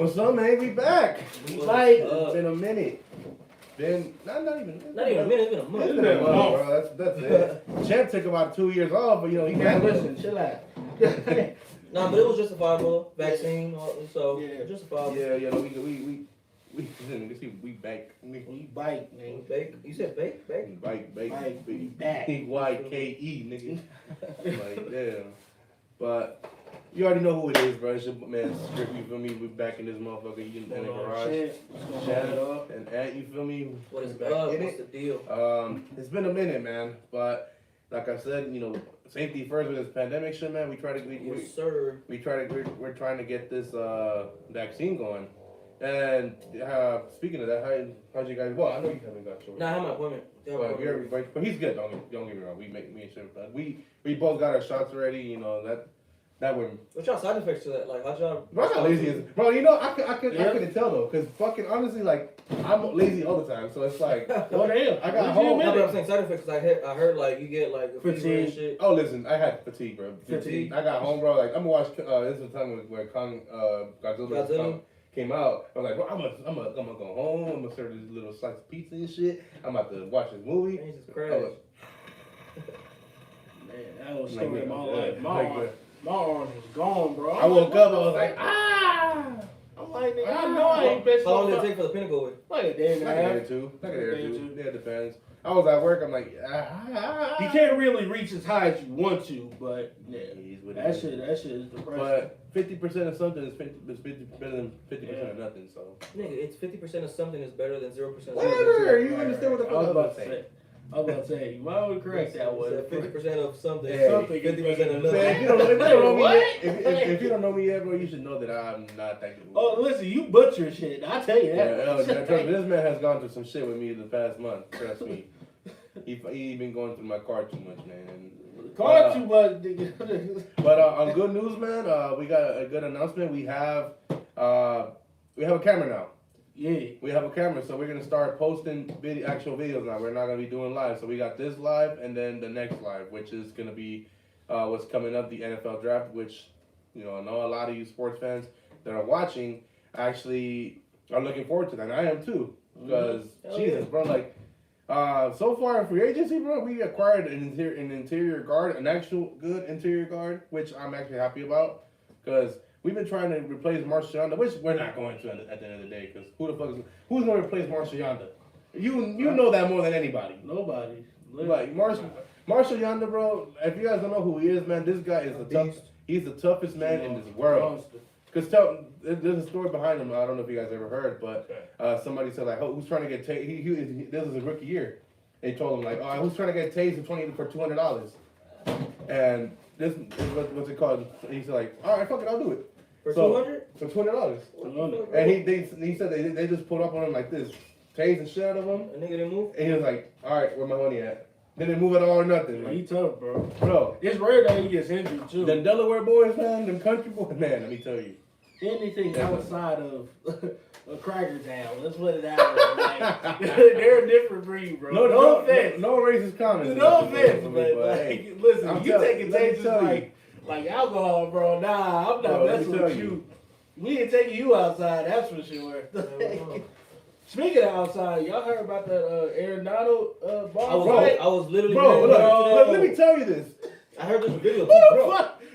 What's up, man? We back. It's been a minute. Not even a minute. It's been a month. It's been a month, bro. That's it. Champ took about 2 years off, but he can't listen. Chill out. Nah, but it was justifiable. Vaccine, so justifiable. Yeah, we bake. We bike, man. Bake? You said bake? Bike. We back. BYKE, nigga. Like, damn. But you already know who it is, bro. It's your man Skippy, you feel me? We back in this motherfucker. You in the garage. Chat up and at, you feel me? What is up? What's the deal? It's been a minute, man. But like I said, safety first with this pandemic shit, man. We're trying to get this vaccine going. And speaking of that, how'd you guys? Well, I know you haven't got yours. Nah, I have my appointment. But he's good. Don't get me wrong. Me and Shim, we both got our shots already. That would. What's y'all side effects to that? Like, how'd y'all? Bro, I'm not lazy. Bro, I couldn't tell though, cause fucking honestly, like I'm lazy all the time. So it's like, oh damn, I got home. I'm saying side effects. I heard like you get like a fever and shit. Oh, listen, I had fatigue, bro. Fatigue. I got home, bro. Like I'm gonna watch. This is the time where Godzilla came out. I'm like, bro, I'm gonna go home. I'm gonna serve this little slice of pizza and shit. I'm about to watch this movie. Jesus Christ. Man, that was story of my life. My arm was gone, bro. I woke up, I was like, ah! I'm like, nigga, I know I ain't bitch. How long did it take for the pin to go away? Like a day and a half. Like a day or two. Yeah, it depends. I was at work, I'm like, ah. You can't really reach as high as you want to, but yeah, that shit is depressing. But 50% of something is 50 better than 50% of nothing, so. Nigga, it's 50% of something is better than 0% of Whatever, you understand what the fuck I was about to say. I was about to say, you might want to correct that one. 50% of something. Yeah, something. 50% of nothing. Man, if you don't know me yet, bro, you should know that I'm not that good. Oh, listen, you butcher shit. I tell you that. Yeah, this man has gone through some shit with me the past month. Trust me. He been going through my car too much, man. Car too much, nigga. But on good news, man, we got a good announcement. We have a camera now. Yeah. We have a camera, so we're going to start posting actual videos now. We're not going to be doing live. So we got this live and then the next live, which is going to be what's coming up, the NFL draft, which, I know a lot of you sports fans that are watching actually are looking forward to that. And I am too. Because, Jesus, bro, like, so far in free agency, bro, we acquired an interior guard, an actual good interior guard, which I'm actually happy about. Because we've been trying to replace Marshall Yanda, which we're not going to at the end of the day, because who's going to replace Marshall Yanda? You know that more than anybody. Nobody. Like Marshall Yanda, bro. If you guys don't know who he is, man, this guy is he's the toughest man in this world. Because there's a story behind him. I don't know if you guys ever heard, but somebody said like, who's trying to get tased? This is his rookie year. They told him like, who's trying to get tased for $200? And this is what's it called? He's like, all right, fuck it, I'll do it. For $200? For $200. And he said they just pulled up on him like this, tased the shit out of him. A nigga didn't move? And he was like, all right, where my money at? They didn't move at all or nothing. He tough, bro. Bro. It's rare that he gets injured, too. Them Delaware boys, man, them country boys, man, let me tell you. Anything outside of a Cracker Town, let's put it out there. Like, they're a different breed, bro. No offense. No racist comments. No offense, but hey, listen, you taking tastes like alcohol, bro. Nah, I'm not messing with you. We ain't taking you outside, that's for sure. Speaking of outside, y'all heard about the Aaron Donald ball fight? I was literally... Bro, let me tell you this. I heard this video.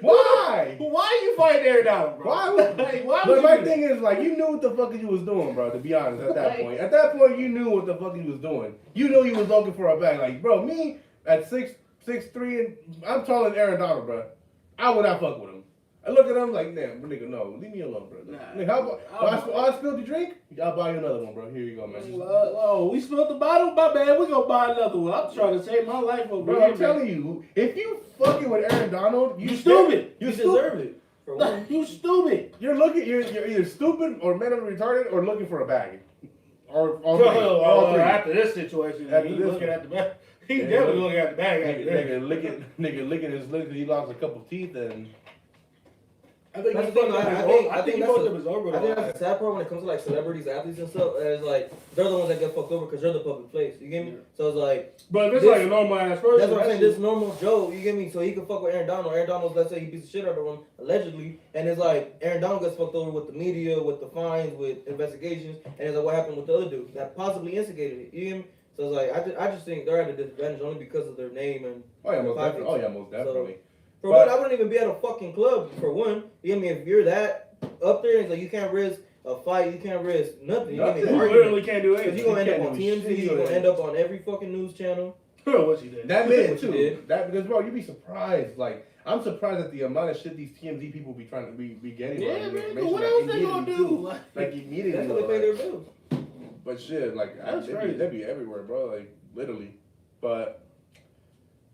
Why? Why you fighting Aaron Donald, bro? Why my thing is, like, you knew what the fuck you was doing, bro, to be honest, at that point. At that point, you knew what the fuck he was doing. You knew he was looking for a bag. Like, bro, me at 6'3", and I'm taller than Aaron Donald, bro. I would not fuck with him. I look at him like, damn, nigga, no, leave me alone, bro. Nah, how about, I spilled the drink? I'll buy you another one, bro. Here you go, man. Oh, we spilled the bottle? My bad, we gonna buy another one. I'm trying to save my life over bro, I'm telling you, if you fucking with Aaron Donald, you stupid. You deserve it. You stupid. You're either stupid or mentally retarded or looking for a bag. Or three. After this situation, he's looking at the bag. He's definitely looking at the bag. Nigga licking his lips. He lost a couple teeth and. I think that's the thing. I think both of them is over. I think that's the sad part when it comes to like celebrities, athletes, and stuff. It's like they're the ones that get fucked over because they're the public face. You get me? Yeah. So it's like. But if it's like a normal ass person, that's what I'm saying. This normal Joe, you get me? So he can fuck with Aaron Donald. Aaron Donald, let's say he beats the shit out of him allegedly, and it's like Aaron Donald gets fucked over with the media, with the fines, with investigations, and it's like what happened with the other dude that possibly instigated it. You get me? So it's like I just think they're at a disadvantage only because of their name and. Most definitely. So, for one, I wouldn't even be at a fucking club, for one. You get me? If you're that up there, it's like you can't risk a fight, you can't risk nothing. You literally can't do anything. Because you're going to end up on TMZ, you're going to end up on every fucking news channel. What you did. That man, too. Because, bro, you'd be surprised. Like, I'm surprised at the amount of shit these TMZ people be trying to be getting. Yeah, man, but what else they gonna do? Like, immediately. That's how they pay their bills. But shit, like, they'd be everywhere, bro. Like, literally. But...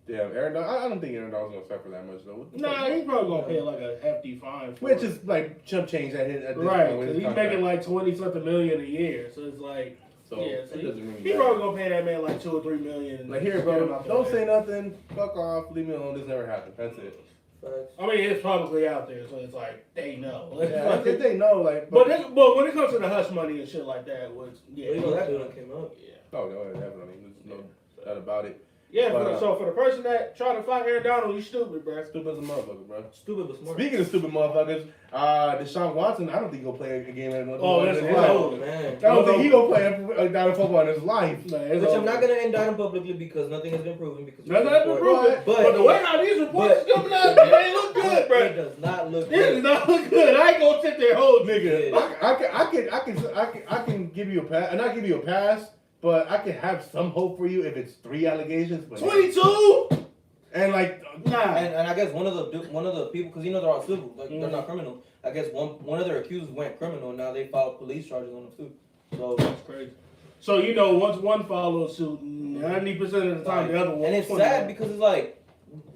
Damn, Aaron Donald, I don't think Aaron Donald's gonna suffer that much though. Nah, he's probably gonna pay like a hefty fine for which is like chump change at this right, point. Because he's making like 20-something million a year, so it's like, so he's probably gonna pay that man like 2 or 3 million. Like here, bro, don't say nothing, fuck off, leave me alone. This never happened. That's it. I mean, it's publicly out there, so it's like they know. Yeah, they know, like. But when it comes to the hush money and shit like that, which that dude came up. Yeah. Oh no, definitely. There's no doubt about it. Yeah, so for the person that tried to fight Aaron Donald, you stupid, bro. Stupid as a motherfucker, bro. Stupid but smart. Speaking of stupid motherfuckers, Deshaun Watson, I don't think he'll play a game in his life. Man. I don't think he'll play down in football in his life. Which I'm not going to indict him publicly because nothing has been proven. Nothing has been proven. But the way how these reports coming out, it ain't look good, bro. It does not look good. It does not look good. I ain't going to sit there hold nigga. I can give you a pass, and not give you a pass. But I can have some hope for you if it's 3 allegations. But 22? And like, nah. And I guess one of the people, because they're all civil, like they're not criminal. I guess one of their accused went criminal. Now they filed police charges on them too. So that's crazy. So once one follows suit, 90% of the time the other one. And it's sad because it's like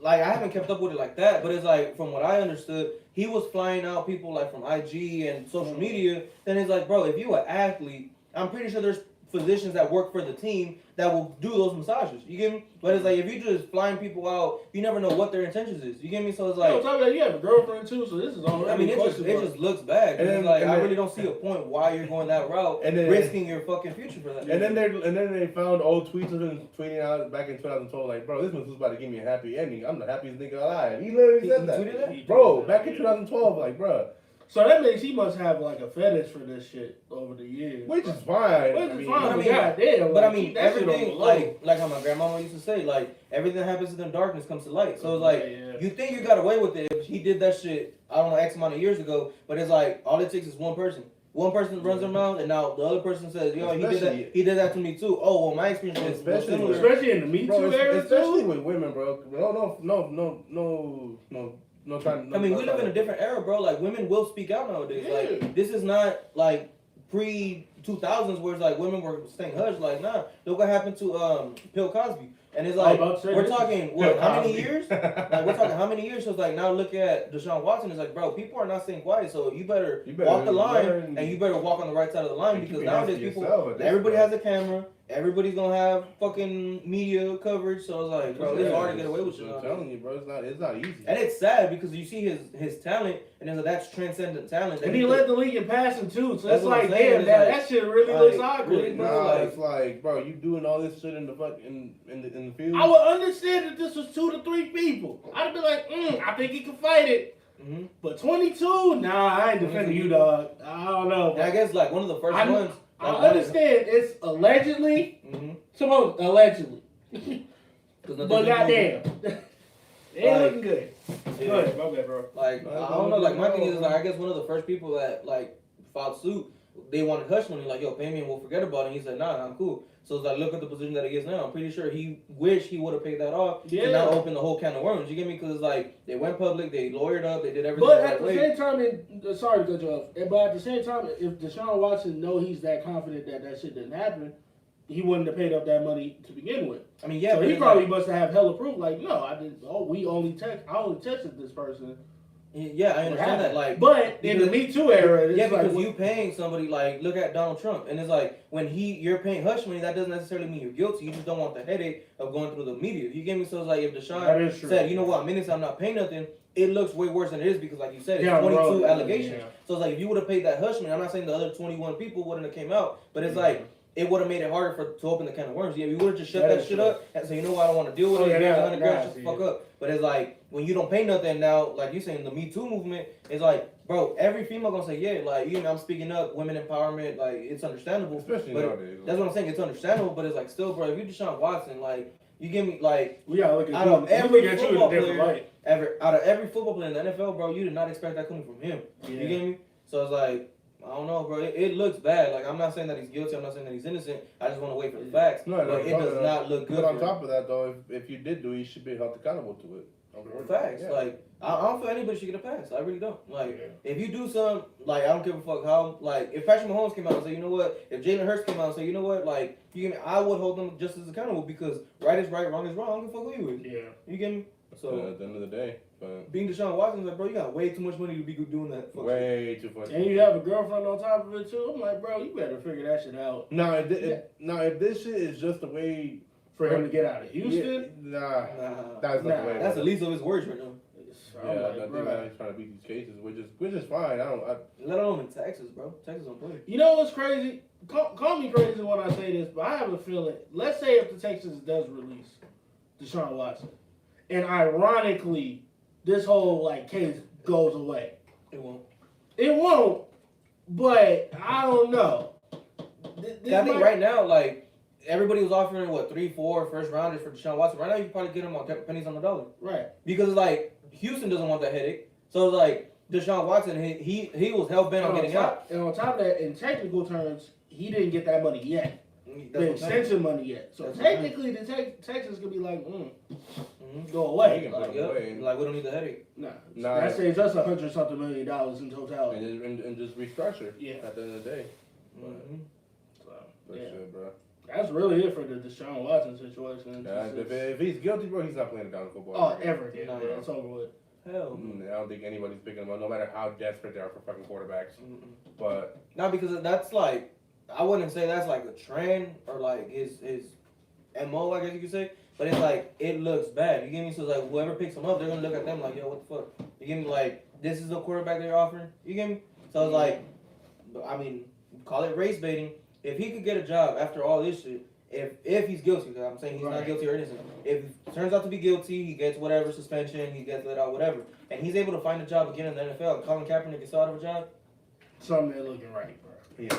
I haven't kept up with it like that. But it's like from what I understood, he was flying out people like from IG and social media. Then it's like, bro, if you an athlete, I'm pretty sure there's physicians that work for the team that will do those massages. You get me? But it's like if you just flying people out, you never know what their intentions is. You get me? So it's like you have a girlfriend too, so this is all. I mean, it just looks bad. And then, I really don't see a point why you're going that route and then, risking your fucking future for that. And then they found old tweets of him tweeting out back in 2012, like, bro, this was about to give me a happy ending. I'm the happiest nigga alive. He literally said that. Bro, back in 2012, like, bro. So that means he must have like a fetish for this shit over the years. Which is fine. Goddamn. But I mean, everything like how my grandmama used to say, like everything that happens in darkness comes to light. So it's like you think you got away with it. If he did that shit, I don't know, X amount of years ago. But it's like all it takes is one person. One person runs their mouth, and now the other person says, "Yo, he did that to me too." Oh, well, my experience was especially in the Me Too era, especially with women, bro. No, I mean, we live in a different era, bro. Like, women will speak out nowadays. Yeah. Like, this is not, like, pre-2000s where it's like women were staying hush. Like, nah. Look what happened to Bill Cosby. And it's like, we're talking, what, how many years? Like, we're talking how many years? So it's like, now look at Deshaun Watson. It's like, bro, people are not staying quiet. So you better walk the line, and you better walk on the right side of the line. Because nowadays, everybody has a camera. Everybody's gonna have fucking media coverage, so it's like, bro, it's hard to get away with shit. I'm telling you, bro, it's not easy. And it's sad because you see his talent, and it's like, that's transcendent talent. And he led the league in passing too, so it's like, damn, that shit really looks awkward. Nah, it's like, bro, you doing all this shit in the fucking in the field. I would understand if this was 2 to 3 people. I'd be like, I think he can fight it. Mm-hmm. But 22, nah, I ain't defending you, dog. I don't know. And I guess like one of the first ones. I understand it's allegedly, allegedly. But goddamn, it ain't looking good. Yeah. Go ahead, my bad, bro. Like, I don't know, like, my thing is, like, I guess one of the first people that, like, filed suit, they wanted hush money, like, yo, pay me and we'll forget about it. And he said, nah, I'm cool. So it's like, look at the position that he is now. I'm pretty sure he wished he would have paid that off to not open the whole can of worms. You get me? Because it's like, they went public, they lawyered up, they did everything. But at the same time, sorry to cut you off, but at the same time, if Deshaun Watson know he's that confident that shit didn't happen, he wouldn't have paid up that money to begin with. I mean, yeah. So he probably must have hella proof. Like, no, I didn't. Oh, I only texted this person Yeah, I understand that. Like, but in the Me Too era, it's because like, you paying somebody, like, look at Donald Trump, and it's like when you're paying hush money, that doesn't necessarily mean you're guilty. You just don't want the headache of going through the media. You get me? So it's like if Deshaun said, you know what, minutes I'm not paying nothing, it looks way worse than it is because, like you said, it's 22 allegations. Yeah. So it's like if you would have paid that hush money, I'm not saying the other 21 people wouldn't have came out, but it's like it would have made it harder to open the can of worms. Yeah, you would have just shut that shit up and say, you know what, I don't want to deal with it. Here's 100 grand, shut the fuck up. But it's like when you don't pay nothing now, like you saying, the Me Too movement is like, bro, every female gonna say, yeah, like, you know, I'm speaking up, women empowerment, like, it's understandable. Especially nowadays. That's what I'm saying, it's understandable, but it's like, still, bro, if you're Deshaun Watson, like, you give me, like, we gotta look at out of every football player, out of every football player in the NFL, bro, you did not expect that coming from him. Yeah. You get me? So it's like, I don't know, bro. It looks bad. Like, I'm not saying that he's guilty. I'm not saying that he's innocent. I just want to wait for the facts. No, but it does not look good. But on top of that, though, if you did do it, you should be held accountable to it. Facts. Yeah. Like, I don't feel anybody should get a pass. I really don't. Like, if you do something, like, I don't give a fuck how, like, if Patrick Mahomes came out and said, you know what, if Jalen Hurts came out and said, you know what, like, you get me, I would hold them just as accountable because right is right, wrong is wrong. I don't give a fuck who you is. Yeah. You get me? So at the end of the day, but being Deshaun Watson, like, bro, you got way too much money to be doing that. Way too much. And you have a girlfriend on top of it too. I'm like, bro, you better figure that shit out. No, if this shit is just a way for him to get out of Houston, that's not the way. That's the least of his words right now. Yeah, like, I think he's trying to beat these cases, which is fine. Let alone in Texas, bro. Texas don't play. You know what's crazy? Call me crazy when I say this, but I have a feeling. Let's say if the Texas does release Deshaun Watson, and ironically, this whole like case goes away. It won't. It won't. But I don't know. I think right now, like everybody was offering what 3-4 first rounders for Deshaun Watson. Right now, you can probably get him on pennies on the dollar. Right. Because it's like Houston doesn't want that headache. So it's like Deshaun Watson, he was hell bent on getting out. And on top of that, in technical terms, he didn't get that money yet. The extension money yet. So technically, the Texas could be like, go away. Like we don't need the headache. Nah. That saves us $100-something million in totality. And just restructure. Yeah. At the end of the day. Yeah. Shit, bro. That's really it for the Deshaun Watson situation. If he's guilty, bro, he's not playing down football. Oh, ever again. No, it's over with. Hell. I don't think anybody's picking him up, no matter how desperate they are for fucking quarterbacks. But not because that's like, I wouldn't say that's like a trend or like his MO, I guess you could say. But it's like, it looks bad. You get me? So it's like, whoever picks him up, they're going to look at them like, yo, what the fuck? You get me? Like, this is the quarterback they're offering. You get me? So it's like, I mean, call it race baiting. If he could get a job after all this shit, if he's guilty, because I'm saying he's not guilty or innocent. If he turns out to be guilty, he gets whatever suspension, he gets let out, whatever. And he's able to find a job again in the NFL. Colin Kaepernick gets out of a job. Something they're looking right, bro. Yeah.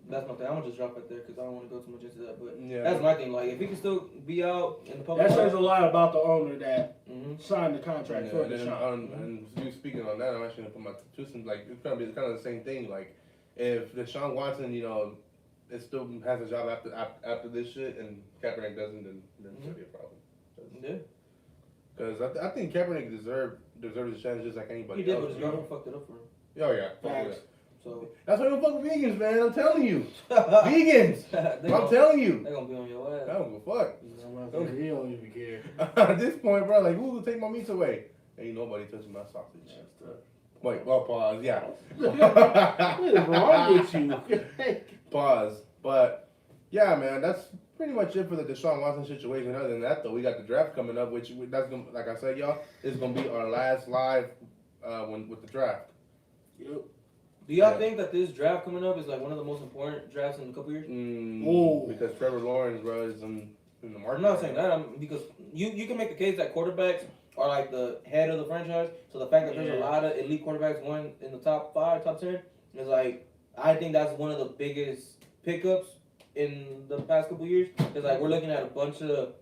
That's my thing. I'm going to just drop it there because I don't want to go too much into that. But that's my thing. Like, if he can still be out in the public. That says a lot about the owner that signed the contract for Deshaun. And you speaking on that, I'm actually going to put my two cents. Like, it's going to be kind of the same thing. Like, if Deshaun Watson, you know, it still has a job after this shit, and Kaepernick doesn't, then it's gonna be a problem. Yeah. Because I think Kaepernick deserves a chance just like anybody else. He did, but his girlfriend fucked it up for him. Oh yeah. So that's why we don't fuck with vegans, man. I'm telling you, vegans. I'm telling you. They're gonna be on your ass. I don't give a fuck. He don't even care. At this point, bro, like who will take my meats away? Ain't nobody touching my sausage. Wait, well, pause. Yeah. What is wrong with you? Pause. But yeah, man, that's pretty much it for the Deshaun Watson situation. Other than that, though, we got the draft coming up, which that's gonna, like I said, y'all, is gonna be our last live with the draft. Yep. Do y'all think that this draft coming up is like one of the most important drafts in a couple years? Because Trevor Lawrence, bro, is in the market. I'm not saying that. Because you can make the case that quarterbacks are like the head of the franchise. So the fact that there's a lot of elite quarterbacks going in the top 5, top 10 is like, I think that's one of the biggest pickups in the past couple years. Because like we're looking at a bunch of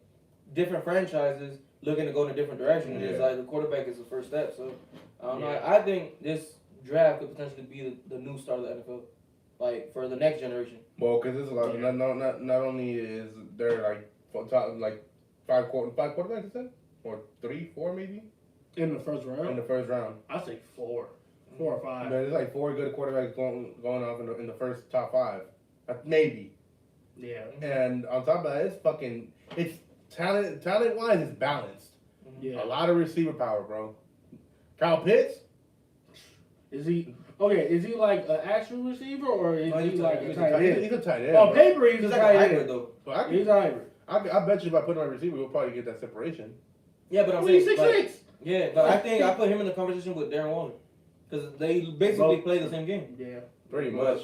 different franchises looking to go in a different direction. And it's like the quarterback is the first step. So I don't know. I think this draft could potentially be the new start of the NFL, like for the next generation. Well, because there's a lot. Not only is there like five quarterbacks, then, or 3, 4 maybe in the first round. In the first round, I say 4 or 5. There's like 4 good quarterbacks going off in the first top 5, maybe. Yeah. And on top of that, it's talent wise, it's balanced. Yeah. A lot of receiver power, bro. Kyle Pitts, Is he like an actual receiver or is he like a tight end? He's a tight end. On paper, he's a like tight a hybrid end. though. But He's a hybrid. I bet you if I put him on receiver, we'll probably get that separation. Yeah, but I'm He's saying 6'6". yeah, but I think I put him in the conversation with Darren Waller because they basically play the same game. Yeah, Pretty much.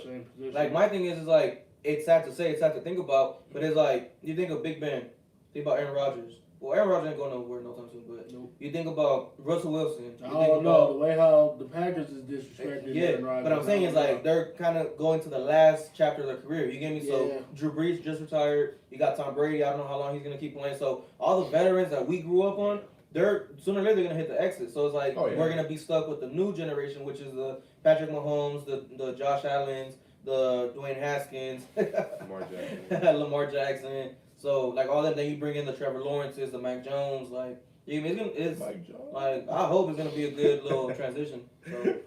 Like my thing is like it's sad to say, it's sad to think about, but it's like you think of Big Ben, think about Aaron Rodgers. Well, Aaron Rodgers ain't going nowhere no time soon, but you think about Russell Wilson. I don't know the way how the Packers is disrespecting Aaron Rodgers. But I'm saying is like they're kind of going to the last chapter of their career. You get me? So Drew Brees just retired. You got Tom Brady. I don't know how long he's gonna keep playing. So all the veterans that we grew up on, they're sooner or later gonna hit the exit. So it's like we're gonna be stuck with the new generation, which is the Patrick Mahomes, the Josh Allens, the Dwayne Haskins, Lamar Jackson. So like all that, then you bring in the Trevor Lawrences, the Mac Jones, like it's Mike Jones. Like I hope it's gonna be a good little transition. So. Did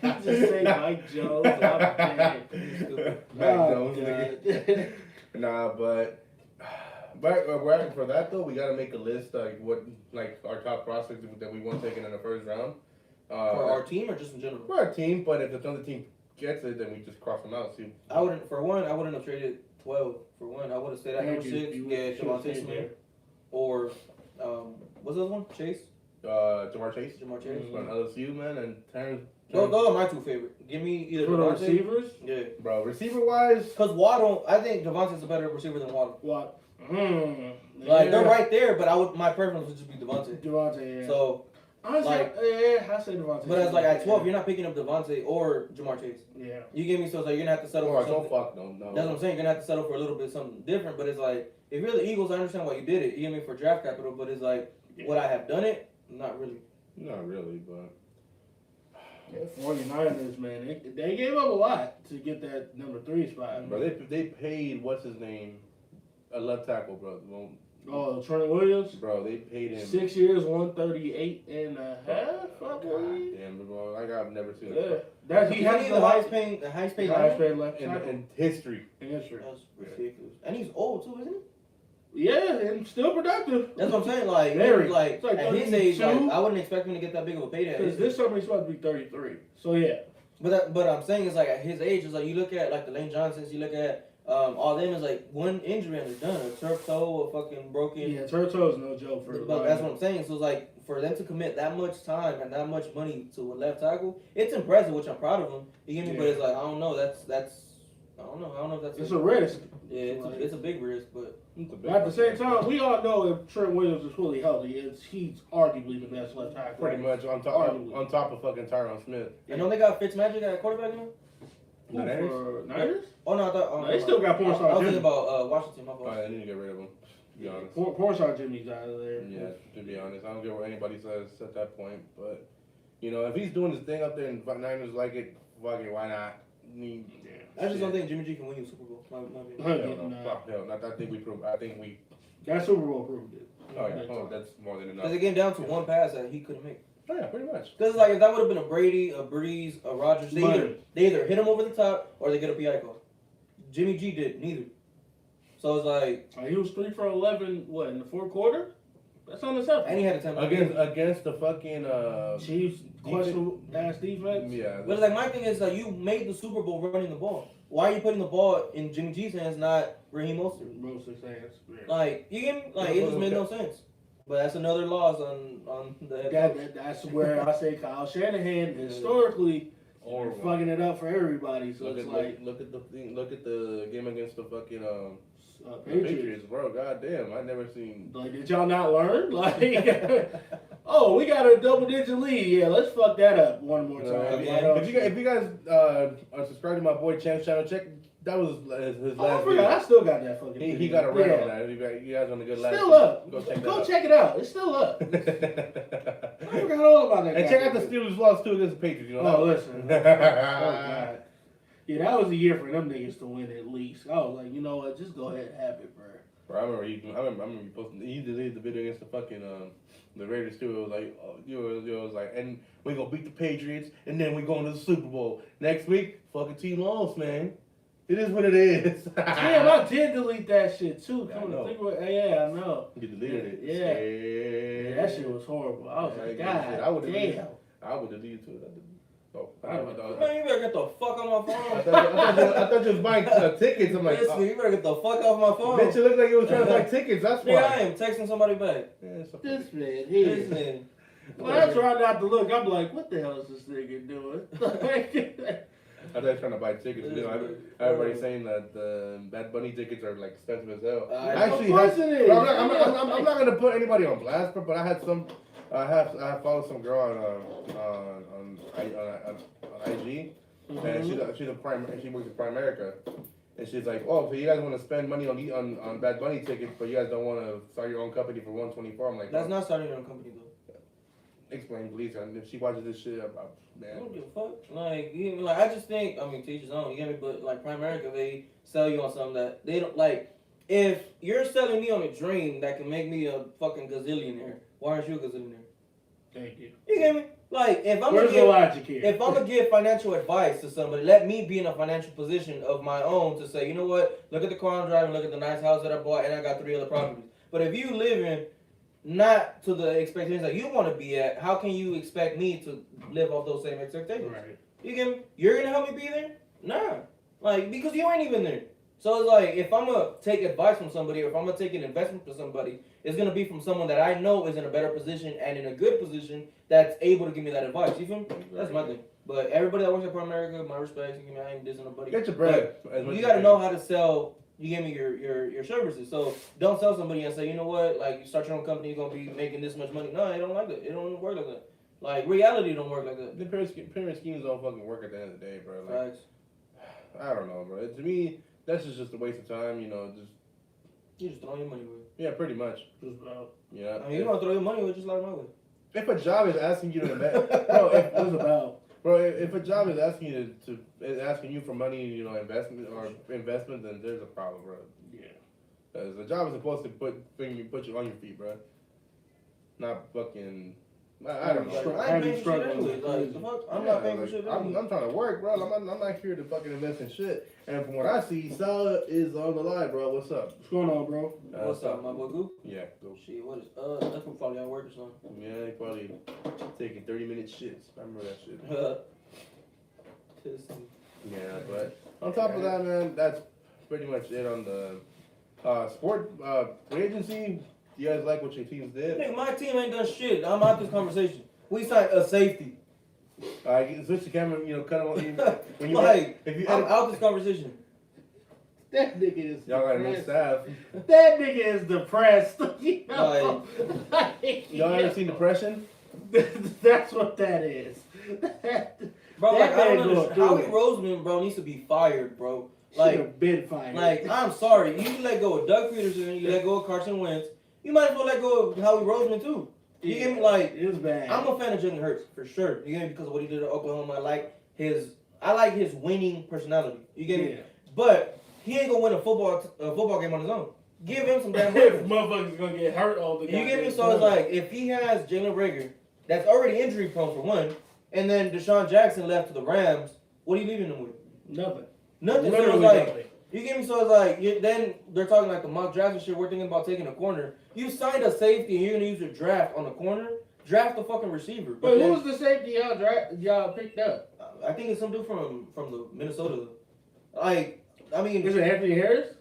you just say Mike Jones? Mike Jones. Nah, but for that though, we gotta make a list like our top prospects that we want taken in the first round. For our team or just in general? For our team, but if the other team gets it, then we just cross them out. See. I wouldn't have traded 12 for one. I would have stayed at number 6. Yeah, Devontae Smith. Or, what's the other one? Chase? Jamar Chase. Mm-hmm. LSU, man, and Terrence. Those are my two favorite. Give me either for the receivers? Yeah. Bro, receiver-wise? Because Waddle, I think Devontae's a better receiver than Waddle. What? Like, they're right there, but my preference would just be Devontae. Yeah. So, honestly, I say Devontae. But it's like at 12, you're not picking up Devontae or Jamar Chase. Yeah. You get me? So it's like you're going to have to settle for something. No. That's what I'm saying. You're going to have to settle for a little bit something different. But it's like, if you're the Eagles, I understand why you did it. You get me? For draft capital. But it's like, would I have done it? Not really. Not really, but... Yeah, 49ers, man, they gave up a lot to get that number 3 spot. Bro, they paid, what's his name, a left tackle, bro. Oh, Trent Williams? Bro, they paid him 6 years, 138 and a half. Damn, bro, like I've never seen it. He has the highest paid left tackle in history. That's ridiculous. And he's old too, isn't he? Yeah, and still productive. That's what I'm saying. Like, like at his age, like, I wouldn't expect him to get that big of a payday. Because this summer he's supposed to be 33. So yeah. But I'm saying is like at his age, is like you look at like the Lane Johnsons, you look at all them is like one injury and they're done. A turf toe, a fucking broken. Yeah, turf toe is no joke for. But that's what I'm saying. So it's like for them to commit that much time and that much money to a left tackle, it's impressive, which I'm proud of them. You get me? Yeah. But it's like I don't know. I don't know if that's. It's a risk. Yeah, it's a big risk, but. At the same time, we all know if Trent Williams is fully healthy, he's arguably the best left tackle. Pretty much on top of fucking Tyron Smith. I know they got Fitzmagic at quarterback now. Niners? Oh no, I thought no, they still got Pornstar Jimmy. I was thinking about Washington. My fault. They need to get rid of him. To be honest. Pornstar Jimmy's out of there. Yeah, to be honest, I don't care what anybody says at that point, but you know, if he's doing his thing up there and Niners like it, fuck it, why not? I just don't think Jimmy G can win you Super Bowl. Hell no. I think we proved. That Super Bowl proved it. Oh yeah, that's more than enough. Because it came down to one pass that he couldn't make. Oh yeah, pretty much. Because like if that would have been a Brady, a Breeze, a Rodgers, they either hit him over the top or they get a PI call. Jimmy G did neither. So it's like he was 3 for 11. What in the fourth quarter? That's unacceptable. And he had a 10 against the fucking Chiefs questionable ass defense. Yeah. But it's like my thing is like you made the Super Bowl running the ball. Why are you putting the ball in Jimmy G's hands, not Raheem Mostert? Mostert's hands. Yeah. Like you get me? Like it just made no sense. But that's another loss on the head. That's where I say Kyle Shanahan historically fucking it up for everybody. So look at the game against the fucking Patriots, bro. Goddamn, I never seen. Like, did y'all not learn? Like, oh, we got a double-digit lead. Yeah, let's fuck that up one more time. If you guys are subscribed to my boy Champ's channel, check. That was his last. I forgot. I still got that fucking. He got a run on that. You guys on the good last. Still up. Go check it out. It's still up. I forgot all about that. And check out the Steelers loss too against the Patriots. You know. Oh, listen. Oh God. Yeah, that was the year for them niggas to win at least. I was like, you know what? Just go ahead and have it, bro. Bro, I remember you posting. He deleted the video against the fucking the Raiders too. It was like, it was like, and we gonna beat the Patriots, and then we going to the Super Bowl next week. Fucking team lost, man. It is what it is. Damn, I did delete that shit too. I know. Yeah, I know. You deleted it. Yeah, that shit was horrible. I was like, God damn. I would delete it too. Oh, Man, you better get the fuck off my phone. I thought you was buying tickets. I'm like, Listen, you better get the fuck off my phone. bitch, you look like you was trying to buy tickets. That's why. Yeah, I am texting somebody back. Yeah, This man, This man. Well, I try not to look. I'm like, what the hell is this nigga doing? I thought you were trying to buy tickets. You know, everybody's saying that Bad Bunny tickets are like expensive as hell. I actually I'm not gonna put anybody on blast, but I had some. I have followed some girl on IG, and she's a prime. She works at Primerica, and she's like, oh, so you guys want to spend money on Bad Bunny tickets, but you guys don't want to start your own company for $124. I'm like, that's not starting your own company though. Explain, please. And if she watches this shit, man. I don't give a fuck. Like, you get me? Like, I just think, I mean, teach his own, you get me? But, like, Primerica, they sell you on something that they don't, like, if you're selling me on a dream that can make me a fucking gazillionaire, why aren't you a gazillionaire? Thank you. You get me? Like, if I'm Where's the logic here? if I'm gonna give financial advice to somebody, let me be in a financial position of my own to say, you know what? Look at the car I'm driving, look at the nice house that I bought, and I got 3 other properties. But if you live in not to the expectations that you want to be at, how can you expect me to live off those same expectations? Right. You get me? You're gonna help me be there? Nah. Like, because you ain't even there. So it's like, if I'm gonna take advice from somebody, or if I'm gonna take an investment from somebody, it's gonna be from someone that I know is in a better position and in a good position that's able to give me that advice. You feel me? That's my thing. But everybody that works at Primerica, my respects. You give me, I ain't dissing nobody. Get your bread. You gotta know how to sell. You give me your services. So don't sell somebody and say, you know what, like, you start your own company, you're gonna be making this much money. No, it don't like that. It don't work like that. Like, reality don't work like that. The pyramid schemes don't fucking work at the end of the day, bro. Like, Facts. I don't know, bro. To me, that's just a waste of time. You know, You just throw your money away. yeah, pretty much. Yeah. I mean, you don't throw your money away, just like my way. If a job is asking you to invest, bro, What's about? if a job is asking you is asking you for money, you know, investment, then there's a problem, bro. Yeah. Because the job is supposed to put you on your feet, bro. Not fucking. I don't know. I ain't paying for shit anyway. Like, the fuck? I'm not paying for shit anyway. I'm trying to work, bro. I'm not here to fucking invest in shit. And from what I see, Salah is on the line, bro. What's up? What's going on, bro? What's up, my boy Goop? Yeah, go. Shit, what is that's probably at work or something. Yeah, he probably taking 30-minute shits. I remember that shit. Yeah, but on top of that, man, that's pretty much it on the sport free agency. You guys like what your teams did? Nigga, my team ain't done shit. I'm out this conversation. We signed a safety. Switch the camera, you know, cut them when you Like, if you I'm out this conversation. That nigga is y'all got a new staff. That nigga is depressed. You know? Y'all ever seen Depression? That's what that is. Bro, like, That I don't man understand. gonna do Howie it. Roseman, bro, needs to be fired, bro. Like, Like, been fired. like, I'm sorry. You let go of Doug Peterson, you let go of Carson Wentz. You might as well let go of Howie Roseman, too. You get me? Like, it was bad. I'm a fan of Jalen Hurts, for sure. You get me? Because of what he did at Oklahoma. I like his winning personality. You get me? Yeah. But he ain't gonna win a football game on his own. Give him some damn If weapons. motherfuckers gonna get hurt all the time. You get me? So it's like, if he has Jalen Rager, that's already injury prone for one, and then Deshaun Jackson left to the Rams, what are you leaving them with? Nothing. Nothing. So it's like, you get me? So it's like, then they're talking like the mock draft and shit. We're thinking about taking a corner. You signed a safety and you're gonna use your draft on a corner. Draft the fucking receiver. But who was the safety y'all picked up? I think it's some dude from the Minnesota. Like, I mean, Is it Anthony Harris?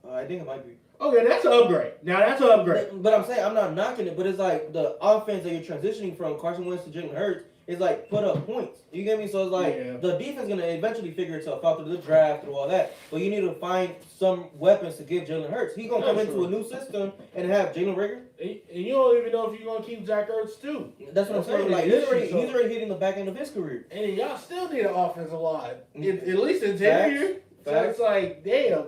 I think it might be. Okay, that's an upgrade. Now that's an upgrade. But I'm saying, I'm not knocking it, but it's like the offense that you're transitioning from Carson Wentz to Jalen Hurts is like put up points. You get me? So it's like the defense is gonna eventually figure itself out through the draft, through all that. But you need to find some weapons to give Jalen Hurts. He's gonna come into a new system and have Jalen Rager. And you don't even know if you're gonna keep Zach Ertz too. That's what I'm saying. Like he's already hitting the back end of his career. And then y'all still need an offensive line, at least interior. So it's like, damn,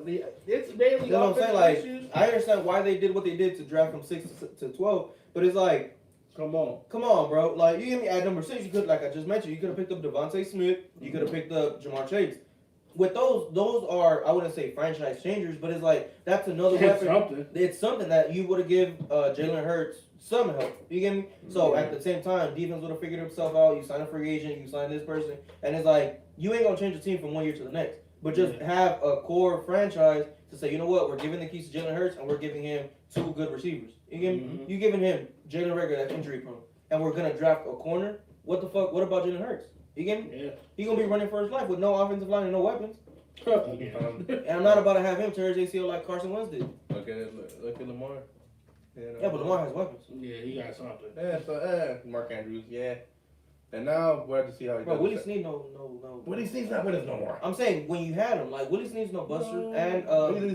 it's mainly that's what I'm saying. Like, issues. I understand why they did what they did to draft from 6 to 12, but it's like, come on, bro. Like, you give me at number 6, you could, like I just mentioned, you could have picked up Devontae Smith, you could have picked up Jamar Chase. With those are, I wouldn't say franchise changers, but it's like, that's another weapon. It's something that you would have given Jalen Hurts some help. You get me? So at the same time, defense would have figured himself out. You sign a free agent, you sign this person, and it's like, you ain't gonna change the team from one year to the next. But just have a core franchise to say, you know what, we're giving the keys to Jalen Hurts and we're giving him 2 good receivers. You get me? You giving him Jalen Rager that's injury prone. And we're gonna draft a corner what the fuck? What about Jalen Hurts? You get me? Yeah. He gonna be running for his life with no offensive line and no weapons. Yeah. And I'm not about to have him tear his ACL like Carson Wentz did. Look at Lamar. Yeah, but Lamar has weapons. Yeah, he got something. Yeah, so Mark Andrews, yeah. And now we'll have to see how he Bro, does. Willie Snead no. Willie Snead's not with us no more. I'm saying when you had him, like Willie Snead's no buster and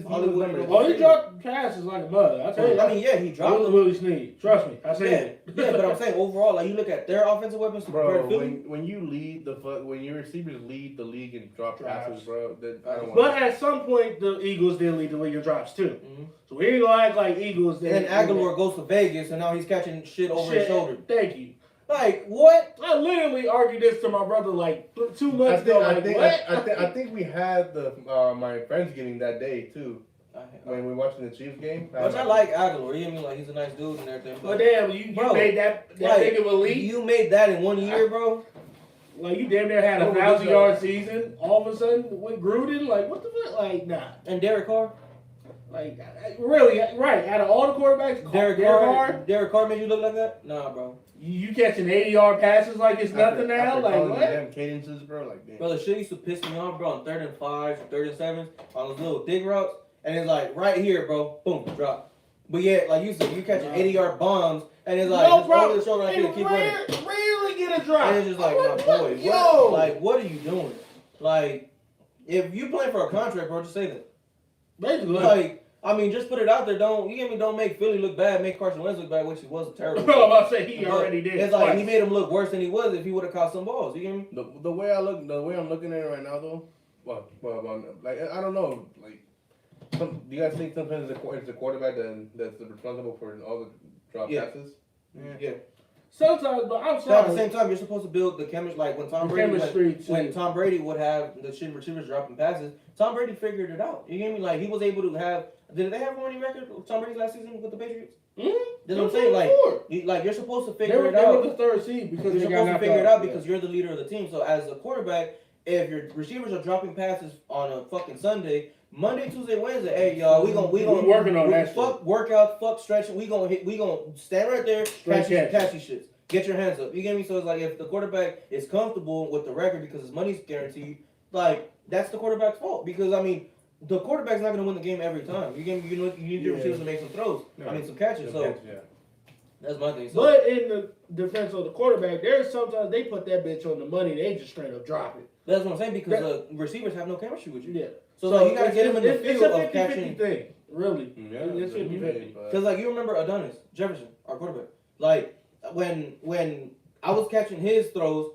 Hollywood. Oh, he dropped passes like a mother. I tell you. I mean, yeah, he dropped them. Willie Snead. Trust me, I said it. Yeah, but I'm saying overall, like you look at their offensive weapons compared Bro, to Philly. when you lead when your receivers lead the league in drop passes, bro, then I don't want. But at some point, the Eagles did lead the league in drops too. Mm-hmm. So we ain't gonna act like Eagles. And then Aguilar goes to Vegas, and now he's catching shit over his shoulder. Thank you. Like what? I literally argued this to my brother like 2 months ago. I think we had my friends getting that day too. When we were watching the Chiefs game. Which I like Aguilar. You know what I mean? Like he's a nice dude and everything. But damn, you made that like, nigga elite. You made that in 1 year, bro. Like you damn near had a 1,000-yard season. All of a sudden went Gruden. Like what the fuck? Like nah. And Derek Carr. Like really, right? Out of all the quarterbacks, Derek Carr made you look like that? Nah, bro. You catching 80-yard passes like it's nothing now? Like what? Damn cadences, bro. Like damn. Bro, the shit used to piss me off, bro. On 3rd and 5s, 3rd and 7s, on those little dig routes, and it's like right here, bro. Boom, drop. But yeah, like you said, you catching 80-yard bombs, and it's like just over the shoulder, I can't keep running. Rarely get a drop. And it's just like, my boy, what? Like, what are you doing? Like, if you playing for a contract, bro, just say that. Basically, like. I mean, just put it out there. Don't make Philly look bad, make Carson Wentz look bad, which he was terrible. Bro, I'm about to say he already did. It's like he made him look worse than he was if he would have caught some balls. You get me? The way I'm looking at it right now, though, well, like I don't know, like, do you guys think sometimes it's the quarterback that's responsible for all the drop passes? Yeah. Sometimes, but I'm sorry. But at the same time, you're supposed to build the chemistry. Like when Tom Brady would have the shit receivers dropping passes, Tom Brady figured it out. You get me? Like he was able to have. Did they have a winning record? Tom Brady last season with the Patriots? Mm-hmm. That's what I'm saying. Like you're supposed to figure it out. They were the 3rd seed because you're supposed to figure it out because you're the leader of the team. So as a quarterback, if your receivers are dropping passes on a fucking Sunday, Monday, Tuesday, Wednesday, hey y'all, we working on that. Fuck workout, fuck stretching. We gonna stand right there, catch these shits. Get your hands up. You get me? So it's like if the quarterback is comfortable with the record because his money's guaranteed, like that's the quarterback's fault. Because I mean, the quarterback's not gonna win the game every time. You get me? You need your receivers to make some throws. I mean, some catches. So that's my thing. So, but in the defense of the quarterback, there's sometimes they put that bitch on the money. They just straight up drop it. That's what I'm saying because the receivers have no chemistry with you. Yeah. So like, you gotta get them in the field of catching. It's a 50-50 thing. Really. Yeah. It's 50-50. Because like you remember Adonis Jefferson, our quarterback. Like when I was catching his throws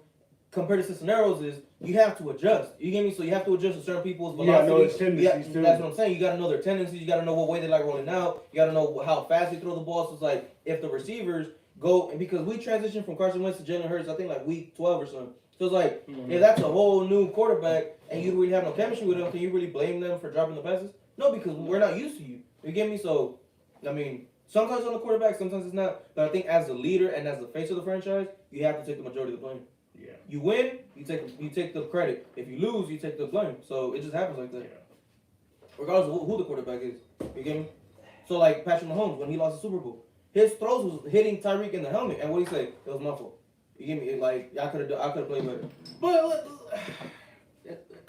compared to Cisneros is you have to adjust. You get me? So you have to adjust to certain people's velocity. Yeah, know his tendencies too. That's what I'm saying. You got to know their tendencies. You got to know what way they like rolling out. You got to know how fast they throw the ball. So it's like if the receivers go, and because we transitioned from Carson Wentz to Jalen Hurts, I think like week 12 or something. So it's like if that's a whole new quarterback and you really have no chemistry with them, can you really blame them for dropping the passes? No, because we're not used to you. You get me? So I mean, sometimes on the quarterback, sometimes it's not. But I think as the leader and as the face of the franchise, you have to take the majority of the blame. Yeah. You win, you take the credit. If you lose, you take the blame. So it just happens like that. Yeah. Regardless of who the quarterback is. You get me? So like Patrick Mahomes, when he lost the Super Bowl, his throws was hitting Tyreek in the helmet, and what he say? It was my fault. You get me? Like I could have played better. But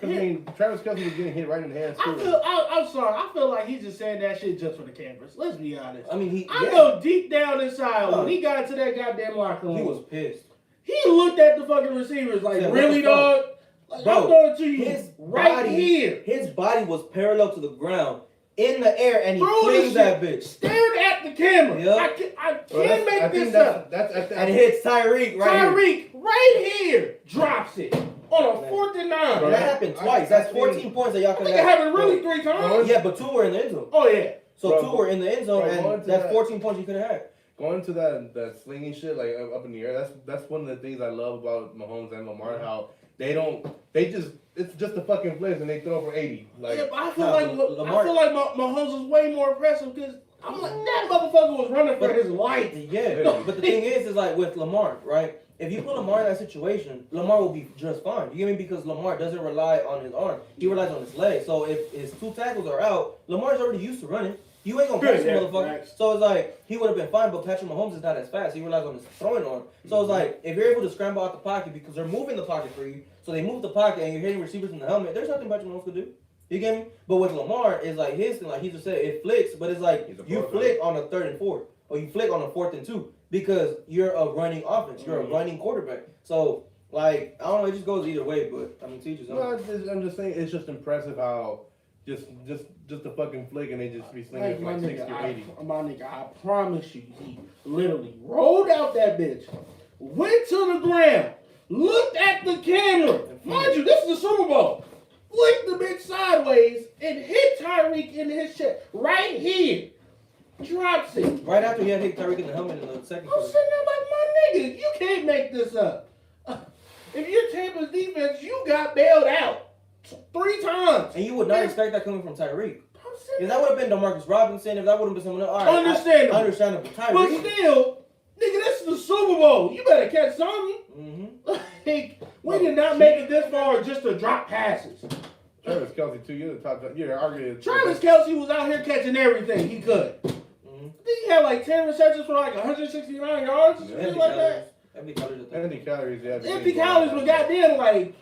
I mean, Travis Kelce was getting hit right in the hands too. I'm sorry. I feel like he's just saying that shit just for the cameras. Let's be honest. I mean, I know deep down inside when he got into that goddamn locker room, he was pissed. He looked at the fucking receivers like, really, dog? Like, bro, I'm going to you right here. His body was parallel to the ground, in the air, and he flings that bitch. Stared at the camera. Yep. I can't make this up. And it hits Tyreek right here. Drops it. On a 4th and 9. Bro, that happened twice. That's 14 points that y'all could have. It happened really 3 times. Yeah, but 2 were in the end zone. Oh, yeah. So 2 were in the end zone, and that's 14 points you could have had. Going to that slinging shit like up in the air, that's one of the things I love about Mahomes and Lamar, how it's just a fucking blitz and they throw for 80. Like, yeah, but I feel like Mahomes is way more impressive because I'm like, that motherfucker was running for his life. Yeah, but the thing is like with Lamar, right? If you put Lamar in that situation, Lamar will be just fine. You get me? Because Lamar doesn't rely on his arm. He relies on his legs. So if his 2 tackles are out, Lamar's already used to running. You ain't gonna catch the Yeah, motherfucker. right. So it's like he would have been fine, but Patrick Mahomes is not as fast. He relies on his throwing arm. So it's like if you're able to scramble out the pocket because they're moving the pocket for you, so they move the pocket and you're hitting receivers in the helmet. There's nothing Patrick Mahomes could do. You get me? But with Lamar, it's like his thing, like he just said, it flicks, but it's like you flick on a 3rd and 4, or you flick on a 4th and 2 because you're a running offense. You're a running quarterback. So like I don't know, it just goes either way. But I mean, teachers. No, I'm just saying it's just impressive how just a fucking flick and they just be slinging it for like 60 or 80. My nigga, I promise you, he literally rolled out that bitch, went to the ground, looked at the camera. Mind you, this is the Super Bowl. Flicked the bitch sideways and hit Tyreek in his chest right here. Drops it. Right after he had hit Tyreek in the helmet in the second I'm quarter. sitting there like, my nigga, you can't make this up. If you're Tampa's defense, you got bailed out 3 times. And you would not expect that coming from Tyreek. If that would have been DeMarcus Robinson, if that would have been someone else, all right, Understandable. Understandable. Tyreek. But still, nigga, this is the Super Bowl. You better catch something. Like, we did not make it this far just to drop passes. Travis Kelce too. You're the top. You're arguing. Travis Kelce was out here catching everything he could. I think he had like 10 receptions for like 169 yards, something like that. Empty calories. Empty calories. Yeah. Empty calories, but goddamn, like,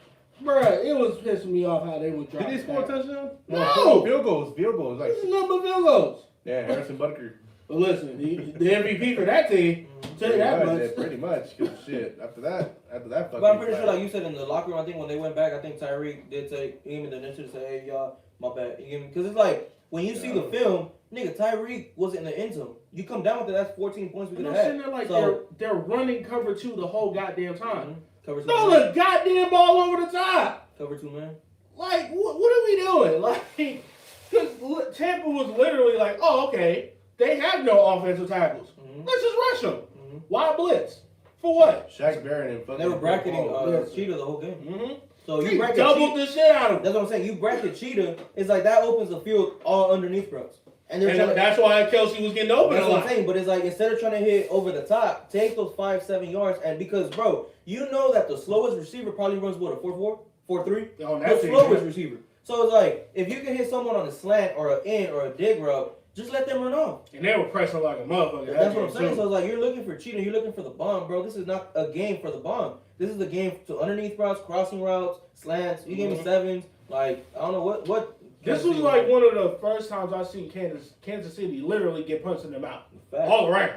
bruh, it was pissing me off how they would drop. Did he score a touchdown? No. Field goals. Like This is number field goals. yeah, Harrison Butker. But listen, the MVP for that team, tell you that much. Pretty much. Cause shit. After that fucking. But I'm pretty sure, like you said, in the locker room, I think when they went back, I think Tyreek did take him in the initiative to say, "Hey, y'all, my bad." You get me? Because it's like when you see the film, nigga, Tyreek was in the end zone. You come down with it, that's 14 points we could I'm have sitting had. there like So, they're running cover 2 the whole goddamn time. cover 2. Throw the goddamn ball over the top. Cover 2, man. Like, what are we doing? Like, because Tampa was literally like, oh, okay, they have no offensive tackles. Let's just rush them. Why blitz? For what? Shaq Barrett and fucking. They were bracketing Cheetah the whole game. So you bracket doubled the shit out of them. That's what I'm saying. You bracket Cheetah, it's like that opens the field all underneath bros. And that's why Kelce was getting open. That's what I'm saying. But it's like instead of trying to hit over the top, take those 5-7 yards. And because, bro, you know that the slowest receiver probably runs what, a 4.4, 4.3? The slowest receiver. So it's like if you can hit someone on a slant or an in or a dig route, just let them run off. And they were pressing like a motherfucker. That's what I'm saying. So it's like you're looking for Cheetah, you're looking for the bomb, bro. This is not a game for the bomb. This is the game to underneath routes, crossing routes, slants. You gave me 7s. Like I don't know what. This was like one of the first times I've seen Kansas City literally get punched in the mouth. All around.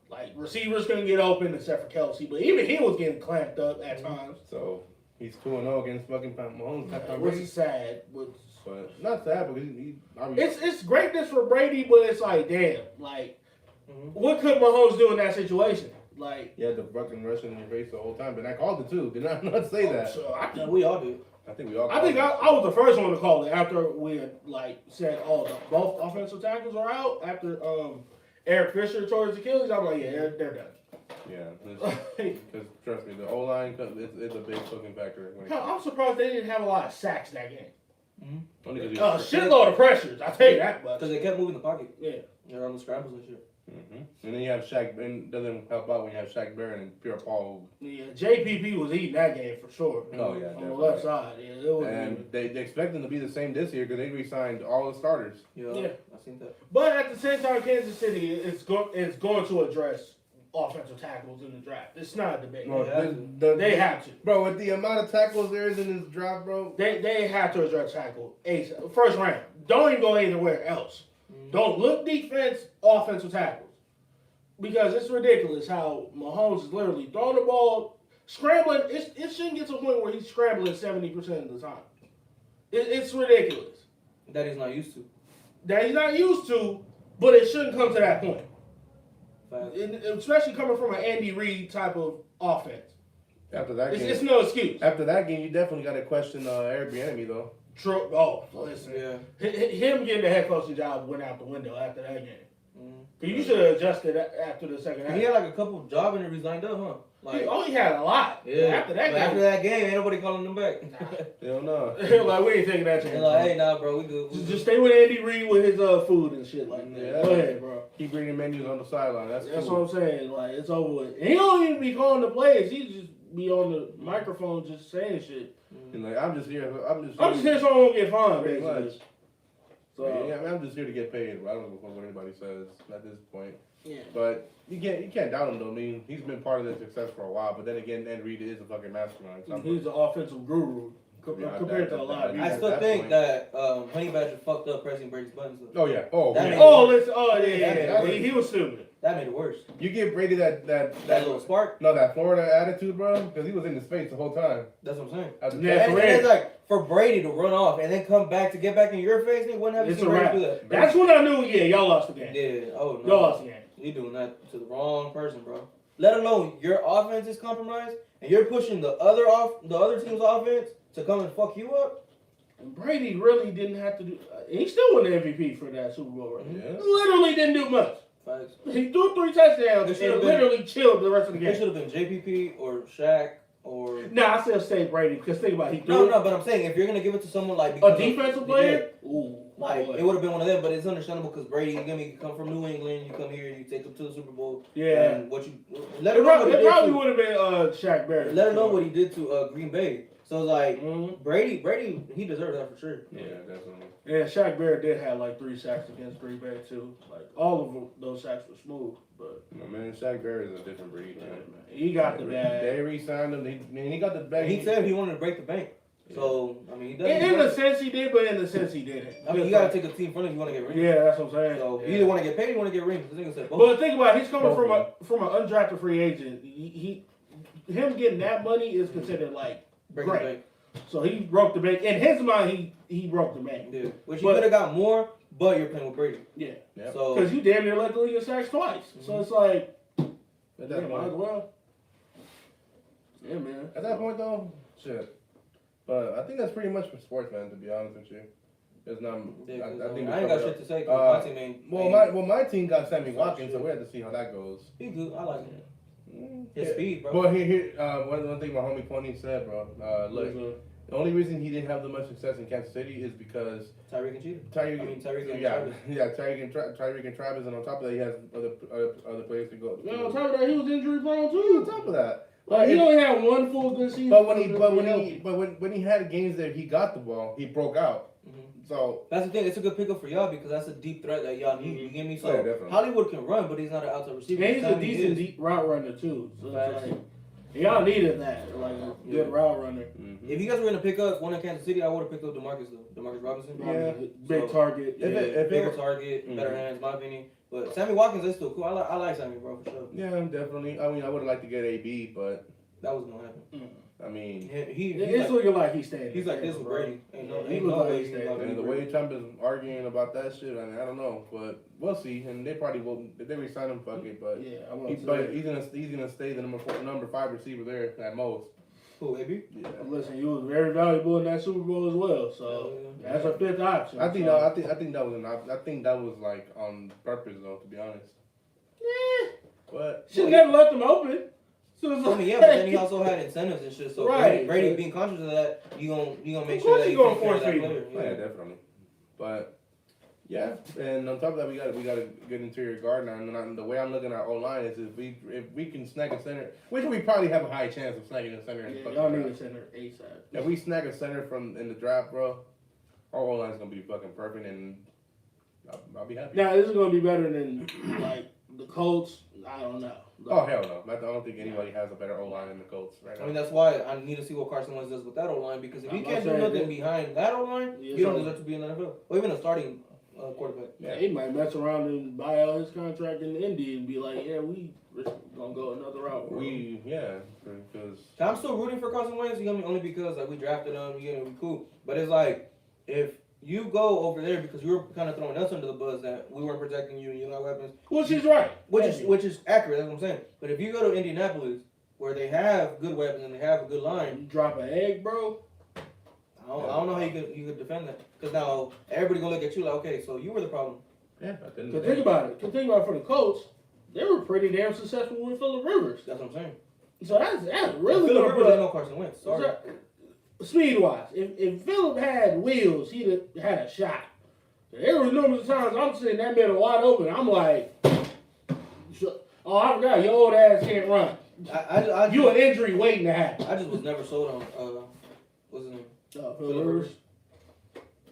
Like receivers couldn't get open except for Kelce, but even he was getting clamped up at times. So he's 2-0 against fucking Mahomes. Which is sad. But not sad because it's greatness for Brady, but it's like damn, like what could Mahomes do in that situation? Like you had the fucking rushing in your face the whole time, but I called it too. Did I not say that? So we all do. I think we all. I think I was the first one to call it after we had like said, oh, both offensive tackles are out after Eric Fisher tore his Achilles. I'm like, yeah, they're done. Yeah, because trust me, the O line it's a big fucking factor. I'm surprised they didn't have a lot of sacks that game. Shitload of pressures. I tell you that much. Because they kept moving the pocket. Yeah, they're on the scrambles and shit. And then you have Shaq, and it doesn't help out when you have Shaq Barrett and Pierre Paul. Yeah, JPP was eating that game for sure. Oh yeah, on the left side. Yeah, it was. And they expect them to be the same this year because they re-signed all the starters. Yeah, I seen that. But at the same time, Kansas City is going to address offensive tackles in the draft. It's not a debate. No, they have to. Bro, with the amount of tackles there is in this draft, bro. They have to address tackle first round. Don't even go anywhere else. Don't look defense, offensive tackles. Because it's ridiculous how Mahomes is literally throwing the ball, scrambling. It shouldn't get to a point where he's scrambling 70% of the time. It's ridiculous. That he's not used to. That he's not used to, but it shouldn't come to that point. Especially coming from an Andy Reid type of offense. After that game, it's no excuse. After that game, you definitely got to question Eric Bieniemy though. True. Oh, listen. Yeah. Him getting the head coaching job went out the window after that game. You should have adjusted after the second half. He had like a couple of job interviews lined up, huh? Like, he had a lot. Yeah. After that game, ain't nobody calling him back. Hell no. Like, we ain't taking that chance. They're like, hey, nah, bro, we good. Just stay with Andy Reid with his food and shit like that. Yeah. Go ahead, bro. Keep bringing menus on the sideline. That's what I'm saying. Like, it's over with. And he don't even be calling the plays. He just be on the microphone just saying shit. And like, I'm just here so I won't get fined, basically. So yeah, I mean, I'm just here to get paid. But I don't know what anybody says at this point. yeah. But you can't doubt him though. I mean, he's been part of the success for a while. But then again, Ed Reed is a fucking mastermind. So He's the offensive guru compared to a lot of I people. still think that Honey Badger fucked up pressing Brady's buttons. Though. Oh yeah. Oh That yeah. Yeah. He was stupid. That made it worse. You give Brady that Little spark. No, that Florida attitude, bro, because he was in his face the whole time. That's what I'm saying. At the Yeah, time. And it's like for Brady to run off and then come back to get back in your face, they wouldn't have It's seen a Brady wrap. do that. That's when I knew. Yeah, y'all lost the game. Yeah. Oh no. Y'all lost the game. You're doing that to the wrong person, bro. Let alone your offense is compromised and you're pushing the other team's offense to come and fuck you up. And Brady really didn't have to do. He still won the MVP for that Super Bowl. Right? Yeah. Literally didn't do much. Facts. He threw 3 touchdowns and literally chilled the rest of the It game. should have been JPP or Shaq or. Nah, I still say Brady because think about it. He threw No, it. but I'm saying if you're gonna give it to someone like A defensive player. Ooh, like boy. it would have been one of them, but it's understandable because Brady, you come from New England, you come here, you take them to the Super Bowl. Yeah. And what you It let him know what he did probably to- would have been Shaq Barrett. let him know what he did to Green Bay. So it's like Mhm. Brady, he deserved that for sure. Yeah, definitely. Yeah, Shaq Barrett did have like 3 sacks against Green Bay too. Like all of those sacks were smooth, but No, man, Shaq Barrett is a different breed, yeah, man. man, he got the bag. They re-signed him. He got the bag. He said he wanted to break the bank. So I mean, he doesn't. In a sense he did, but in a sense he didn't. I mean, you gotta take a team front if you want to get rings. Yeah, that's what I'm saying. So yeah. you either want to get paid or you want to get rings. The nigga said both. But think about it, he's coming Both from an undrafted free agent. Him getting that money is considered like Break the great. bank. So he broke the bank. In his mind, he broke the bank. Yeah. Which you could have got more, but you're playing with Brady. Yeah. Yep. So Because you damn near led the league in sacks twice. So it's like, At yeah, that might as point, well. Yeah, man. at that point though, shit. But I think that's pretty much for sports, man. To be honest with you, there's not. yeah, I think we I ain't got covered shit up. to say. 'Cause my team ain't. My team got Sammy Watkins, so we have to see how that goes. He good. I like him. His Yeah. speed, bro. Well, one thing my homie Pony said, bro. Look, the only reason he didn't have that much success in Kansas City is because Tyreek and Cheetah. Tyreek and Travis, and on top of that, he has other players to go. Yeah, on top of that, he was injury prone On too. top of that, Like he only had one full good season. but when he had games that he got the ball, he broke out. Mhm. So That's the thing. It's a good pickup for y'all because that's a deep threat that y'all need. You get me? So Yeah, definitely. Hollywood can run, but he's not an outside receiver. And he's a Sammy decent is. deep route runner too. So Facts. it's like, y'all needed that, like a good route runner. If you guys were gonna pick up one in Kansas City, I would have picked up Demarcus Robinson. Yeah. Big So, target. If Yeah. it- Bigger target, better hands, my opinion. But Sammy Watkins is still cool. I like Sammy, bro, for sure. yeah, definitely. I mean, I would have liked to get AB, but That was gonna happen. I mean, He's It's like, looking like he's staying. he's like there, this with bro. Brady. Ain't no, He ain't looks no like way he's he's staying about to there. and be the Brady. way Trump is arguing about that shit, I mean, I don't know, but we'll see. And they probably will. If they resign him, fuck it. But Yeah, I'm he's gonna stay the number 5 receiver there at most. Who, AB? Yeah. Listen, he was very valuable in that Super Bowl as well. So that's a 5th option. I think so. I think that was like on purpose though, to be honest. Yeah. But Should never left them open. So it's I mean, yeah, but then he also had incentives and shit. So Right. Brady being conscious of that, you gonna make Of sure course that he you gonna take care of force that feed player. him. yeah, definitely. But yeah, and on top of that, we got a good interior guard now. And the way I'm looking at O line is if we can snag a center, which we probably have a high chance of snagging a center. Yeah, y'all need a center ASAP. If we snag a center from in the draft, bro, our O line's gonna be fucking perfect, and I'll be happy. Now this is gonna be better than like the Colts. I don't know. Oh hell no! I don't think anybody has a better O line than the Colts right now. I mean, that's why I need to see what Carson Wentz does with that O line because if he I'm can't do saying nothing that- behind that O line, Yeah, you don't so- deserve to be in the NFL or even a starting quarterback. Yeah, he might mess around and buy out his contract in Indy and be like, yeah, we're gonna go another route. Bro. Because I'm still rooting for Carson Wentz. You know, only because like we drafted him, you know, we cool. But it's like if you go over there because you were kind of throwing us under the bus that we weren't protecting you and you got weapons, Well, she's right. which is accurate. That's what I'm saying. But if you go to Indianapolis where they have good weapons and they have a good line, You drop an egg, bro. I don't know how you could defend that because now everybody gonna look at you like, okay, so you were the problem. yeah, Cause think about it. For the Colts, they were pretty damn successful with Phillip Rivers. That's what I'm saying. So that's really Phillip gonna Rivers put ain't no Carson Wentz. Sorry. speed wise. If Phillip had wheels, he'd have had a shot. There was numerous times I'm sitting that middle wide open. I'm like, oh, I forgot your old ass can't run. You an injury waiting to happen. I just was never sold on what's his name? Phillip Rivers.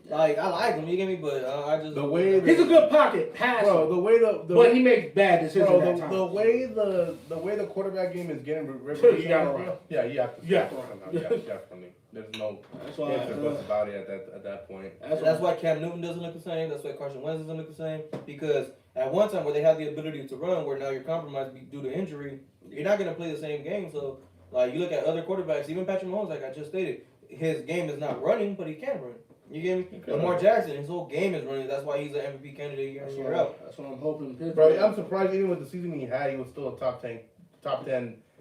Like I like him, you get me, but I just the way he's a good pocket passer. Bro, the way but he makes bad decisions. Bro, at times. the way the quarterback game is getting ripped. You gotta run. Yeah, you have to. Yeah. Yeah, definitely. There's no That's why ifs or buts about it at that point. That's why Cam Newton doesn't look the same. That's why Carson Wentz doesn't look the same. Because at one time where they had the ability to run, where now you're compromised due to injury, you're not gonna play the same game. So like you look at other quarterbacks, even Patrick Mahomes, like I just stated, his game is not running, but he can run. You get me? Lamar Jackson, his whole game is running. That's why he's an MVP candidate year in year out. That's what I'm hoping. Bro, I'm surprised even with the season he had, he was still a top 10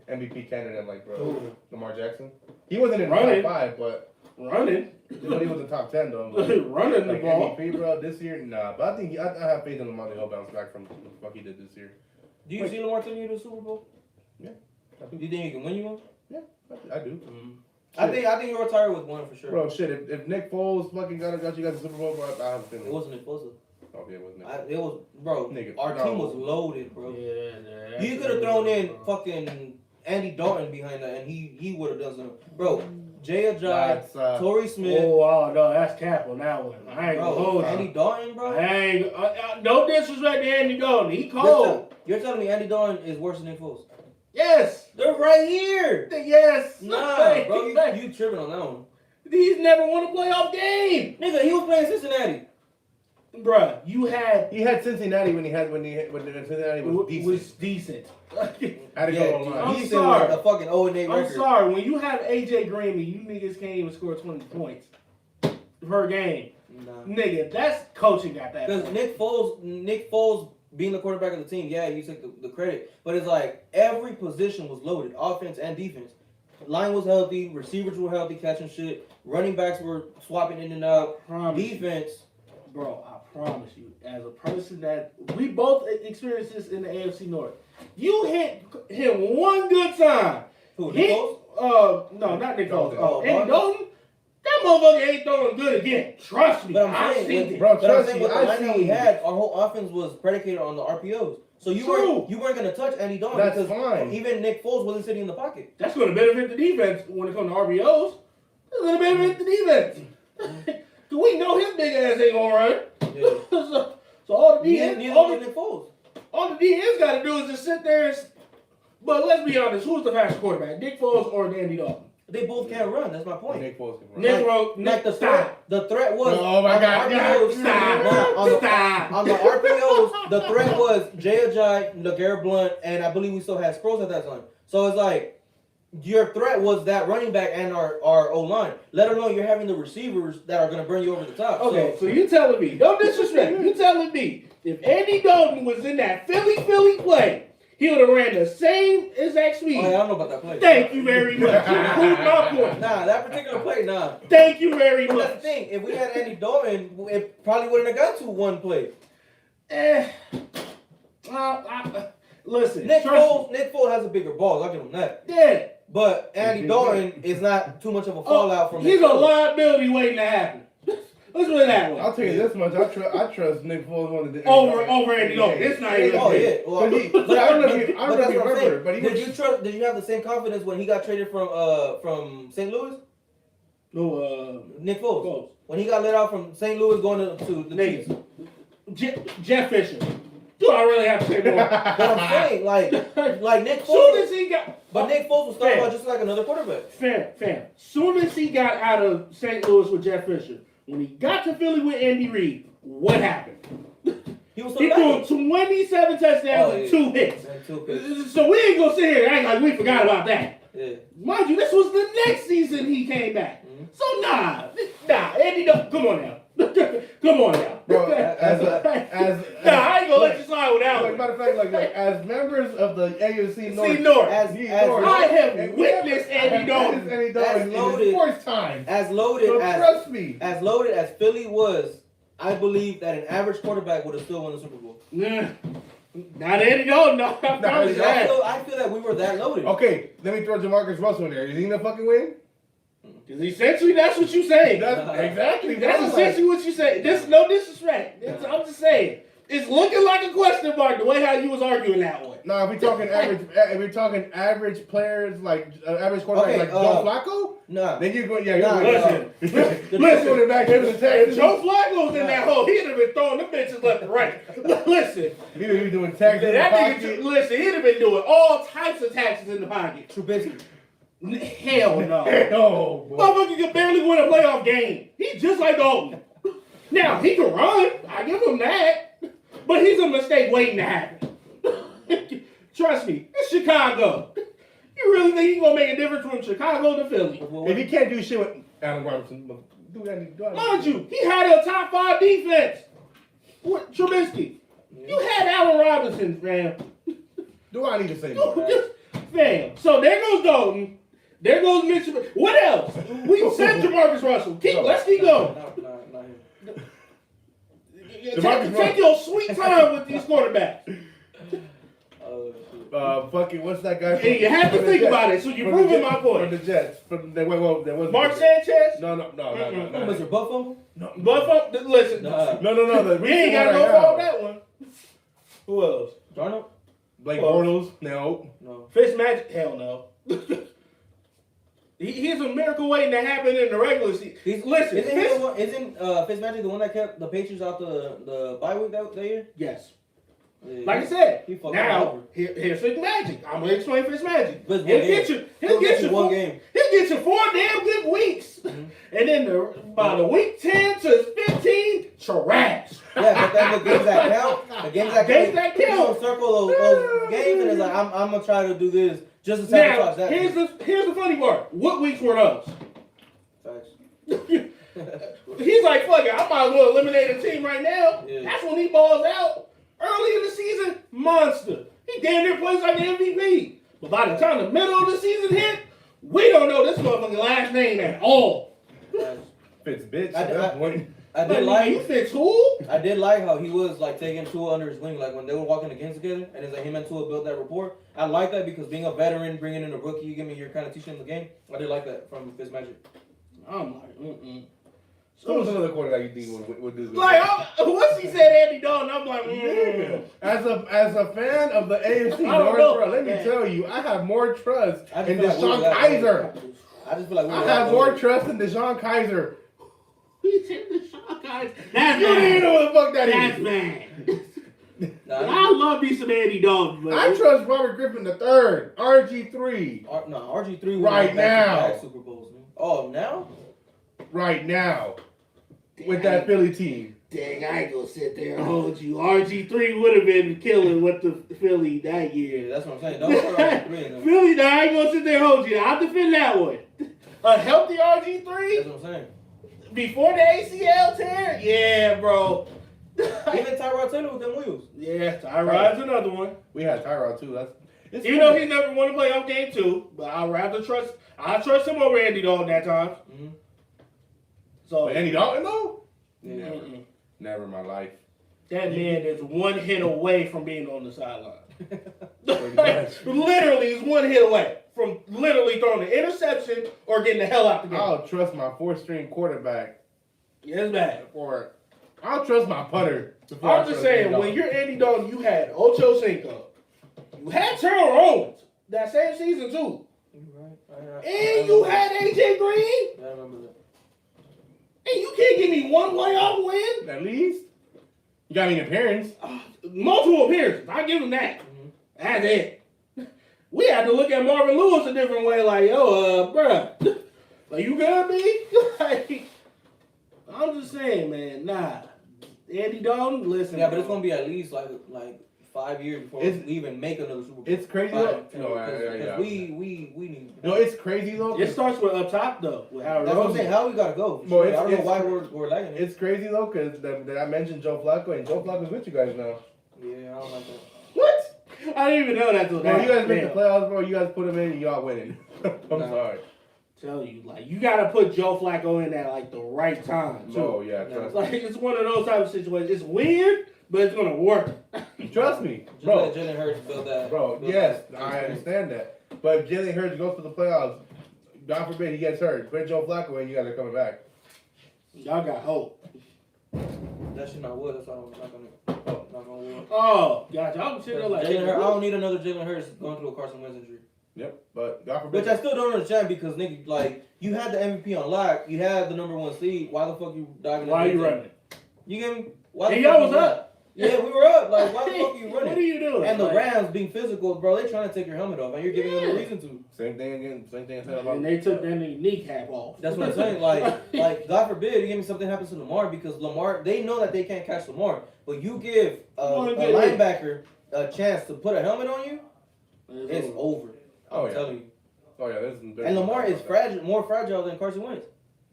MVP candidate. Like, bro, Lamar Jackson. He wasn't in running. top 5, but running. But he was in top 10 though. Running like the ball. MVP, bro, this year, nah. But I think I have faith in Lamar to help bounce back from what the fuck he did this year. Do you see Lamar taking you to the Super Bowl? Yeah. Do you think he can win you one? Yeah, I do. I think you'll retire with one for sure. Bro, shit, if Nick Foles fucking got you guys the Super Bowl, bro, I have a feeling. It wasn't Nick Foles. Okay, it wasn't Nick. It was, bro. Nigga, our team was loaded, bro. Yeah, you could have thrown in fucking Andy Dalton behind that, and he would have done something. Bro, Jay Ajayi, Torrey Smith. Oh, no, that's cap on that one. I ain't gonna hold Andy Dalton, bro. I ain't, no disrespect to Andy Dalton. He cold. You're telling me Andy Dalton is worse than Nick Foles? Yes. They're right here. Yes. Nah, bro, you tripping on that one. He's never won a playoff game. Nigga, he was playing Cincinnati. Bruh, he had Cincinnati when Cincinnati was decent. Had to go online. I'm sorry. A fucking 0-8 record. I'm sorry. When you have AJ Green, you niggas can't even score 20 points per game. Nah. Nigga, that's coaching got that. Because Nick Foles being the quarterback of the team, yeah, you took the credit. But it's like every position was loaded, offense and defense. Line was healthy, receivers were healthy, catching shit. Running backs were swapping in and out. Defense. Bro, I promise you, as a person that we both experienced this in the AFC North, you hit him one good time. Who, Nick Foles? No, not Nick Foles. Andy Dalton. That motherfucker ain't throwing good again. Trust me. But I'm saying, with the line that we had, our whole offense was predicated on the RPOs. So you weren't gonna touch Andy Dalton because even Nick Foles wasn't sitting in the pocket. That's gonna benefit the defense when it comes to RPOs. That's gonna benefit the defense. Cause we know his big ass ain't gonna run. Yeah. so all the DNs gotta do is just sit there and. But let's be honest, who's the faster quarterback, Nick Foles or Andy Dalton? They both can't run. That's my point. Nick Foles can run. Nick the threat was. Oh my God! On the RPOs, the threat was Jay Ajayi, LeGarrette Blount, and I believe we still had Sproles at that time. So it's like your threat was that running back and our O-line. Let alone you're having the receivers that are going to bring you over the top. Okay, so you telling me, no disrespect, you telling me if Andy Dalton was in that Philly play, he would have ran the same exact speed. Oh, yeah, I don't know about that play. Thank you very much. Prove my point. Nah, that particular play, nah. Thank you very much. That's the thing. If we had Andy Dalton, it probably wouldn't have got to one play. Listen. Nick Foles has a bigger ball. I'll give him that. Yeah. But Andy Dalton is not too much of a fallout from He's a liability waiting to happen. Let's put it that way. I'll tell you this much: I trust Nick Foles more than over Andy Dalton. It's not even. Oh yeah. Well, but I don't know if you remember. But did you have the same confidence when he got traded from St. Louis? No, Nick Foles. When he got let out from St. Louis going to the Chiefs. Jeff Fisher. Do I really have to say more? But I'm saying, like Nick Foles. Soon as he got. But Nick Foles was starting out just like another quarterback. Fam. Soon as he got out of St. Louis with Jeff Fisher, when he got to Philly with Andy Reid, what happened? He threw 27 touchdowns and 2 hits. So we ain't gonna sit here and act like we forgot about that. Yeah. Mind you, this was the next season he came back. Mm-hmm. So nah, Andy, come on now. Come on now. Bro, I ain't gonna let you slide with that one. Matter of fact, like as members of the AFC North, I have witnessed Andy Dalton. As loaded, first time. Trust me. As loaded as Philly was, I believe that an average quarterback would have still won the Super Bowl. Nah. Not Andy Dalton, no. I feel that we were that loaded. Okay, let me throw Jamarcus Russell in there. Is he gonna fucking win? Because essentially that's what you say. Exactly. That's essentially what you say. This no disrespect. I'm just saying. It's looking like a question mark the way how you was arguing that one. No, if we're talking average players like average quarterback like Joe Flacco. Nah. Then you're going. Listen. If Joe Flacco's in that hole, he'd have been throwing the bitches left and right. Listen. He'd be doing taxes in the pocket. Listen, he'd have been doing all types of taxes in the pocket. Trubisky. Hell no. No. Motherfucker can barely win a playoff game. He's just like Dalton. Now, he can run. I give him that. But he's a mistake waiting to happen. Trust me, it's Chicago. You really think he's going to make a difference from Chicago to Philly? If he can't do shit with Allen Robinson, do that. Mind you, he had a top 5 defense. What, Trubisky? You had Allen Robinson, fam. Do I need to say more? Fam. So there goes Dalton. There goes Mitchell. What else? We said Jamarcus Russell. Let's keep going. Take your sweet time with these quarterbacks. Fucking, what's that guy? And you have to think about it, so you're proving my point. From the Jets. Mark Sanchez? No. Mr. Buffalo? No. Buffalo? Listen. No. We ain't got no fault that one. Who else? Darnold? Blake Bortles? No. Fitzmagic? Hell no. He's a miracle waiting to happen in the regular season. Listen, isn't Fitzmagic the one that kept the Patriots out the bye week that year? Yes. Yeah, like I said, now here's Fitzmagic. I'm gonna explain Fitzmagic. He'll get you one game. He'll get you 4 damn good weeks, and then by the week 10 to 15, trash. Yeah, but then the games that count, circle those games, and it's like I'm gonna try to do this just to sabotage that. Here's the funny part. What weeks were those? Facts. He's like, fuck it, I might as well eliminate a team right now. Yeah. That's when he balls out. Early in the season, monster. He damn near plays like the MVP. But by the time the middle of the season hit, we don't know this motherfucking last name at all. Fitz bitch. I did like you Fitz who? I did like how he was like taking Tua under his wing, like when they were walking the games together, and it's like him and Tua built that rapport. I like that because being a veteran, bringing in a rookie, you're kind of teaching him the game. I did like that from Fitzmagic. I'm like, So who's another quarterback you think would do this? Like, once he said Andy Dalton, I'm like, As a fan of the AFC North, bro, let me tell you, I have more trust in Deshaun Kaiser. I just feel like I have more trust in Deshaun Kaiser. He said Deshaun Kaiser. That's you don't even know what the fuck that That's is. man. I love me some Andy Dalton. But I trust Robert Griffin III, RG3. RG3 right now. Super Bowls. Oh, now? Right now. With that Philly team. Dang, I ain't gonna sit there and hold you. RG3 would have been killing with the Philly that year. Yeah, that's what I'm saying. Don't put RG3 Philly, I ain't gonna sit there and hold you. I'll defend that one. A healthy RG3? That's what I'm saying. Before the ACL tear? Yeah, bro. Even Tyrod Taylor with them wheels. Yeah, Tyrod's another one. We had Tyrod too. Even though he's never won a playoff game too, but I trust him over Andy Dalton that time. Mm-hmm. So but Andy Dalton though? Yeah. Never in my life. That man is one hit away from being on the sideline. Literally, he's one hit away from literally throwing an interception or getting the hell out the game. I'll trust my 4th-string quarterback. Yeah, it's bad. I'll trust my punter. I'm just saying, when you're Andy Dalton, you had Ocho Cinco. You had Terrell Owens that same season too. Right. And you had AJ Green. I remember that. And you can't give me one playoff win? At least. You got me an appearance. Multiple appearances. I give him that. Mm-hmm. That's it. We had to look at Marvin Lewis a different way, like, yo, bruh. Like, you good, me? Like, I'm just saying, man, nah. Andy Dalton, listen. Yeah, but it's going to be at least like 5 years before we even make another Super Bowl. It's crazy though. We need. No, it's crazy though. It starts with up top though. With That's what I'm saying. How we gotta go? Well, I don't know why we're lagging. It's crazy though because I mentioned Joe Flacco and Joe Flacco's with you guys now. Yeah, I don't like that. What? I didn't even know that till now. You guys make the playoffs, bro. You guys put him in and y'all winning. I'm sorry. Tell you, like, you gotta put Joe Flacco in at like the right time. Too. Oh yeah, trust me. Like, it's one of those type of situations. It's weird, but it's gonna work. Trust me, bro. Just let Jalen Hurts build that. Bro, yes, I understand that. But if Jalen Hurts goes to the playoffs, God forbid he gets hurt. Put Joe Flacco in, you guys are coming back. Y'all got hope. That shit not wood. That's why I'm not gonna wood. Oh, gotcha. I'm sitting there like, I don't need another Jalen Hurts going through a Carson Wentz injury. Yep, but God forbid. Which I still don't understand because nigga, like you had the MVP on lock, you had the number 1 seed. Why the fuck you diving? Why are you running? You get me? Why And y'all was running? up. Yeah, we were up. Like, why the fuck are you running? What are you doing? And the Rams being physical, bro, they trying to take your helmet off, and you're giving them a reason to. Same thing again. Same thing I said about. And they took their kneecap off. That's what I'm saying. Like God forbid, you give me something happens to Lamar because Lamar, they know that they can't catch Lamar, but you give a linebacker a chance to put a helmet on you, it's over. I'm telling you. Oh yeah, and Lamar is more fragile than Carson Wentz.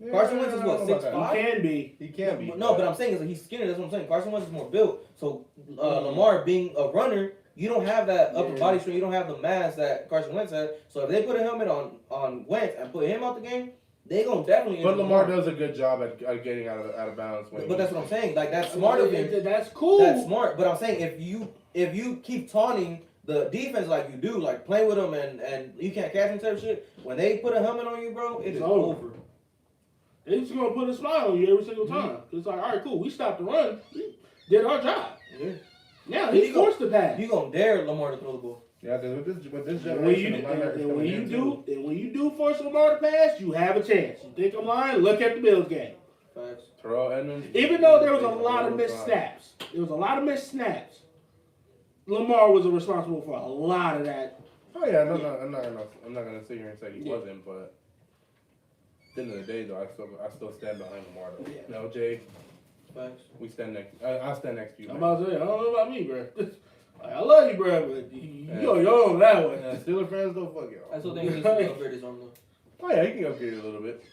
Yeah, Carson Wentz is what, 6'5"? He can be. No, but I'm saying is that he's skinny. That's what I'm saying. Carson Wentz is more built. So Lamar being a runner, you don't have that upper body strength. You don't have the mass that Carson Wentz had. So if they put a helmet on Wentz and put him out the game, they gonna definitely. But Lamar does a good job at getting out of bounds. But that's what I'm saying. Like that's smart of him. That's cool. That's smart. But I'm saying if you keep taunting the defense like you do, like playing with them and you can't catch them type of shit, when they put a helmet on you, bro, it is over. They're just gonna put a smile on you every single time. It's like, all right, cool. We stopped the run. We did our job. Yeah. Now he's forced to pass. You gonna dare Lamar to throw the ball? Yeah, with this generation, when you do force Lamar to pass, you have a chance. You think I'm lying? Look at the Bills game. Facts. Terrell Edmonds. Even though there was a lot of missed snaps, Lamar was responsible for a lot of that. Oh yeah, I'm not gonna sit here and say he wasn't, but at the end of the day, though, I still stand behind Lamar. Though. Yeah. No, Jay. Facts. We stand next. I stand next to you. I'm about to say, I don't know about me, bro. I love you, bro, but you on your own that way. Steelers fans don't fuck y'all. I still think he needs to upgrade his arm though. Oh yeah, he can upgrade it a little bit.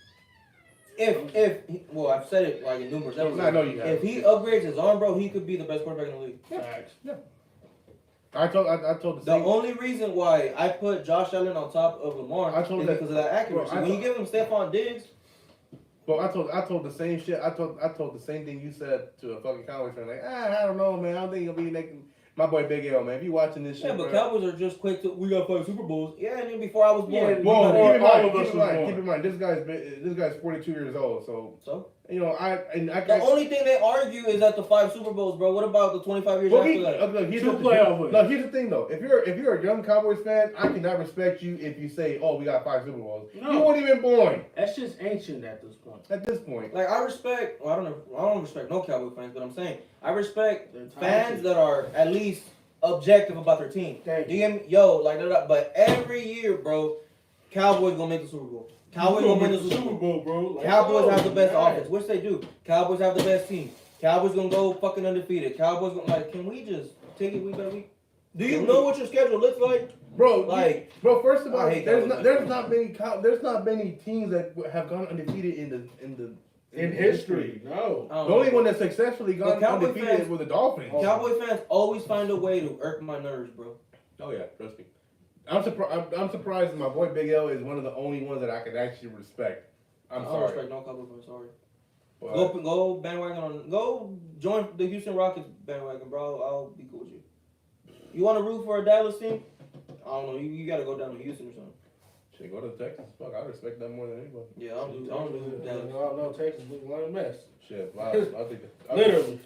Well, I've said it like in numerous episodes. I know you have. If he upgrades his arm, bro, he could be the best quarterback in the league. Yeah. I told the only reason why I put Josh Allen on top of Lamar is because of that accuracy. When you give him Stephon Diggs. Well, I told the same shit. I told the same thing you said to a fucking Cowboys fan. Like, I don't know, man. I don't think he'll be making. My boy Big L, man. If you watching this shit, but Cowboys are just quick to. We got 5 Super Bowls. Yeah, and then before I was born. Yeah, keep in mind, this guy's 42 years old. So. You know, the only thing they argue is at the 5 Super Bowls, bro. What about the 25 years after that? Here's the thing, though. If you're a young Cowboys fan, I cannot respect you if you say, "Oh, we got 5 Super Bowls." No. You weren't even born. That's just ancient at this point. Like I respect. Well, I don't respect no Cowboy fans, but I'm saying I respect fans that are at least objective about their team. But every year, bro, Cowboys gonna make the Super Bowl. Cowboys gonna win the Super Bowl, bro. Like, Cowboys have the best offense, which they do. Cowboys have the best team. Cowboys gonna go fucking undefeated. Cowboys gonna can we just take it week by week? Do you know what your schedule looks like, bro? First of all, there's not many teams that have gone undefeated in history. No, the only one that's successfully gone undefeated was the Dolphins. Cowboy fans always find a way to irk my nerves, bro. Oh yeah, trust me. I'm surprised that my boy Big L is one of the only ones that I could actually respect. I don't respect no Cowboy fans. Sorry. Go bandwagon go join the Houston Rockets bandwagon, bro. I'll be cool with you. You want to root for a Dallas team? I don't know. You got to go down to Houston or something. Shit, go to Texas. Fuck, I respect that more than anybody. Yeah, I don't do Dallas. I don't know Texas looking like a mess. Shit, I think literally.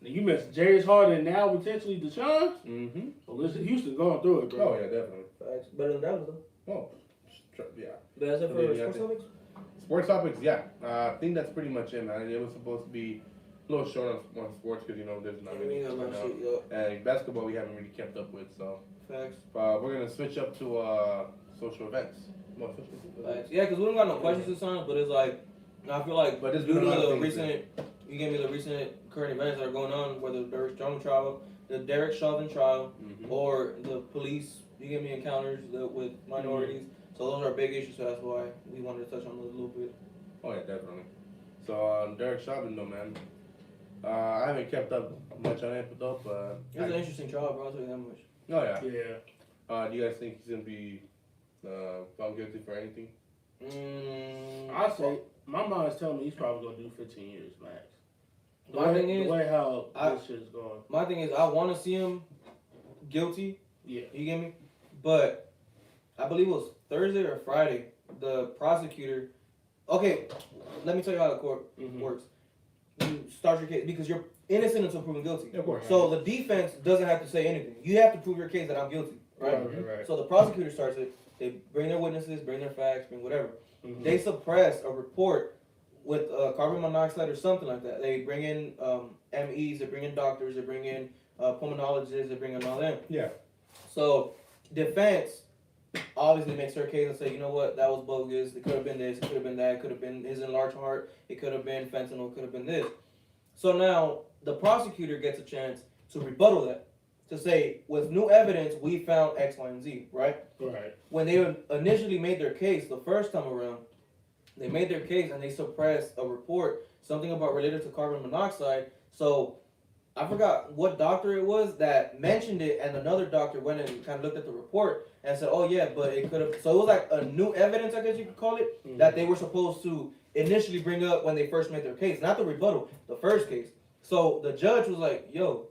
You missed James Harden now potentially Deshaun. Mm-hmm. So listen, Houston going through it, bro. Oh yeah, definitely. Facts. Better than Dallas though. Oh, yeah. That's it for sports topics. Sports topics, yeah. I think that's pretty much it, man. It was supposed to be a little short on sports because there's not many. And basketball we haven't really kept up with, so. Facts. We're gonna switch up to social events. Facts. Yeah, because we don't got no questions this time, but it's like I feel like due to the recent. You gave me the recent current events that are going on, whether the Derek Chauvin trial, or the police. You gave me encounters with minorities. So those are big issues. So that's why we wanted to touch on those a little bit. Oh yeah, definitely. So Derek Chauvin, though, man. I haven't kept up much on it, though. But it was an interesting trial, bro. I'll tell you that much. Oh yeah. Yeah. Do you guys think he's gonna be found guilty for anything? I say my mind's telling me he's probably gonna do 15 years max. The way how this shit is going. My thing is, I want to see him guilty. Yeah. You get me? But I believe it was Thursday or Friday. The prosecutor. Okay, let me tell you how the court works. you start your case because you're innocent until proven guilty. Of course. So the defense doesn't have to say anything. You have to prove your case that I'm guilty, right? Right. So the prosecutor starts it. They bring their witnesses, bring their facts, bring whatever. Mm-hmm. They suppress a report with carbon monoxide or something like that. They bring in MEs, they bring in doctors, they bring in pulmonologists, they bring in all them. Yeah. So defense obviously makes their case and say, you know what, that was bogus. It could have been this, it could have been that, it could have been his enlarged heart, it could have been fentanyl, it could have been this. So now the prosecutor gets a chance to rebuttal that, to say, with new evidence, we found X, Y, and Z, right? Right. When they initially made their case the first time around, they made their case and they suppressed a report, something about related to carbon monoxide. So I forgot what doctor it was that mentioned it, and another doctor went and kind of looked at the report and said, oh yeah, but it could have, so it was like a new evidence, I guess you could call it, that they were supposed to initially bring up when they first made their case, not the rebuttal, the first case. So the judge was like, yo,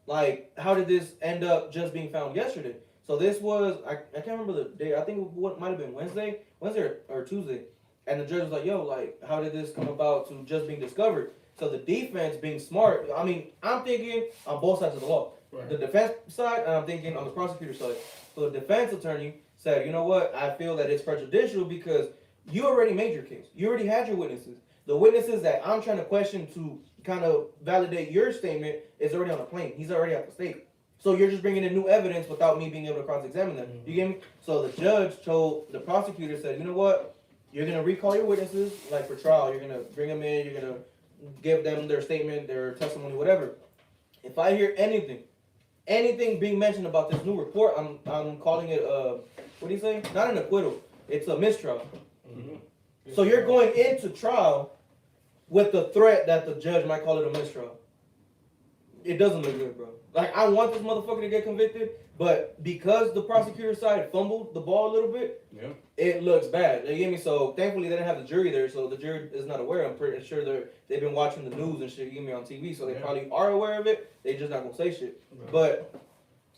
like, how did this end up just being found yesterday? So this was, I can't remember the day, I think what might have been Wednesday or Tuesday. And the judge was like, yo, like, how did this come about to just being discovered? So the defense being smart, I mean, I'm thinking on both sides of the law. Right. The defense side, and I'm thinking on the prosecutor side. So the defense attorney said, you know what, I feel that it's prejudicial because you already made your case. You already had your witnesses. The witnesses that I'm trying to question to kind of validate your statement is already on the plane. He's already at the stake. So you're just bringing in new evidence without me being able to cross-examine them. You get me? So the judge told the prosecutor, said, you know what, you're going to recall your witnesses, like for trial. You're going to bring them in. You're going to give them their statement, their testimony, whatever. If I hear anything being mentioned about this new report, I'm calling it, what do you say? Not an acquittal. It's a mistrial. Mm-hmm. So you're going into trial with the threat that the judge might call it a mistrial. It doesn't look good, bro. Like, I want this motherfucker to get convicted, but because the prosecutor side fumbled the ball a little bit, it looks bad. You get me? So thankfully they didn't have the jury there, so the jury is not aware. I'm pretty sure they've been watching the news and shit. You get me, on TV, so they probably are aware of it. They just not gonna say shit. Right. But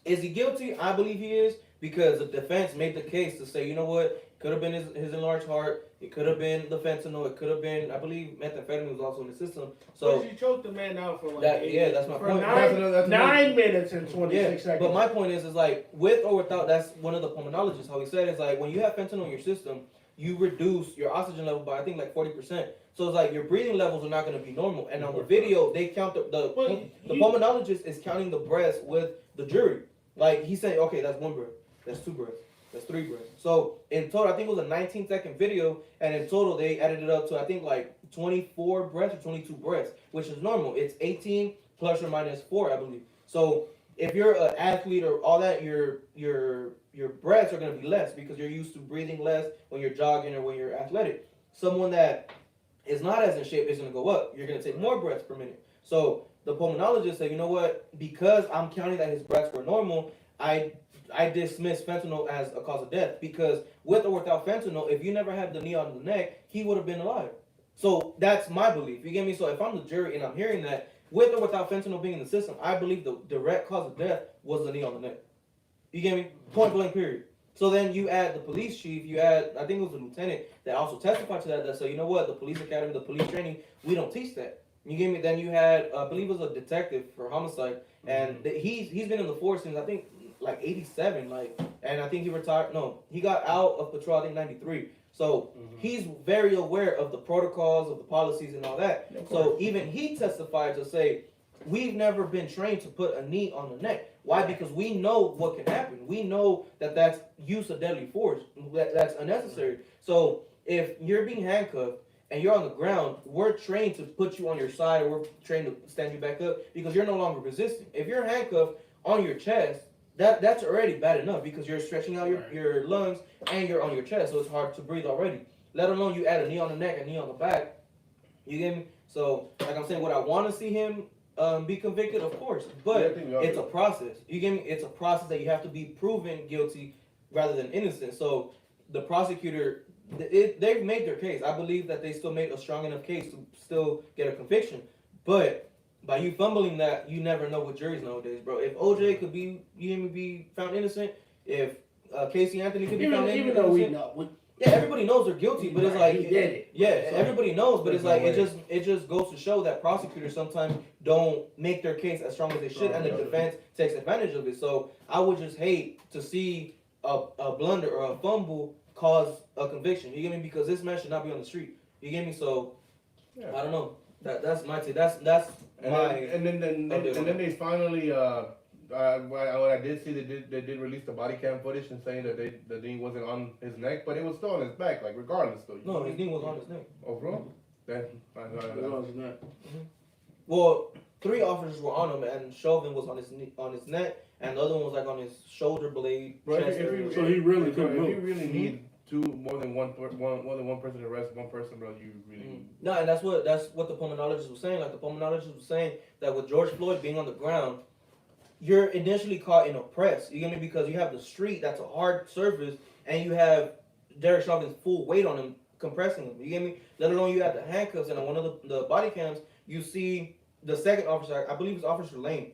is he guilty? I believe he is, because the defense made the case to say, you know what, could have been his enlarged heart. It could have been the fentanyl. It could have been, I believe, methamphetamine was also in the system. So you choked the man out for like that's my point. That's 9 minutes and 26 seconds. But my point is like, with or without, that's one of the pulmonologists, how he said is like, when you have fentanyl in your system, you reduce your oxygen level by, I think, like 40%. So it's like your breathing levels are not going to be normal. And on the video, they count the pulmonologist is counting the breaths with the jury. Like, he said, okay, that's 1 breath, that's 2 breaths, that's 3 breaths. So in total, I think it was a 19-second video, and in total they added it up to, I think, like 24 breaths or 22 breaths, which is normal. It's 18 plus or minus 4, I believe. So if you're an athlete or all that, your breaths are going to be less because you're used to breathing less when you're jogging or when you're athletic. Someone that is not as in shape is going to go up. You're going to take more breaths per minute. So the pulmonologist said, you know what, because I'm counting that his breaths were normal, I dismiss fentanyl as a cause of death, because with or without fentanyl, if you never had the knee on the neck, he would have been alive. So that's my belief. You get me? So if I'm the jury and I'm hearing that, with or without fentanyl being in the system, I believe the direct cause of death was the knee on the neck. You get me? Point blank, period. So then you add the police chief, you add, I think it was the lieutenant that also testified to that said, you know what, the police academy, the police training, we don't teach that. You get me? Then you had, I believe it was a detective for homicide, and he's been in the force since, I think, like 87, like, and I think he retired. No, he got out of patrol, I think 93. So he's very aware of the protocols, of the policies, and all that. So even he testified to say, we've never been trained to put a knee on the neck. Why? Because we know what can happen. We know that that's use of deadly force. That's unnecessary. So if you're being handcuffed and you're on the ground, we're trained to put you on your side, or we're trained to stand you back up because you're no longer resisting. If you're handcuffed on your chest, that's already bad enough because you're stretching out your lungs and you're on your chest, so it's hard to breathe already. Let alone you add a knee on the neck, a knee on the back. You get me? So, like I'm saying, would I want to see him be convicted? Of course, but it's a process. You get me? It's a process that you have to be proven guilty rather than innocent. So the prosecutor, they've made their case. I believe that they still made a strong enough case to still get a conviction, but by you fumbling that, you never know with juries nowadays, bro. If OJ could be found innocent, if Casey Anthony could be found innocent, even though we know, Yeah, everybody knows they're guilty, but it's like he did it. Yeah, So, everybody knows, but it's like no it just goes to show that prosecutors sometimes don't make their case as strong as they should, and the defense takes advantage of it. So I would just hate to see a blunder or a fumble cause a conviction. You get me? Because this man should not be on the street. You get me? So I don't know. That's my take. That's my. And then they finally. What I did see, they did release the body cam footage and saying that the knee wasn't on his neck, but it was still on his back, like regardless though. No, his knee was on his neck. Oh, bro. Then Well, 3 officers were on him, and Chauvin was on his neck, and the other one was like on his shoulder blade. Bro, so he really couldn't move. If you really need more than one person to arrest one person, bro, you really. No, and that's what the pulmonologist was saying. Like the pulmonologist was saying that with George Floyd being on the ground, you're initially caught in a press. You get me? Because you have the street that's a hard surface, and you have Derek Chauvin's full weight on him, compressing him. You get me? Let alone you have the handcuffs, and on one of the body cams, you see the second officer, I believe it's Officer Lane.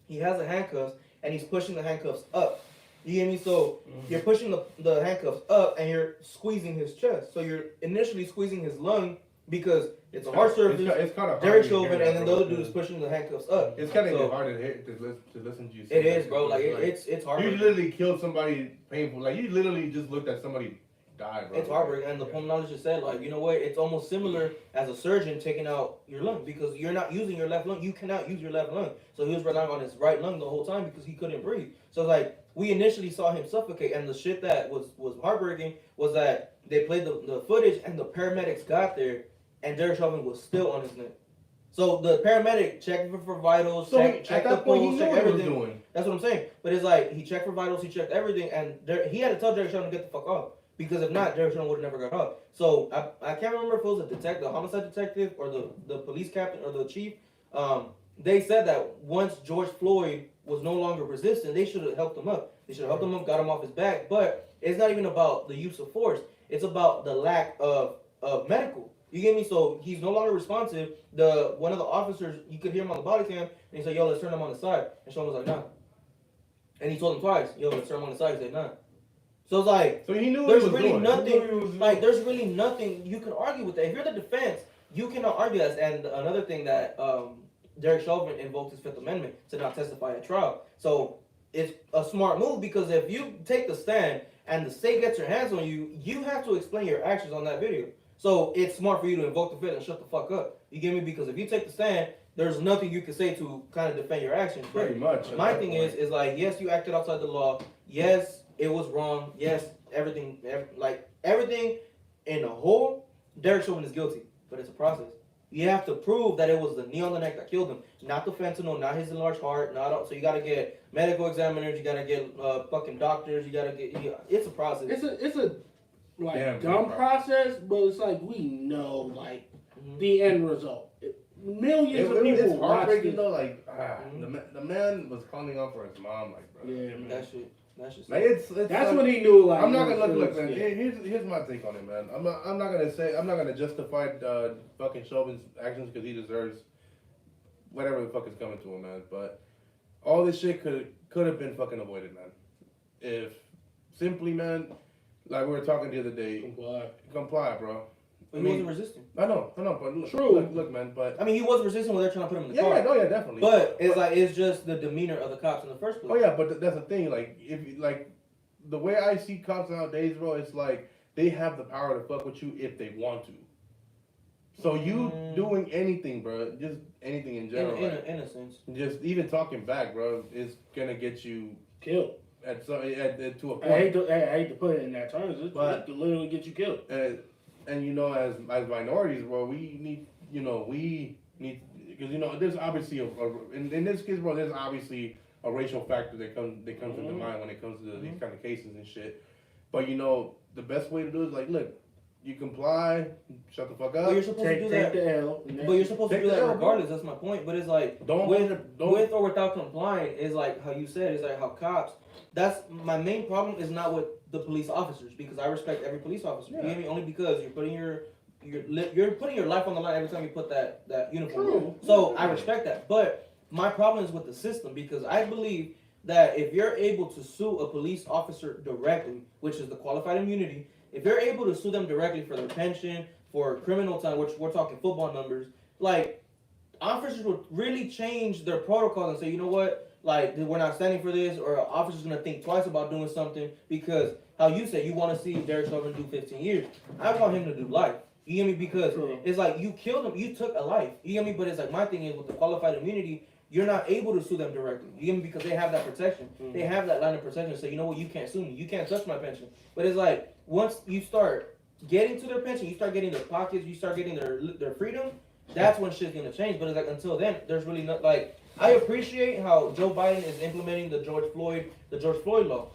He has the handcuffs, and he's pushing the handcuffs up. You get me? So you're pushing the handcuffs up, and you're squeezing his chest. So you're initially squeezing his lung because it's a hard surface. It's kind of Derek Chauvin, and then the other dude is pushing the handcuffs up. It's kind of hard to listen to you say it is, bro. Like it's hard. You literally killed somebody painful. Like you literally just looked at somebody die, bro. It's heartbreaking, and the pulmonologist said, like, you know what? It's almost similar as a surgeon taking out your lung because you're not using your left lung. You cannot use your left lung. So he was relying on his right lung the whole time because he couldn't breathe. So like we initially saw him suffocate, and the shit that was heartbreaking was that they played the footage, and the paramedics got there, and Derek Chauvin was still on his neck. So the paramedic checked for vitals, checked the pulse, checked everything. That's what I'm saying. But it's like he checked for vitals, he checked everything, and he had to tell Derek Chauvin to get the fuck off. Because if not, Derek Chauvin would have never got off. So I can't remember if it was a detective, a homicide detective, or the police captain or the chief. They said that once George Floyd was no longer resistant, they should have helped him up. They should have helped him up, got him off his back. But it's not even about the use of force. It's about the lack of medical. You get me? So he's no longer responsive. One of the officers, you could hear him on the body cam, and he said, "Yo, let's turn him on the side." And Sean was like, "Nah." And he told him twice, "Yo, let's turn him on the side." He said, "Nah." So it's like, so he knew there's what he was really doing. nothing. Like, there's really nothing you can argue with that. If you're the defense, you cannot argue that. And another thing that Derek Chauvin invoked his Fifth Amendment to not testify at trial. So it's a smart move because if you take the stand and the state gets their hands on you, you have to explain your actions on that video. So it's smart for you to invoke the Fifth and shut the fuck up. You get me? Because if you take the stand, there's nothing you can say to kind of defend your actions. Pretty much. My thing is like, yes, you acted outside the law. Yes, it was wrong. Yes, everything in a whole, Derek Chauvin is guilty. But it's a process. You have to prove that it was the knee on the neck that killed him, not the fentanyl, not his enlarged heart, so you gotta get medical examiners, you gotta get fucking doctors, you gotta get. It's a process. It's a dumb process, but it's like we know the end result. Millions of people. It's heartbreaking though. Like the man was calling out for his mom, like bro. Yeah, man. That shit. Like it's that's when he knew. Like I'm not gonna look, man. Here's my take on it, man. I'm not gonna justify fucking Chauvin's actions because he deserves whatever the fuck is coming to him, man. But all this shit could have been fucking avoided, man. If simply, man, like we were talking the other day, comply, bro. But he wasn't resisting. I know, but look, man, but... I mean, he was resisting when they're trying to put him in the car. Yeah, definitely. But it's just the demeanor of the cops in the first place. Oh, yeah, but that's the thing, like, the way I see cops nowadays, bro, it's like, they have the power to fuck with you if they want to. So you doing anything, bro, just anything in general. In a sense. Just even talking back, bro, is gonna get you... killed. To a point. I hate to put it in that terms, it could literally get you killed. And you know, as minorities, bro, we need, because there's obviously in this case, bro, there's obviously a racial factor that comes into mind when it comes to these kind of cases and shit. But the best way to do it is like, look, you comply, shut the fuck up. But you're supposed to do that. Take the L. But you're supposed to do that regardless. That's my point. But it's like with or without complying is like how you said. It's like how cops. That's my main problem. Is not with the police officers because I respect every police officer. Yeah. You get me? Only because you're putting your life on the line every time you put that uniform on. So I respect that. But my problem is with the system because I believe that if you're able to sue a police officer directly, which is the qualified immunity, if you're able to sue them directly for their pension, for criminal time, which we're talking football numbers, like officers would really change their protocol and say, you know what, like we're not standing for this, or an officer's gonna think twice about doing something because how you said you want to see Derek Chauvin do 15 years. I want him to do life. You get me? Because it's like you killed him, you took a life. You get me? But it's like my thing is with the qualified immunity, you're not able to sue them directly. You get me? Because they have that protection. They have that line of protection. So you know what? You can't sue me. You can't touch my pension. But it's like once you start getting to their pension, you start getting their pockets, you start getting their freedom. That's when shit's gonna change. But it's like until then, there's really not like I appreciate how Joe Biden is implementing the George Floyd law,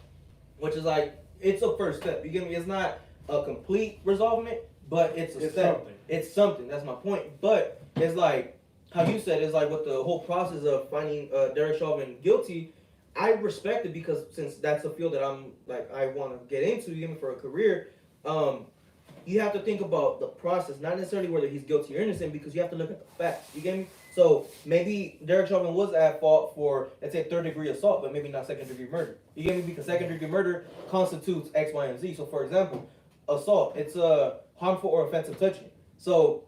which is like it's a first step. You get me? It's not a complete resolvement, but it's a step. Something. It's something. That's my point. But it's like how you said. It's like with the whole process of finding Derek Chauvin guilty. I respect it because since that's a field that I'm like I want to get into, you get me, for a career. You have to think about the process, not necessarily whether he's guilty or innocent, because you have to look at the facts. You get me? So maybe Derek Chauvin was at fault for, let's say, 3rd-degree assault, but maybe not 2nd-degree murder. You get me? Because 2nd-degree murder constitutes X, Y, and Z. So, for example, assault, it's a harmful or offensive touching. So,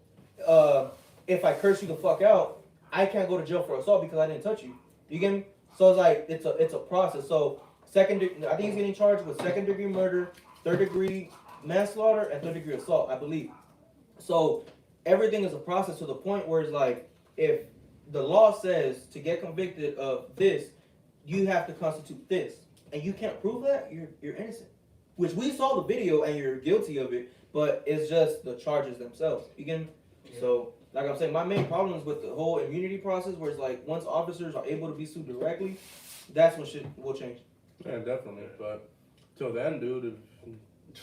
if I curse you the fuck out, I can't go to jail for assault because I didn't touch you. You get me? So it's like it's a process. So I think he's getting charged with 2nd-degree murder, 3rd-degree manslaughter, and 3rd-degree assault, I believe. So everything is a process to the point where it's like if the law says to get convicted of this, you have to constitute this, and you can't prove that, you're innocent. Which we saw the video and you're guilty of it, but it's just the charges themselves. You get me? Yeah. So like I'm saying, my main problem is with the whole immunity process, where it's like once officers are able to be sued directly, that's when shit will change. Yeah, definitely. But till then, dude,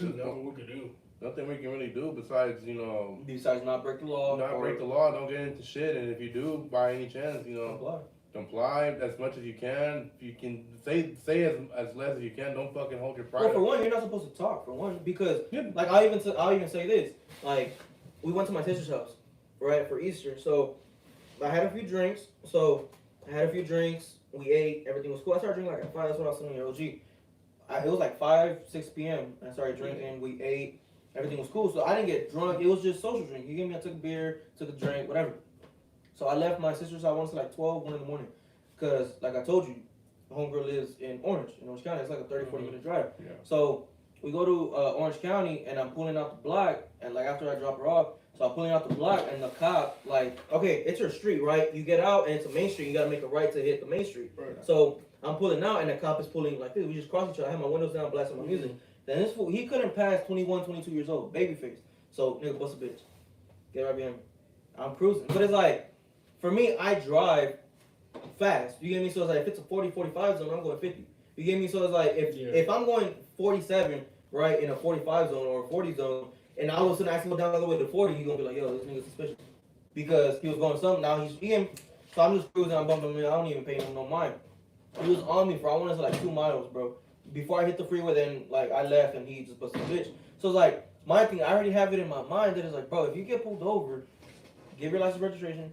nothing we can do. Nothing we can really do besides, besides not break the law. Break the law, don't get into shit, and if you do, by any chance, comply as much as you can. You can say as less as you can. Don't fucking hold your pride. Well, for one, you're not supposed to talk. For one, because like I'll even say this. Like we went to my sister's house, right, for Easter. So I had a few drinks. We ate. Everything was cool. I started drinking like at 5. That's what I was telling your OG. It was like 6 p.m. I started drinking. We ate. Everything was cool. So I didn't get drunk. It was just social drink. You give me, I took a beer, took a drink, whatever. So I left my sister's house, I want to say like 1 in the morning. Because, like I told you, the homegirl lives in Orange County. It's like a 30-40 minute drive. Yeah. So we go to Orange County, and I'm pulling out the block. And like after I drop her off, so I'm pulling out the block, and the cop, like, okay, it's your street, right? You get out, and it's a main street. You got to make a right to hit the main street. Right. So I'm pulling out, and the cop is pulling like this. We just crossed each other. I had my windows down, blasting my music. Then this fool, he couldn't pass 21, 22 years old, baby face. So, nigga, bust a bitch. Get right behind me. I'm cruising. But it's like, for me, I drive fast. You get me? So it's like, if it's a 40, 45 zone, I'm going 50. You get me? So it's like, if I'm going 47, right, in a 45 zone or a 40 zone, and all of a sudden I go down all the way to 40, you're going to be like, yo, this nigga's suspicious. Because he was going something, now he's in. So I'm just cruising, I'm bumping him. I don't even pay him no mind. He was on me for, I want to say like 2 miles, bro. Before I hit the freeway, then like I left and he just busted a bitch. So it's like my thing. I already have it in my mind that it's like, bro, if you get pulled over, give your license registration.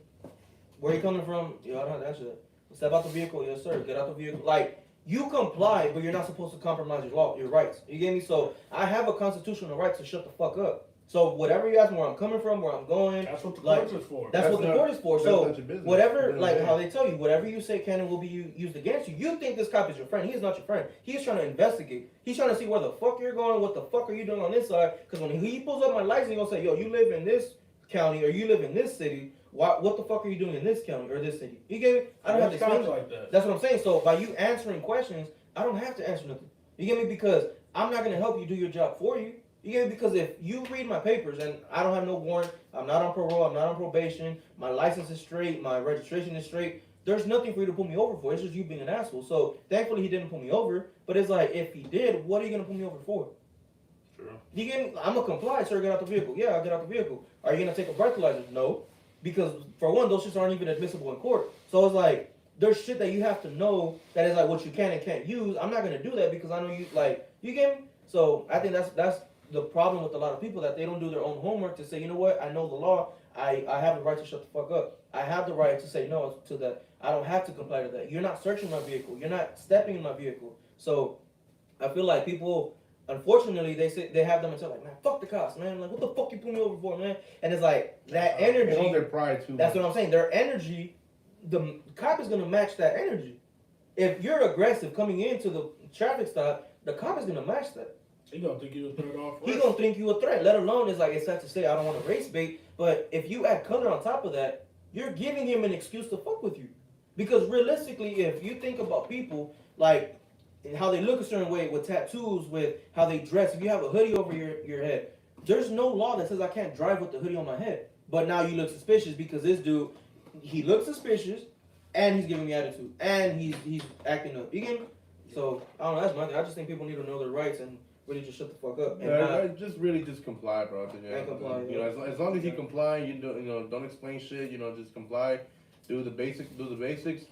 Where you coming from? Yo, I don't have to answer that. Step out the vehicle, yes sir. Get out the vehicle. Like you comply, but you're not supposed to compromise your rights. You get me? So I have a constitutional right to shut the fuck up. So whatever you ask me, where I'm coming from, where I'm going, that's what the court is for. That's what the court is for. So whatever, like how they tell you, whatever you say can and will be used against you. You think this cop is your friend? He is not your friend. He's trying to investigate. He's trying to see where the fuck you're going. What the fuck are you doing on this side? Because when he pulls up my license, he's gonna say, yo, you live in this county or you live in this city. What the fuck are you doing in this county or this city? You get me? I don't have to explain like that. That's what I'm saying. So by you answering questions, I don't have to answer nothing. You get me? Because I'm not gonna help you do your job for you. You get me? Because if you read my papers and I don't have no warrant, I'm not on parole, I'm not on probation, my license is straight, my registration is straight, there's nothing for you to pull me over for. It's just you being an asshole. So thankfully he didn't pull me over. But it's like, if he did, what are you going to pull me over for? True. You get me? I'm going to comply, sir, get out the vehicle. Yeah, I'll get out the vehicle. Are you going to take a breathalyzer? No. Because for one, those shits aren't even admissible in court. So it's like, there's shit that you have to know that is like what you can and can't use. I'm not going to do that because I know you, like, you get me? So I think that's the problem with a lot of people, that they don't do their own homework to say, you know what, I know the law, I have the right to shut the fuck up. I have the right to say no to that. I don't have to comply to that. You're not searching my vehicle. You're not stepping in my vehicle. So I feel like people unfortunately, they have them until like, man, fuck the cops, man. Like, what the fuck you put me over for, man? And it's like that energy. They hold their pride too. That's what I'm saying. Their energy, the cop is gonna match that energy. If you're aggressive coming into the traffic stop, the cop is gonna match that. He gonna think you a threat off. He gonna think you a threat. Let alone it's like it's sad to say I don't want to race bait, but if you add color on top of that, you're giving him an excuse to fuck with you. Because realistically, if you think about people like how they look a certain way with tattoos, with how they dress, if you have a hoodie over your head, there's no law that says I can't drive with the hoodie on my head. But now you look suspicious because this dude, he looks suspicious, and he's giving me attitude, and he's acting up. You get me? So I don't know. That's my thing. I just think people need to know their rights and really just shut the fuck up. And just comply, bro. Comply. You know, as long as you comply, don't explain shit. You know, just comply. Do the basics.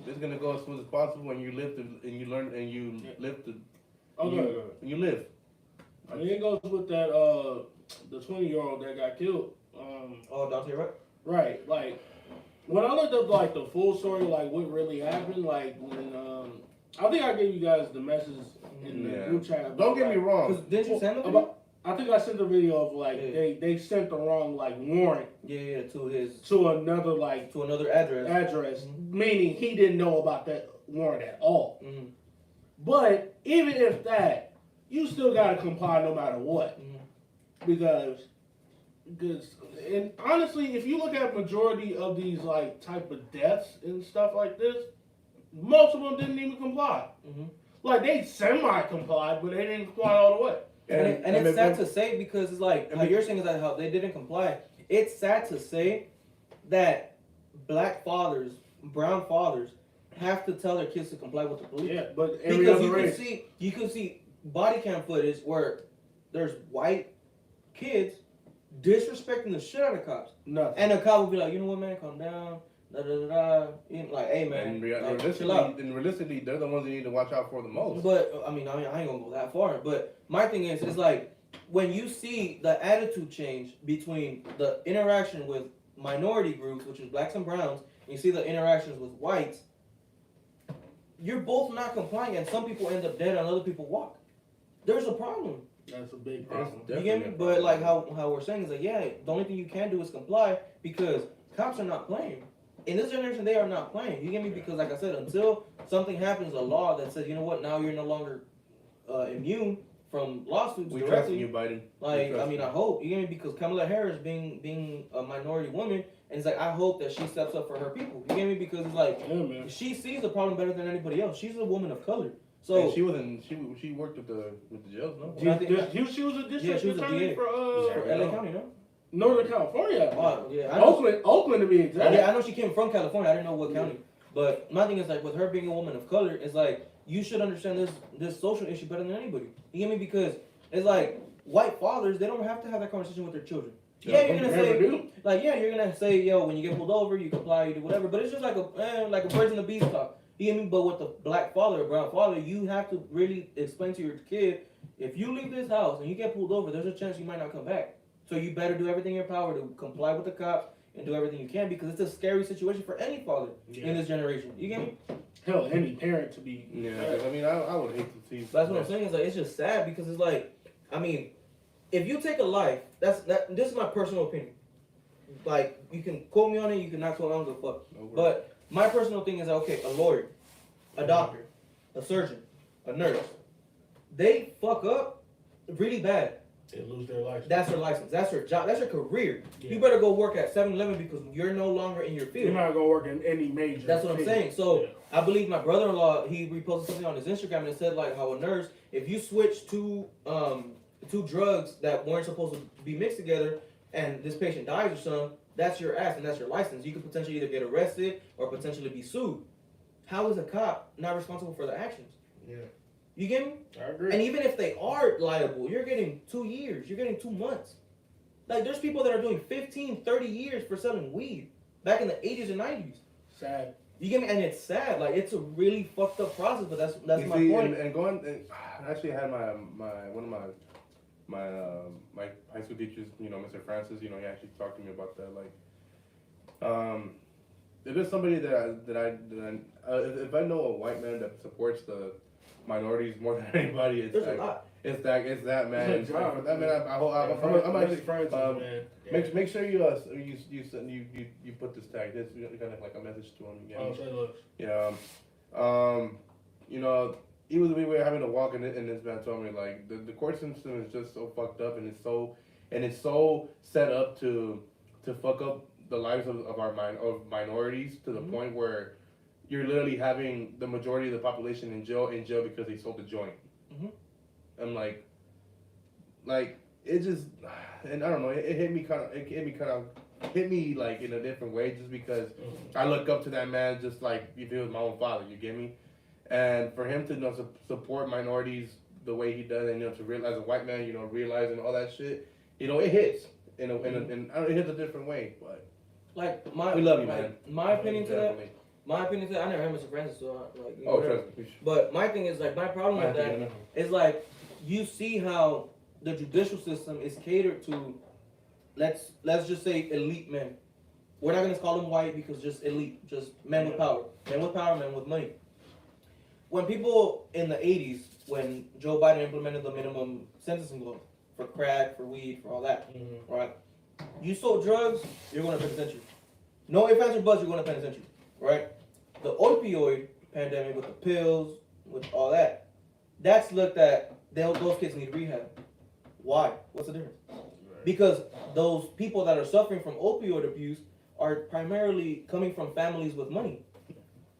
It's gonna go as smooth as possible, and you live and you learn and you live to. Okay. You live. I mean, it goes with that the 20-year-old that got killed. Dante, right? Right. Like when I looked up like the full story, like what really happened, like when I think I gave you guys the message in the group chat. Don't get me wrong. Didn't you send them? I think I sent the video of like they sent the wrong like warrant. To another address. Meaning he didn't know about that warrant at all. Mm-hmm. But even if that, you still gotta comply no matter what, because and honestly, if you look at majority of these like type of deaths and stuff like this, most of them didn't even comply. Mm-hmm. Like they semi-complied, but they didn't comply all the way. And it's sad to say because it's like how you're saying is that how they didn't comply. It's sad to say that black fathers, brown fathers, have to tell their kids to comply with the police. Yeah, but every other race. You can see body cam footage where there's white kids disrespecting the shit out of cops. Nothing. And the cop will be like, you know what, man, calm down. Da, da, da, da. Like, hey, man. And realistically, they're the ones that you need to watch out for the most. But, I ain't gonna go that far. But my thing is, it's like, when you see the attitude change between the interaction with minority groups, which is blacks and browns, and you see the interactions with whites, you're both not complying, and some people end up dead and other people walk. There's a problem. That's a big problem. You get me? But like how we're saying is like, yeah, the only thing you can do is comply because cops are not playing. In this generation, they are not playing. You get me? Because like I said, until something happens, a law that says, you know what, now you're no longer immune from lawsuits we directly. Trust you, Biden. Like, I hope. You get me? Because Kamala Harris being a minority woman, and it's like, I hope that she steps up for her people. You get me? Because it's like, she sees the problem better than anybody else. She's a woman of color. So and she worked with the jails, no? She was a district attorney for LA County, no? Northern California. Oh, yeah. Oakland to be exact. Yeah, I know she came from California. I didn't know what county. But my thing is like with her being a woman of color, it's like you should understand this social issue better than anybody. You get me? Because it's like white fathers, they don't have to have that conversation with their children. Yeah, you're gonna say like you're gonna say, yo, when you get pulled over, you comply, you do whatever. But it's just like a birds and the bees talk. You get me? But with the black father or brown father, you have to really explain to your kid, if you leave this house and you get pulled over, there's a chance you might not come back. So you better do everything in your power to comply with the cops and do everything you can because it's a scary situation for any father in this generation. You get me? Hell, any parent to be. Yeah, I mean, I would hate to see. That's what I'm saying. Is like it's just sad because it's like, I mean, if you take a life, this is my personal opinion. Like you can quote me on it, you can not quote me, I don't give a fuck. No, but my personal thing is okay, a lawyer, a doctor, a surgeon, a nurse, they fuck up really bad. They lose their license. That's their license. That's their job. That's their career. Yeah. You better go work at 7-Eleven because you're no longer in your field. You're not going to work in any major That's what I'm saying. So I believe my brother-in-law, he reposted something on his Instagram and it said like how a nurse, if you switch two drugs that weren't supposed to be mixed together and this patient dies or something, that's your ass and that's your license. You could potentially either get arrested or potentially be sued. How is a cop not responsible for their actions? Yeah. You get me? I agree. And even if they are liable, you're getting 2 years. You're getting 2 months. Like, there's people that are doing 15, 30 years for selling weed back in the 80s and 90s. Sad. You get me? And it's sad. Like, it's a really fucked up process, but that's my point. I actually had one of my high school teachers, Mr. Francis, he actually talked to me about that. Like, if there's somebody that I if I know a white man that supports the minorities more than anybody. It's There's like, a lot. it's that man. It's a job, For that man, I'm actually make sure you put this tag. This kind of like a message to him. You know, even we were having to walk and this man told me like the court system is just so fucked up and it's so set up to fuck up the lives of minorities to the point where you're literally having the majority of the population in jail because they sold the joint. I'm like it just, and I don't know, it hit me like in a different way just because I look up to that man just like if he was my own father, you get me? And for him to support minorities the way he does, and to realize as a white man, realizing all that shit, it hits in it hits a different way, but like we love you, man. My opinion to that, I never had Mr. Francis, so trust me. But my thing is like my problem with that is like you see how the judicial system is catered to. Let's just say elite men. We're not gonna call them white because just elite, just men with power, men with money. When people in the 80s, when Joe Biden implemented the minimum sentencing law for crack, for weed, for all that, right? You sold drugs, you're going to penitentiary. No ifs, ands, or buts, you're going to penitentiary, right? The opioid pandemic with the pills, with all that, that's looked at, those kids need rehab. Why? What's the difference? Because those people that are suffering from opioid abuse are primarily coming from families with money.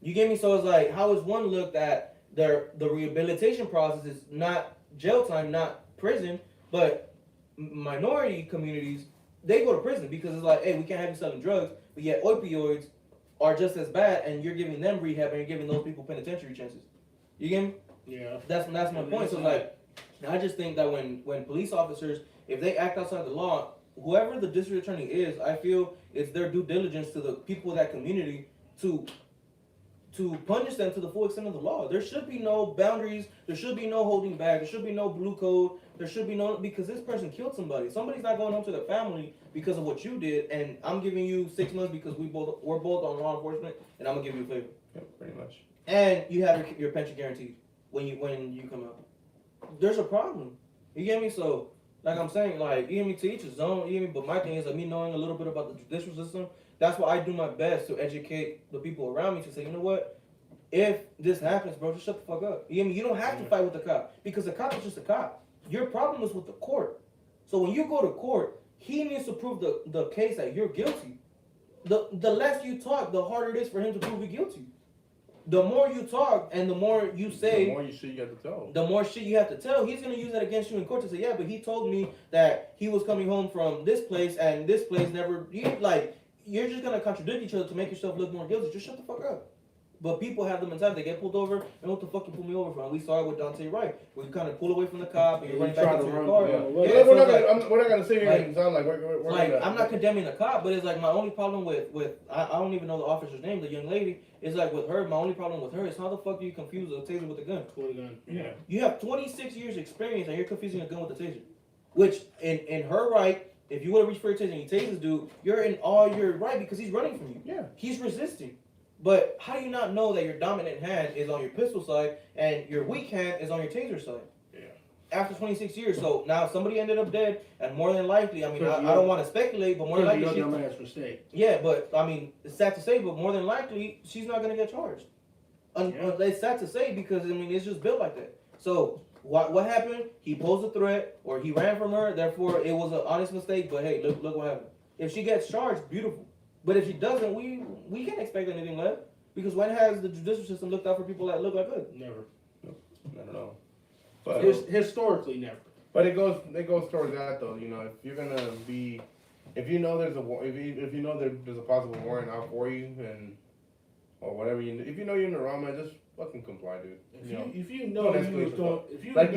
You get me? So it's like, how is one looked at the rehabilitation process is not jail time, not prison, but minority communities, they go to prison because it's like, hey, we can't have you selling drugs, but yet opioids are just as bad, and you're giving them rehab and you're giving those people penitentiary chances. You get me? Yeah. That's my point. So like, I just think that when police officers, if they act outside the law, whoever the district attorney is, I feel it's their due diligence to the people of that community to punish them to the full extent of the law. There should be no boundaries. There should be no holding back. There should be no blue code. There should be no, because this person killed somebody. Somebody's not going home to their family because of what you did, and I'm giving you 6 months because we're both on law enforcement, and I'm gonna give you a favor. Yep, pretty much. And you have your pension guaranteed when you come out. There's a problem. You get me? So, like I'm saying, like, you get me, to each his own, you get me? But my thing is, like, me knowing a little bit about the judicial system, that's why I do my best to educate the people around me to say, you know what? If this happens, bro, just shut the fuck up. You get me? You don't have to fight with the cop because the cop is just a cop. Your problem is with the court. So when you go to court, he needs to prove the case that you're guilty. The less you talk, the harder it is for him to prove you guilty. The more you talk and the more you say, the more shit you have to tell. The more shit you have to tell. He's gonna use that against you in court to say, yeah, but he told me that he was coming home from this place and this place never. You're just gonna contradict each other to make yourself look more guilty. Just shut the fuck up. But people have the mentality, they get pulled over, and what the fuck you pull me over for? And we saw it with Dante Wright, where you kind of pull away from the cop and you're running back into your car. We're not gonna sit here and sound like we're I'm not condemning the cop, but it's like my only problem with I don't even know the officer's name, the young lady, is like with her, my only problem with her is how the fuck do you confuse a taser with a gun? Yeah. You have 26 years experience and you're confusing a gun with a taser. Which, in her right, if you would have reached for a taser and you tase this dude, you're in all your right because he's running from you. Yeah. He's resisting. But how do you not know that your dominant hand is on your pistol side and your weak hand is on your taser side? Yeah. After 26 years, so now somebody ended up dead, and more than likely, I mean, I don't want to speculate, but more than likely, mistake. Yeah, but I mean, it's sad to say, but more than likely, she's not gonna get charged. It's sad to say because I mean, it's just built like that. So what happened? He posed a threat, or he ran from her. Therefore, it was an honest mistake. But hey, look what happened. If she gets charged, beautiful. But if she doesn't, we can't expect anything less. Because when has the judicial system looked out for people that look like us? Never. I don't know. But historically, never. But it goes towards that though. You know, if you're gonna be, if you know there's a possible warrant out for you and or whatever if you know you're in the wrong, man, just fucking comply, dude. If you know like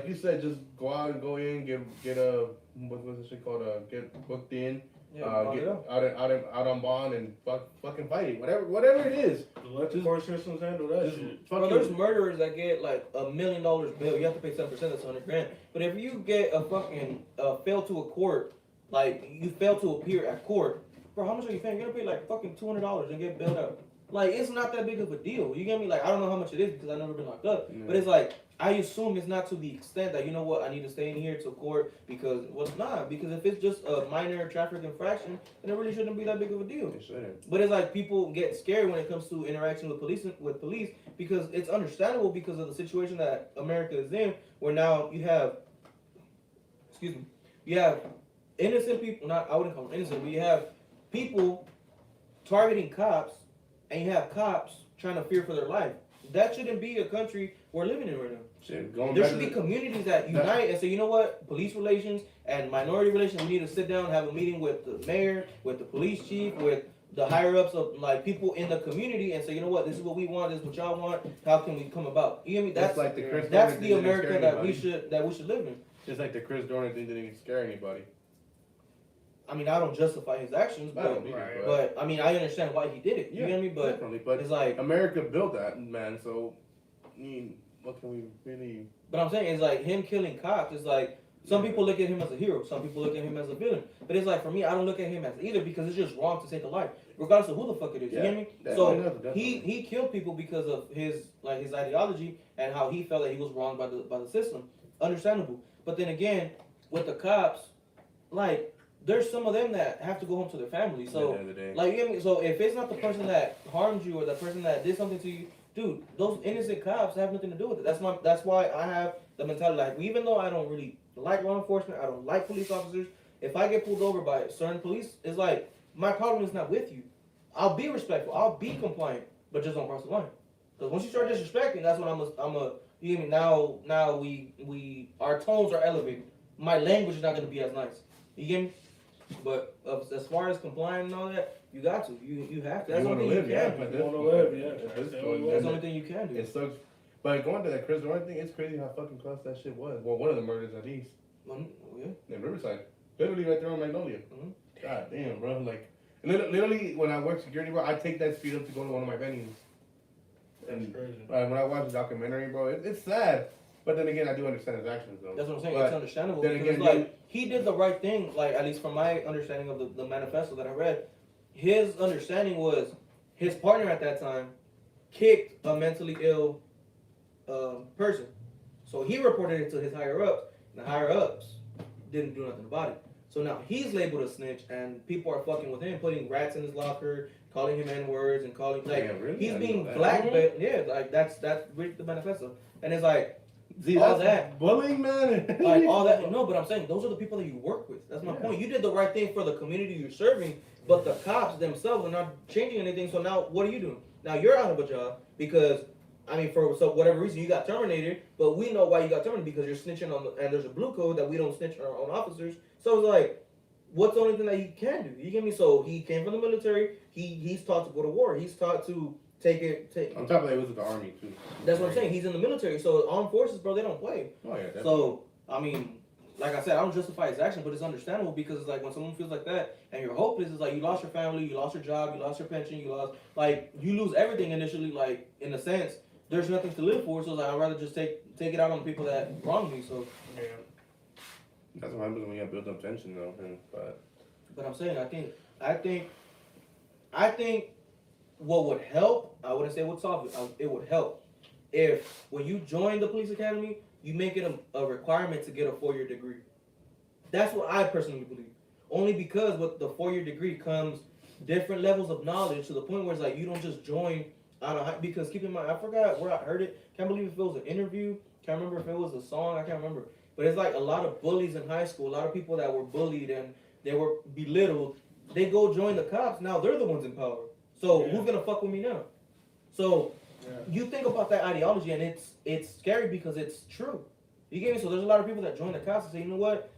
you said, just go out and go in, get a what's this shit called? Get booked in. Yeah, get out on bond and fucking fight it. Whatever it is. Let the court systems handle that shit. Bro, there's murderers that get like $1 million bail. You have to pay 7%. That's $100,000. But if you get a fucking fail to a court, like you fail to appear at court, bro, how much are you paying? You're gonna pay like fucking $200 and get bailed out. Like, it's not that big of a deal. You get me? Like, I don't know how much it is because I've never been locked up. Yeah. But it's like, I assume it's not to the extent that, you know what, I need to stay in here to court because, well, nah. Because if it's just a minor traffic infraction, then it really shouldn't be that big of a deal. It shouldn't. But it's like people get scared when it comes to interaction with police because it's understandable because of the situation that America is in, where now you have, you have innocent people, I wouldn't call them innocent, but you have people targeting cops, and you have cops trying to fear for their life. That shouldn't be a country we're living in right now. There should be communities that unite and say, you know what, police relations and minority relations, we need to sit down and have a meeting with the mayor, with the police chief, with the higher ups of like people in the community and say, you know what, this is what we want, this is what y'all want, how can we come about? You know what I mean? That's the America that we should live in. Just like the Chris Dorner thing didn't scare anybody. I mean, I don't justify his actions, but I mean, I understand why he did it. You know what I mean? But definitely. But it's like America built that, man. So, I mean, what can we really? But I'm saying it's like him killing cops. It's like some people look at him as a hero, some people look at him as a villain. But it's like for me, I don't look at him as either because it's just wrong to take a life, regardless of who the fuck it is. You know what I mean? So he killed people because of his ideology and how he felt that he was wronged by the system. Understandable. But then again, with the cops, like. There's some of them that have to go home to their family. So, like, you know what I mean? So if it's not the person that harmed you or the person that did something to you, dude, those innocent cops have nothing to do with it. That's why I have the mentality, like, even though I don't really like law enforcement, I don't like police officers, if I get pulled over by certain police, it's like, my problem is not with you. I'll be respectful. I'll be compliant, but just don't cross the line. Because once you start disrespecting, that's when you know, now our tones are elevated. My language is not going to be as nice. You get me? But as far as complying and all that, you got to. You have to. That's the only thing you can do. You want to live, yeah. That's the only thing you can do. It sucks. But going to that Chris Dorner thing, it's crazy how fucking close that shit was. Well, one of the murders at least. Yeah. In Riverside. Literally right there on Magnolia. Mm-hmm. God damn, bro. Like, literally, when I work security, bro, I take that speed up to go to one of my venues. And when I watch the documentary, bro, it's sad. But then again, I do understand his actions, though. That's what I'm saying. It's understandable. Then again, like, he did the right thing, like, at least from my understanding of the manifesto that I read. His understanding was his partner at that time kicked a mentally ill person. So he reported it to his higher-ups, and the higher-ups didn't do nothing about it. So now he's labeled a snitch, and people are fucking with him, putting rats in his locker, calling him N-words, and calling, like, really? He's being blackmailed. Yeah, like, that's the manifesto. And it's like, see, all that bullying, man. Like all that. No, but I'm saying those are the people that you work with. That's my point. You did the right thing for the community you're serving, but the cops themselves are not changing anything. So now, what are you doing? Now you're out of a job because, I mean, for whatever reason you got terminated. But we know why you got terminated because you're snitching on and there's a blue code that we don't snitch on our own officers. So it's like, what's the only thing that he can do? You get me? So he came from the military. He's taught to go to war. He's taught to on top of that, it was with the army too. That's what I'm saying. He's in the military, so armed forces, bro, they don't play. Oh yeah. Definitely. So I mean, like I said, I don't justify his action, but it's understandable because it's like when someone feels like that and you're hopeless, it's like you lost your family, you lost your job, you lost your pension, you lose everything initially. Like in a sense, there's nothing to live for. So like, I'd rather just take it out on the people that wronged me. So yeah, that's what happens when you have built up tension, though. But I'm saying, I think. What would help, I wouldn't say it would solve it, it would help if when you join the police academy, you make it a requirement to get a 4-year degree. That's what I personally believe. Only because with the 4-year degree comes different levels of knowledge to the point where it's like you don't just join because keep in mind, I forgot where I heard it. Can't believe if it was an interview. Can't remember if it was a song. I can't remember. But it's like a lot of bullies in high school, a lot of people that were bullied and they were belittled. They go join the cops. Now they're the ones in power. So who's gonna fuck with me now? So you think about that ideology, and it's scary because it's true. You get me? So there's a lot of people that join the cops and say, you know what?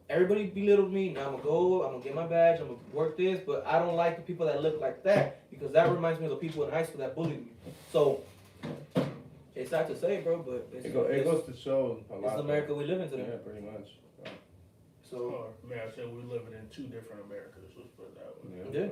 Everybody belittled me. Now I'm gonna get my badge. I'm gonna work this, but I don't like the people that look like that because that reminds me of the people in high school that bullied me. So it's sad to say, bro, but it goes to show a lot. It's the America we live in today. Yeah, pretty much. So man, I said we're living in two different Americas. Let's put it that way. Yeah.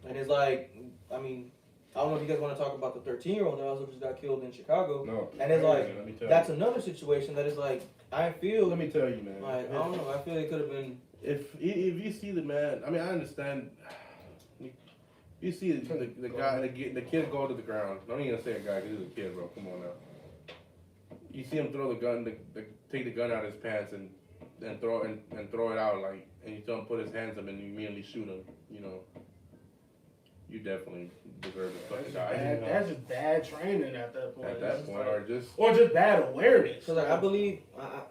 And it's like, I mean, I don't know if you guys want to talk about the 13-year-old that also just got killed in Chicago. No. And it's like, that's another situation that is like, I feel. Let me tell you, man. Like, I don't know. I feel it could have been. If you see the man, I mean, I understand. You see the guy, the kid go to the ground. Don't even say a guy, because he's a kid, bro. Come on now. You see him throw the gun, take the gun out of his pants and throw it out, like, and you tell him put his hands up and you immediately shoot him. You know, you definitely deserve to fucking die. That's just bad training at that point. At that point, or just bad awareness. So like, I believe,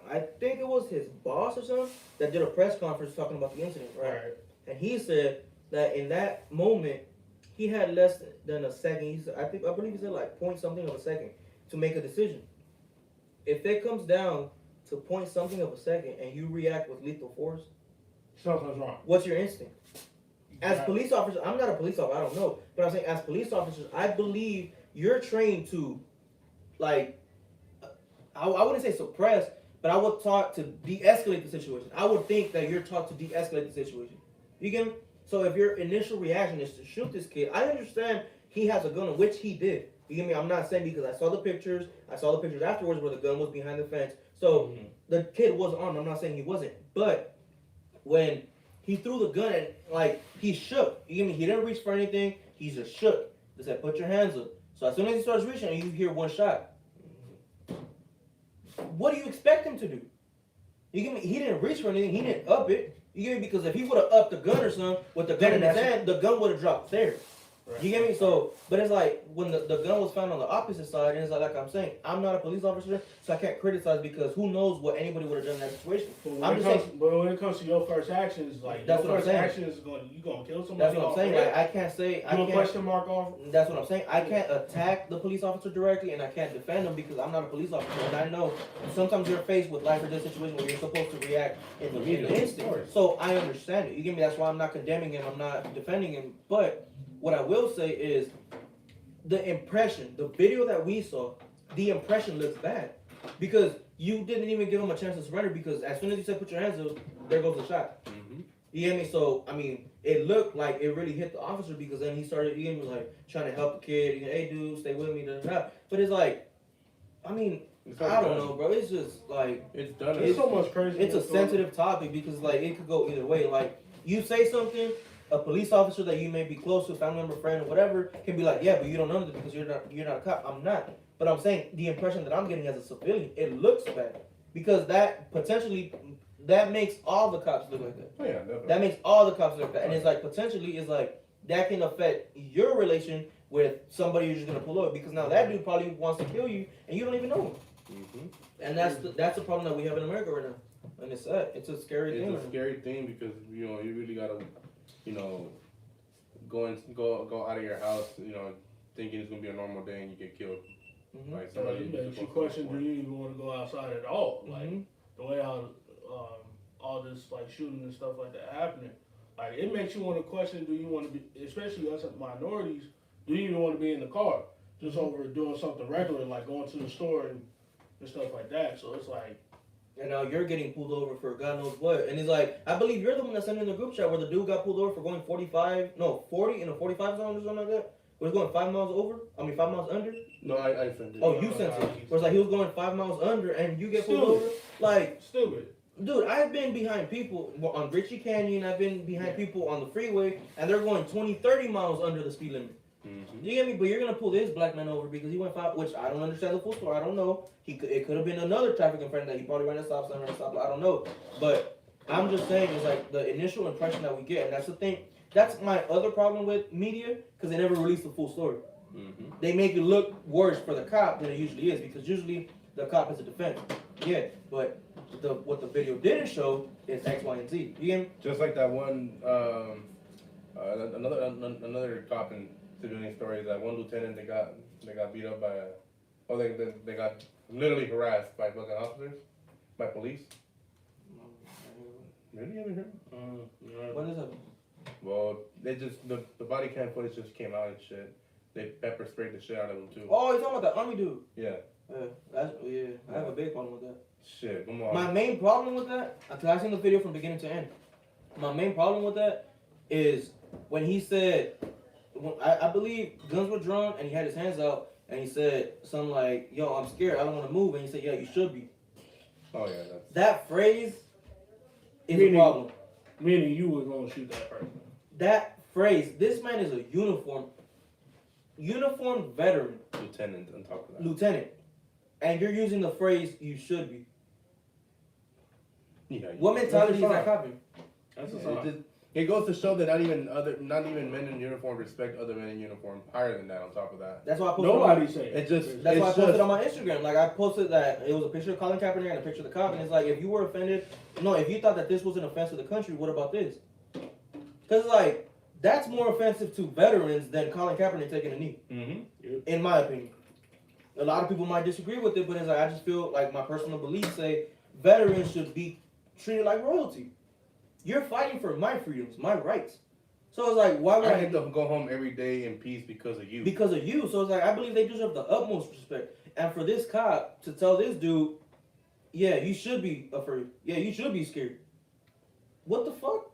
I think it was his boss or something that did a press conference talking about the incident, right? And he said that in that moment, he had less than a second. He said, I believe he said like point something of a second to make a decision. If it comes down to point something of a second and you react with lethal force, something's wrong. What's your instinct? As police officers, I'm not a police officer, I don't know. But I'm saying as police officers, I believe you're trained to, like, I wouldn't say suppress, but I would taught to de-escalate the situation. I would think that you're taught to de-escalate the situation. You get me? So if your initial reaction is to shoot this kid, I understand he has a gun, which he did. You get me? I'm not saying because I saw the pictures afterwards where the gun was behind the fence. So the kid was armed. I'm not saying he wasn't. But when he threw the gun and, like, he shook. You get me? He didn't reach for anything. He just shook. They said, put your hands up. So as soon as he starts reaching, you hear one shot. What do you expect him to do? You get me? He didn't reach for anything. He didn't up it. You get me? Because if he would have upped the gun or something with the gun in his hand, the gun would have dropped there. Right. You get me? So, but it's like when the gun was found on the opposite side, and it's like I'm saying, I'm not a police officer, so I can't criticize because who knows what anybody would have done in that situation. But when it comes to your first actions, like that's your what first action is you gonna kill somebody. That's what I'm saying. Like I can't say I can't question mark off. That's what I'm saying. I can't attack the police officer directly, and I can't defend them because I'm not a police officer, and I know sometimes you're faced with life or death situation where you're supposed to react in the instant. So I understand it. You get me? That's why I'm not condemning him. I'm not defending him, but. What I will say is the impression, the video that we saw, the impression looks bad because you didn't even give him a chance to surrender because as soon as you said put your hands up, there goes the shot. Mm-hmm. You get me? So, I mean, it looked like it really hit the officer because then he started, you get me, like trying to help the kid. Hey, dude, stay with me. But it's like, I mean, I don't know, bro. It's just like. It's done. It's so much crazy. It's a sensitive topic because, like, it could go either way. Like, you say something. A police officer that you may be close to, family member, friend, or whatever, can be like, yeah, but you don't know this because you're not a cop. I'm not. But I'm saying the impression that I'm getting as a civilian, it looks bad. Because that potentially, that makes all the cops look like that. Oh, yeah, definitely. That makes all the cops look like that. And it's like, potentially, it's like, that can affect your relation with somebody who's just going to pull up. Because now that dude probably wants to kill you, and you don't even know him. Mm-hmm. And that's the problem that we have in America right now. And it's a scary thing. It's a scary thing because, you know, you really got to... You know, go out of your house, you know, thinking it's gonna be a normal day and you get killed. Mm-hmm. Like somebody. It makes you question: do you even want to go outside at all? Mm-hmm. Like the way how all this like shooting and stuff like that happening. Like it makes you want to question: do you want to be, especially us as minorities, do you even want to be in the car just over doing something regular like going to the store and stuff like that? So it's like. And now you're getting pulled over for God knows what. And he's like, I believe you're the one that sent in the group chat where the dude got pulled over for going 40 in a 45 zone or something like that. Where he's going 5 miles under? No, I sent it. Oh, you sent it. Where it's like he was going 5 miles under and you get pulled over? Like, stupid. Dude, I've been behind people on Richie Canyon, I've been behind people on the freeway, and they're going 20, 30 miles under the speed limit. Mm-hmm. You get me? But you're going to pull this black man over because he went 5, which I don't understand the full story. I don't know. It could have been another traffic infraction that he probably ran a stop sign or a stop. I don't know. But I'm just saying it's like the initial impression that we get. And that's the thing. That's my other problem with media because they never release the full story. Mm-hmm. They make it look worse for the cop than it usually is because usually the cop is a defense. Yeah, but what the video didn't show is X, Y, and Z. You get me? Just like that one, another cop in civilian story, that one lieutenant they got beat up by they got literally harassed by fucking officers, by police. Really? You haven't heard? What is it? Well, they just the body cam footage just came out and shit. They pepper sprayed the shit out of him too. Oh, you're talking about the army dude? Yeah. I have a big problem with that. Shit, come on. My main problem with that, because I've seen the video from beginning to end. My main problem with that is when he said, I believe guns were drawn and he had his hands out and he said something like, yo, I'm scared, I don't want to move. And he said, yeah, you should be. Oh, yeah. That phrase is a problem. Meaning you were going to shoot that person. That phrase. This man is a uniformed veteran, Lieutenant on top of that. lieutenant, and you're using the phrase "you should be." Yeah, What mentality is That's a that copying? That's a it, sign. just, it goes to show that not even men in uniform respect other men in uniform. Higher than that, on top of that. That's why I posted. Nobody say It just That's it's why I posted just, on my Instagram. Like I posted that it was a picture of Colin Kaepernick and a picture of the cop, and it's like if you were offended, no, if you thought that this was an offense to the country, what about this? Because like that's more offensive to veterans than Colin Kaepernick taking a knee, in my opinion. A lot of people might disagree with it, but it's like I just feel like my personal beliefs say veterans should be treated like royalty. You're fighting for my freedoms, my rights. So it's like, why would I get to go home every day in peace because of you. Because of you. So it's like, I believe they deserve the utmost respect. And for this cop to tell this dude, yeah, you should be afraid. Yeah, you should be scared. What the fuck?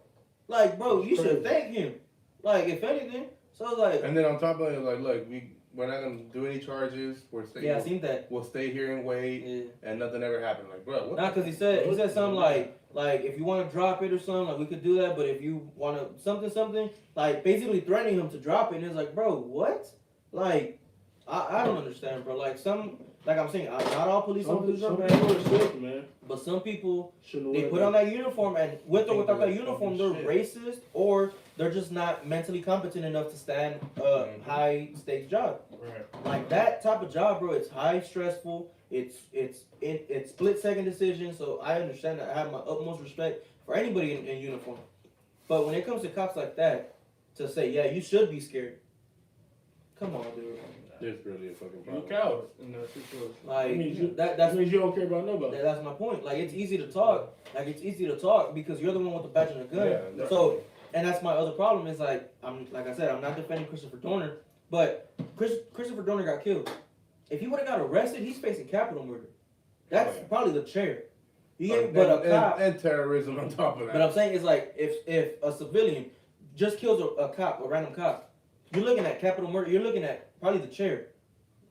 Like, bro, you should thank him. Like, if anything. So it's like. And then on top of it, like, look, we're not gonna do any charges. We're staying. Yeah, I seen that. We'll stay here and wait, and nothing ever happened. Like, bro, what? Nah, because he said something like if you want to drop it or something, like we could do that. But if you want to something, like basically threatening him to drop it, and it's like, bro, what? Like, I don't understand, bro. Like I'm saying, not all police officers are bad, sick, man. but some people Shouldn't they put on that uniform, and with or without that uniform, they're shit. racist or they're just not mentally competent enough to stand a high stakes job. Right. Like that type of job, bro, it's high stressful. It's split second decision. So I understand that. I have my utmost respect for anybody in uniform. But when it comes to cops like that, to say, yeah, you should be scared. Come on, dude. There's really a fucking You're a problem. coward in that situation. Like that that's means you don't care about nobody. that's my point. Like it's easy to talk. Like it's easy to talk because you're the one with the badge and the gun. Yeah, So, and that's my other problem is like like I said, I'm not defending Christopher Dorner, but Christopher Dorner got killed. If he would have got arrested, he's facing capital murder. That's probably the chair. But a cop and terrorism on top of that. But I'm saying is like if a civilian just kills a cop, a random cop, you're looking at capital murder. You're looking at probably the chair.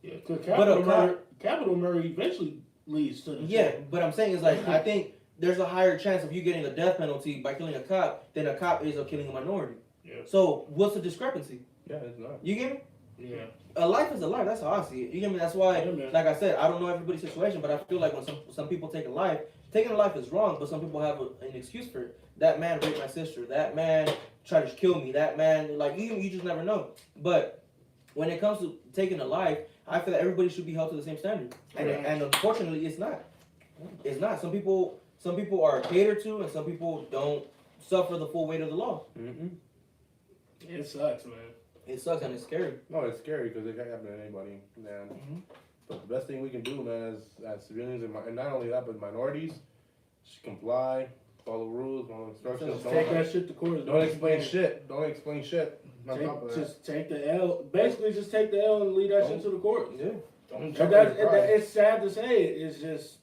Yeah, because capital murder eventually leads to the chair. But I'm saying is like I think there's a higher chance of you getting a death penalty by killing a cop than a cop is of killing a minority. Yeah. So what's the discrepancy? Yeah, it's not. You get me? Yeah. A life is a life. That's how I see it. You get me? That's why, like I said, I don't know everybody's situation, but I feel like when some people take a life, taking a life is wrong, but some people have an excuse for it. That man raped my sister. That man tried to kill me. That man, like, you just never know. But when it comes to taking a life, I feel that everybody should be held to the same standard. And unfortunately, it's not. It's not. Some people are catered to, and some people don't suffer the full weight of the law. Mm-hmm. It sucks, man. It sucks and it's scary. No, it's scary because it can happen to anybody, man. But the best thing we can do, man, as civilians and not only that, but minorities, just comply, follow rules, follow instructions. Take that shit to court. Don't explain shit. Don't explain shit. Just take the L. Basically, just take the L and lead that shit to the court. Yeah. It's sad to say it. It's just.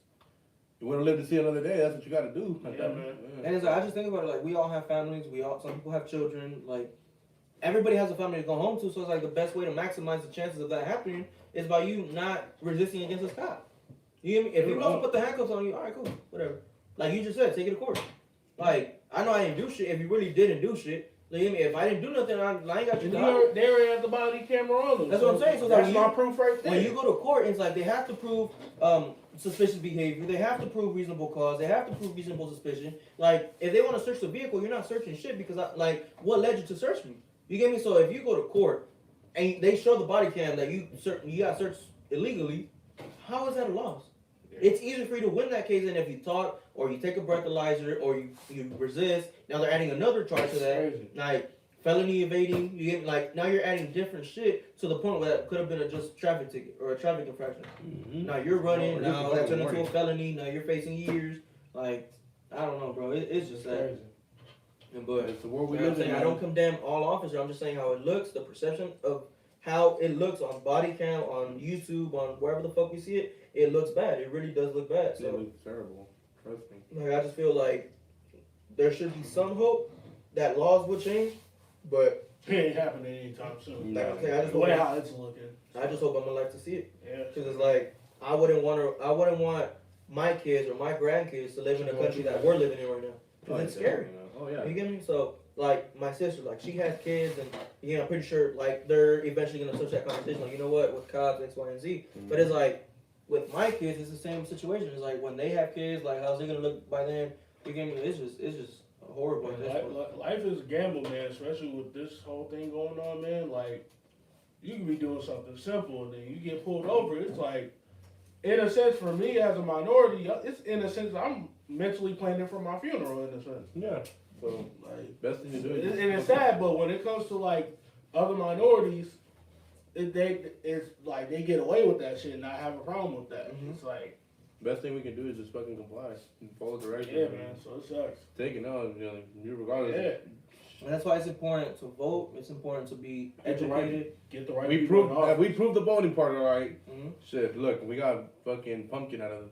You want to live to see another day. That's what you got to do. Yeah, man. Yeah. And it's like, I just think about it, like, we all have families. Some people have children. Like, everybody has a family to go home to. So it's like the best way to maximize the chances of that happening is by you not resisting against this cop. You get me? If he wants to put the handcuffs on you, all right, cool, whatever. Like you just said, take it to court. Like, I know I didn't do shit. If you really didn't do shit, like, you get me? If I didn't do nothing, I ain't got you. They already have the body camera on them. That's what I'm saying. So that's my proof right there. When you go to court, it's like they have to prove suspicious behavior. They have to prove reasonable cause. They have to prove reasonable suspicion. Like, if they want to search the vehicle, you're not searching shit because, what led you to search me? You get me? So if you go to court and they show the body cam that you got searched illegally, how is that a loss? Yeah. It's easier for you to win that case than if you talk or you take a breathalyzer or you resist. Now they're adding another charge to that, like felony evading. You get like now you're adding different shit to the point where that could have been a just traffic ticket or a traffic infraction. Mm-hmm. Now you're running. Now that turned into a felony. Now you're facing years. Like I don't know, bro. It's just that. But it's the world we live in. I don't condemn all officers. I'm just saying how it looks, the perception of how it looks on body cam, on YouTube, on wherever the fuck we see it. It looks bad. It really does look bad. So it looks terrible. Trust me. Like I just feel like there should be some hope that laws will change, but it ain't happening anytime soon. Like I'm saying, I just the way how it's looking. I just hope I'm gonna like to see it. Yeah. Because it's like I wouldn't want my kids or my grandkids to live in the country that we're living in right now. Because it's scary. Oh yeah. You get me? So like my sister, like she has kids, and I'm pretty sure like they're eventually gonna touch that conversation. Like, you know what, with cops X, Y, and Z. But it's like with my kids, it's the same situation. It's like when they have kids, like how's it gonna look by then? You get me? It's just horrible. Life is a gamble, man. Especially with this whole thing going on, man. Like you can be doing something simple, and then you get pulled over. It's like, in a sense, for me as a minority, it's in a sense I'm mentally planning for my funeral. In a sense, yeah. So like, best thing to do. And it's sad, but when it comes to like other minorities, it's like they get away with that shit and not have a problem with that. Mm-hmm. It's like best thing we can do is just fucking comply and follow directions. Yeah, man. So it sucks. Take it on, you regardless. Yeah. And that's why it's important to vote. It's important to be educated. Get the right. We proved the voting part, all right. Mm-hmm. Shit, look, we got fucking Pumpkin out of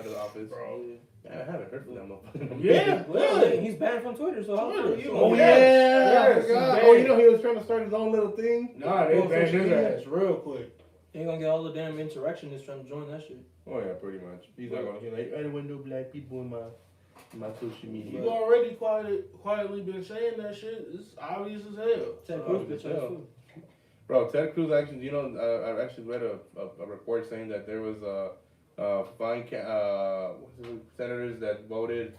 the office, bro. Yeah, I haven't heard from that motherfucker. Yeah, well, he's banned from Twitter, so how are you? Oh yeah, I forgot. Oh, you know he was trying to start his own little thing. Nah, they banned his ass real quick. He ain't gonna get all the damn insurrectionists trying to join that shit. Oh yeah, pretty much. He's not gonna. He's like, I don't want no black people in my social media. You already quietly been saying that shit. It's obvious as hell. Ted Cruz bitch ass too. Bro, Ted Cruz actually, I actually read a report saying that there was senators that voted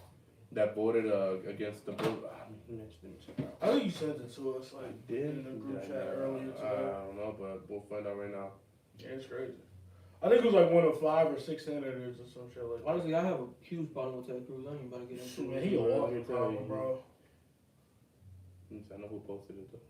against the bill. Let me check out. I think you sent it to us like did in the group chat earlier today. I don't know, but we'll find out right now. Yeah, it's crazy. I think it was like one of 5 or 6 senators or some shit like that. Honestly, I have a huge problem with Ted Cruz. I ain't about to get into it. Man, he a walking problem, bro. I know who posted it though.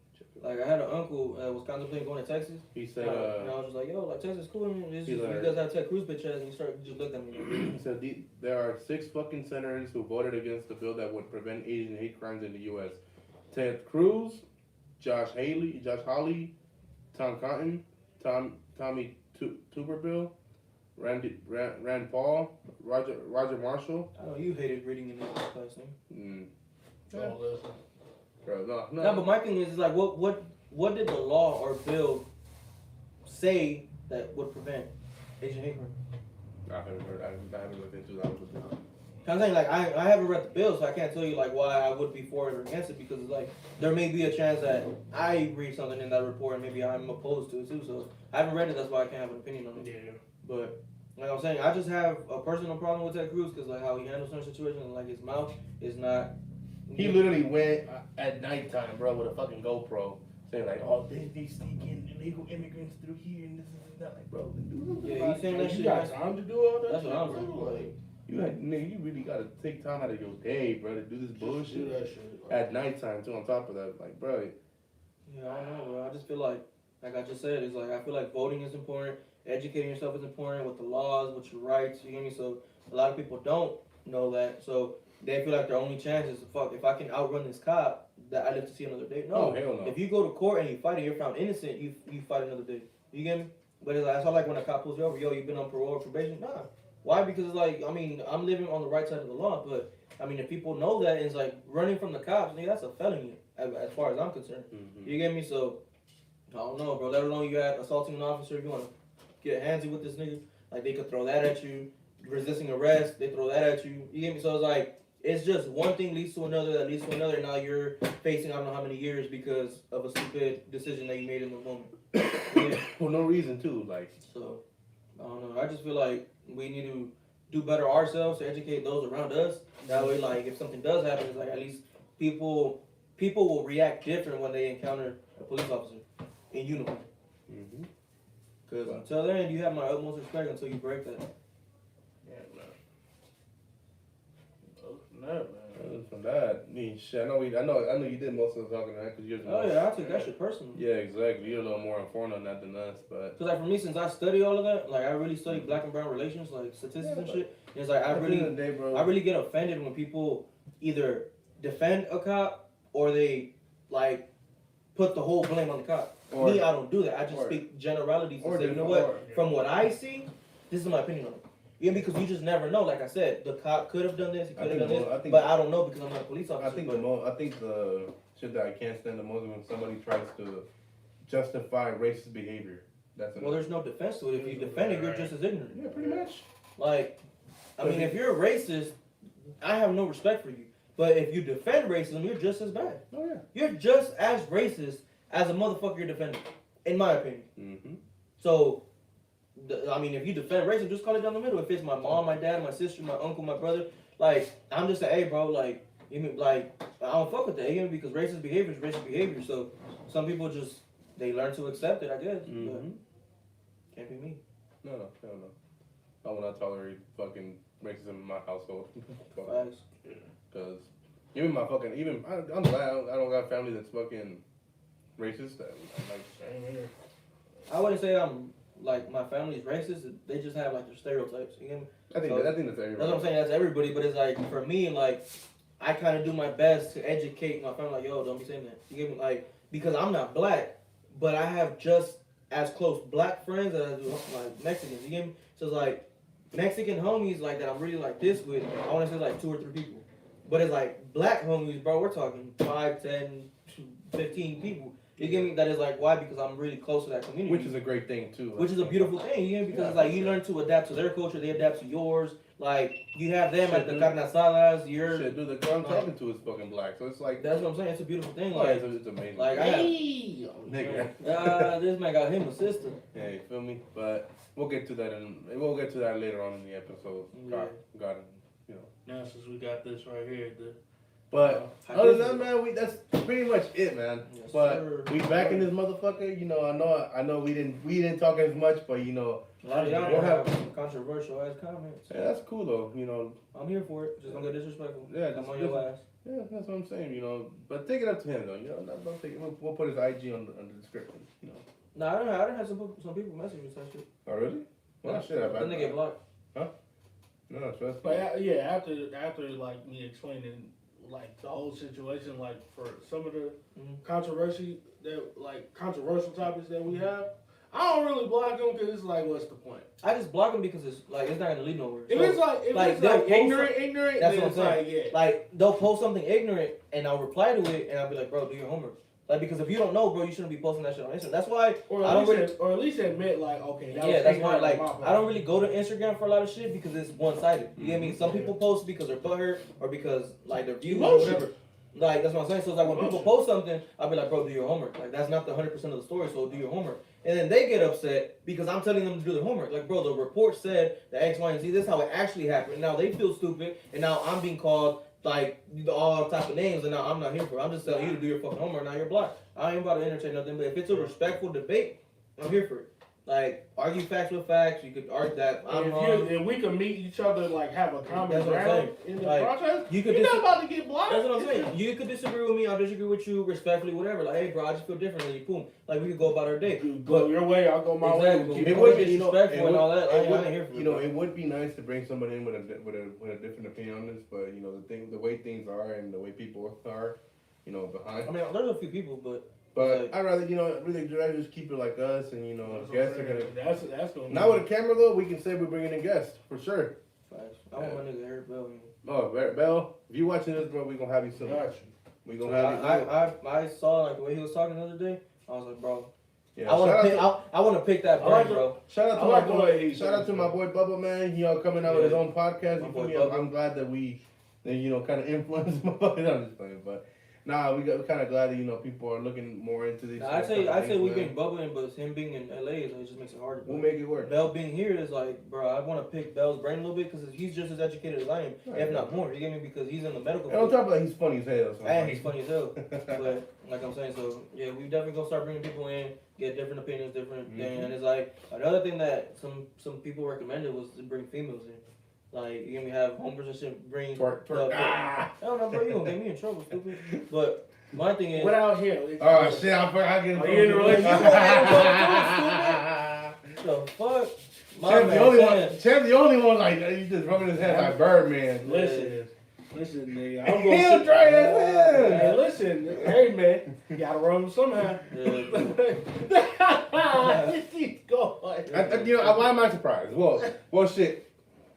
Like, I had an uncle that was contemplating going to Texas. He said, and I was just like, yo, like, Texas is cool. He does have Ted Cruz bitch ass, and he started just looked at me. He said, there are 6 fucking senators who voted against the bill that would prevent Asian hate crimes in the U.S. Ted Cruz, Josh Hawley, Tom Cotton, Tommy Tuberville, Rand Paul, Roger Marshall. I know you hated reading in that class name. Don't listen. Bro, no. But my thing is like, what did the law or bill say that would prevent Asian hate crime? I haven't looked into that. I'm saying, like, I haven't read the bill, so I can't tell you like why I would be for it or against it, because it's like there may be a chance that I read something in that report and maybe I'm opposed to it too. So I haven't read it, that's why I can't have an opinion on it. Yeah. But like I'm saying, I just have a personal problem with Ted Cruz because like how he handles certain situations, and like his mouth is not. He literally went at nighttime, bro, with a fucking GoPro, saying like, "Oh, they sneaking illegal immigrants through here and this and that." Like, bro, dude, yeah, he's saying that shit. You got time to do all that? That's what I'm saying. Like, you really gotta take time out of your day, bro, to do this bullshit at nighttime too. On top of that, like, bro. Yeah, I don't know, bro. I just feel like I just said, it's like I feel like voting is important, educating yourself is important with the laws, with your rights. You hear me? So a lot of people don't know that, so they feel like their only chance is to fuck. If I can outrun this cop, that I live to see another day. No, hell no. If you go to court and you fight and you're found innocent, you fight another day. You get me? But it's like, that's all like when a cop pulls you over, yo, you've been on parole or probation. Nah. Why? Because it's like, I mean, I'm living on the right side of the law, but I mean, if people know that, it's like running from the cops, nigga, that's a felony as far as I'm concerned. Mm-hmm. You get me? So I don't know, bro. Let alone you got assaulting an officer, you want to get handsy with this nigga, like they could throw that at you. Resisting arrest, they throw that at you. You get me? So it's like, it's just one thing leads to another that leads to another, and now you're facing I don't know how many years because of a stupid decision that you made in the moment. Yeah. For no reason too, like. So I don't know. I just feel like we need to do better ourselves to educate those around us. That way, like, if something does happen, it's like at least people will react different when they encounter a police officer in uniform. Because until then, you have my utmost respect until you break that. Yeah, man. Other from that, I mean, shit, I know you did most of the talking on that because you're the most. Yeah, I took that shit personally. Yeah, exactly. You're a little more informed on that than us, but. Because like for me, since I study all of that, like I really study black and brown relations, like statistics and shit. And it's like I really get offended when people either defend a cop or they like put the whole blame on the cop. Me, I don't do that. I just speak generalities and say, you know what? From what I see, this is my opinion on it. Yeah, because you just never know. Like I said, the cop could have done this, he could have done this, but I don't know because I'm not a police officer. I think the shit that I can't stand the most is when somebody tries to justify racist behavior. There's no defense to it. If you defend it, you're just as ignorant. Yeah, pretty much. Like, I mean, if you're a racist, I have no respect for you. But if you defend racism, you're just as bad. Oh yeah. You're just as racist as a motherfucker you're defending, in my opinion. Mm-hmm. So, I mean, if you defend racism, just call it down the middle. If it's my mom, my dad, my sister, my uncle, my brother, like, I'm just saying, hey, bro, like, you mean, like, I don't fuck with that, you know, because racist behavior is racist behavior. So, some people just, they learn to accept it, I guess. Mm-hmm. But can't be me. No, hell no. I will not tolerate fucking racism in my household. Facts. Because even my fucking, I'm glad I don't got family that's fucking racist. I'm like, Same here. I wouldn't say I'm, like, my family's racist. They just have, like, their stereotypes. You get me? I think that's everybody. That's what I'm saying. That's everybody. But it's like, for me, like, I kind of do my best to educate my family. Like, yo, don't be saying that. You get me? Like, because I'm not black, but I have just as close black friends as I do, like, Mexicans. You get me? So it's like, Mexican homies, like, that I'm really, like, this with, I want to say, like, 2 or 3 people. But it's like, black homies, bro, we're talking 5, 10, 15 people. You get me? That is like, why? Because I'm really close to that community. Which is a great thing, too. Which is a beautiful thing, you know, because like you learn to adapt to their culture, they adapt to yours. Like you have them at the carne asadas, you're shit, dude, the girl I'm talking to is fucking black, so it's like that's what I'm saying. It's a beautiful thing. oh, Like it's amazing. like I have, nigga. this man got him a sister. Yeah, you feel me? But we'll get to that later on in the episode. Yeah. Got it. You know. Now since we got this right here, But other than that, man, that's pretty much it, man. Yes, but sir. we back in this motherfucker. You know, I know we didn't talk as much, but you know, A lot of y'all we'll have some controversial ass comments. yeah, that's cool though. You know, I'm here for it. Just don't get disrespectful. Yeah, I'm just- on your ass. yeah, that's what I'm saying. You know, but take it up to him though. You know, don't take it. We'll put his IG on the description. You know. No, I didn't have some people message me such shit. Oh really? Well, shit, Then they get blocked. No, trust me. but yeah, after like me explaining like the whole situation, like for some of the controversial topics that we have, I don't really block them because it's like, what's the point? I just block them because it's like it's not gonna lead nowhere. If So, it's like they'll post ignorant, that's then what it's I'm like saying. yeah. Like they'll post something ignorant and I'll reply to it and I'll be like, bro, do your homework. Like because if you don't know, bro, you shouldn't be posting that shit on Instagram. That's why Or I don't really. at least admit like, okay, that Yeah, was that's why. ignorant Like, on my part. I don't really go to Instagram for a lot of shit because it's one-sided. You get me? Some people post because they're butthurt or because like their views or whatever. Like that's what I'm saying. So it's like when people post something, I'll be like, bro, do your homework. Like that's not the 100% of the story. So do your homework. And then they get upset because I'm telling them to do their homework. Like, bro, the report said that X, Y, and Z. This is how it actually happened. Now they feel stupid, and now I'm being called like all type of names, and now I'm not here for it. I'm just telling you to do your fucking homework. Now you're blocked. I ain't about to entertain nothing. But if it's a respectful debate, I'm here for it. Like, argue facts with facts. You could argue that I'm wrong. If we can meet each other, like have a common That's what I'm ground saying. in the Like, process, you could you're not about to get blocked. That's what I'm saying. You could disagree with me. I'll disagree with you respectfully, whatever. Like, hey, bro, I just feel different than you. Boom. Like, we could go about our day. Go your way, I'll go my way. Exactly. It It would would be, be you know, disrespectful and all that. I ain't here for it. You know, it would be nice to bring somebody in with a different opinion on this, but you know, the way things are and the way people are, you know, behind. I mean, there's a few people, but But I'd rather, you know, really rather just keep it like us, and you know, guests are gonna. That's gonna. Now with a camera though, we can say we're bringing in guests for sure. facts. I want my nigga Eric Bell. Oh, Bell, if you watching this, bro, we gonna have you soon. Got you. We gonna have you. I saw like the way he was talking the other day. I was like, bro, Yeah, I want to pick that brain, bro. Shout out to I my like the boy. way he Shout out to my boy Bubba, man. He coming out with his own podcast. My You boy feel me? Bubba. I'm glad that we, you know, kind of influenced my boy. I'm just playing, but nah, we're kind of glad that, you know, people are looking more into these. I say we bring Bubba in, but him being in LA, it just makes it harder. We'll make it work. Bell being here is like, bro, I want to pick Bell's brain a little bit because he's just as educated as I am, Right. if not more. You get me? Because he's in the medical And on field. top of that, he's funny as hell. So And he's funny as hell. But like I'm saying, so yeah, we definitely gonna start bringing people in, get different opinions, different. And it's like another thing that some people recommended was to bring females in. Like you can have homers and shit bring. Twerk. I don't know, bro. You gonna get me in trouble, stupid. But my thing is. Without him. Oh shit! I get in Are you in a relationship? The fuck? Champ the only one. Champ the only one like he's just rubbing his head like Birdman. Listen, nigga. I'm He'll gonna dry his head. Hey, listen, hey man, you gotta run him somehow. Keep going. You know, why am I surprised? Well, shit.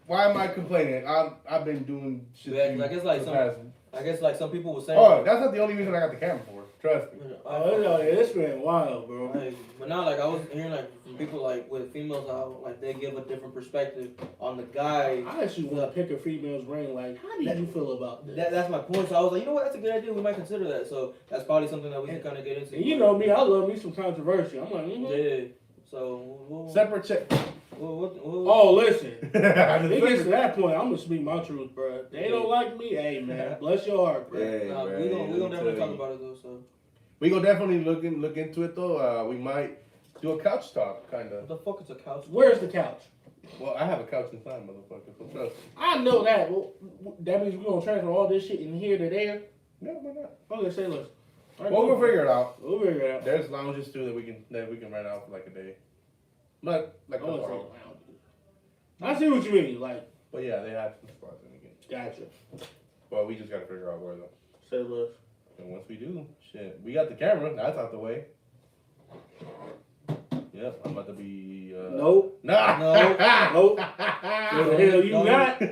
Why am I complaining? I've been doing shit. Yeah, I guess like for the some- past- I guess like some people were saying. Oh, that's not the only reason I got the camera for. Trust me. It's been wild, bro. Like, but now, like I was hearing, like from people like with females, how like they give a different perspective on the guy. I actually want to pick a female's brain. Like, how do you feel about this? That's my point. So I was like, you know what? That's a good idea. We might consider that. So that's probably something that we can kind of get into. And you know me, I love me some controversy. I'm like, yeah. So separate check. Oh, listen. If it gets to that point, I'm gonna speak my truth, bro. They don't like me. Hey, man, bless your heart, bro. Hey, nah, we gonna definitely talk about it though. So we gonna definitely look into it though. We might do a couch talk, kind of. what the fuck is a couch? Where's the couch? Well, I have a couch inside, motherfucker. So trust me. I know that. Well, that means we're gonna transfer all this shit in here to there. No, why not? Okay, say less. Right, Well, we'll figure it out. We'll figure it out. There's lounges too that we can rent out for like a day. Not like Oh, a bar. I see what you mean. Like, But yeah, they have some spots in again. gotcha. But we just gotta figure out where though. Say less. And once we do, shit, we got the camera. That's out the way. Yep, I'm about to be. Nope. Nah. Nope. What the hell you not?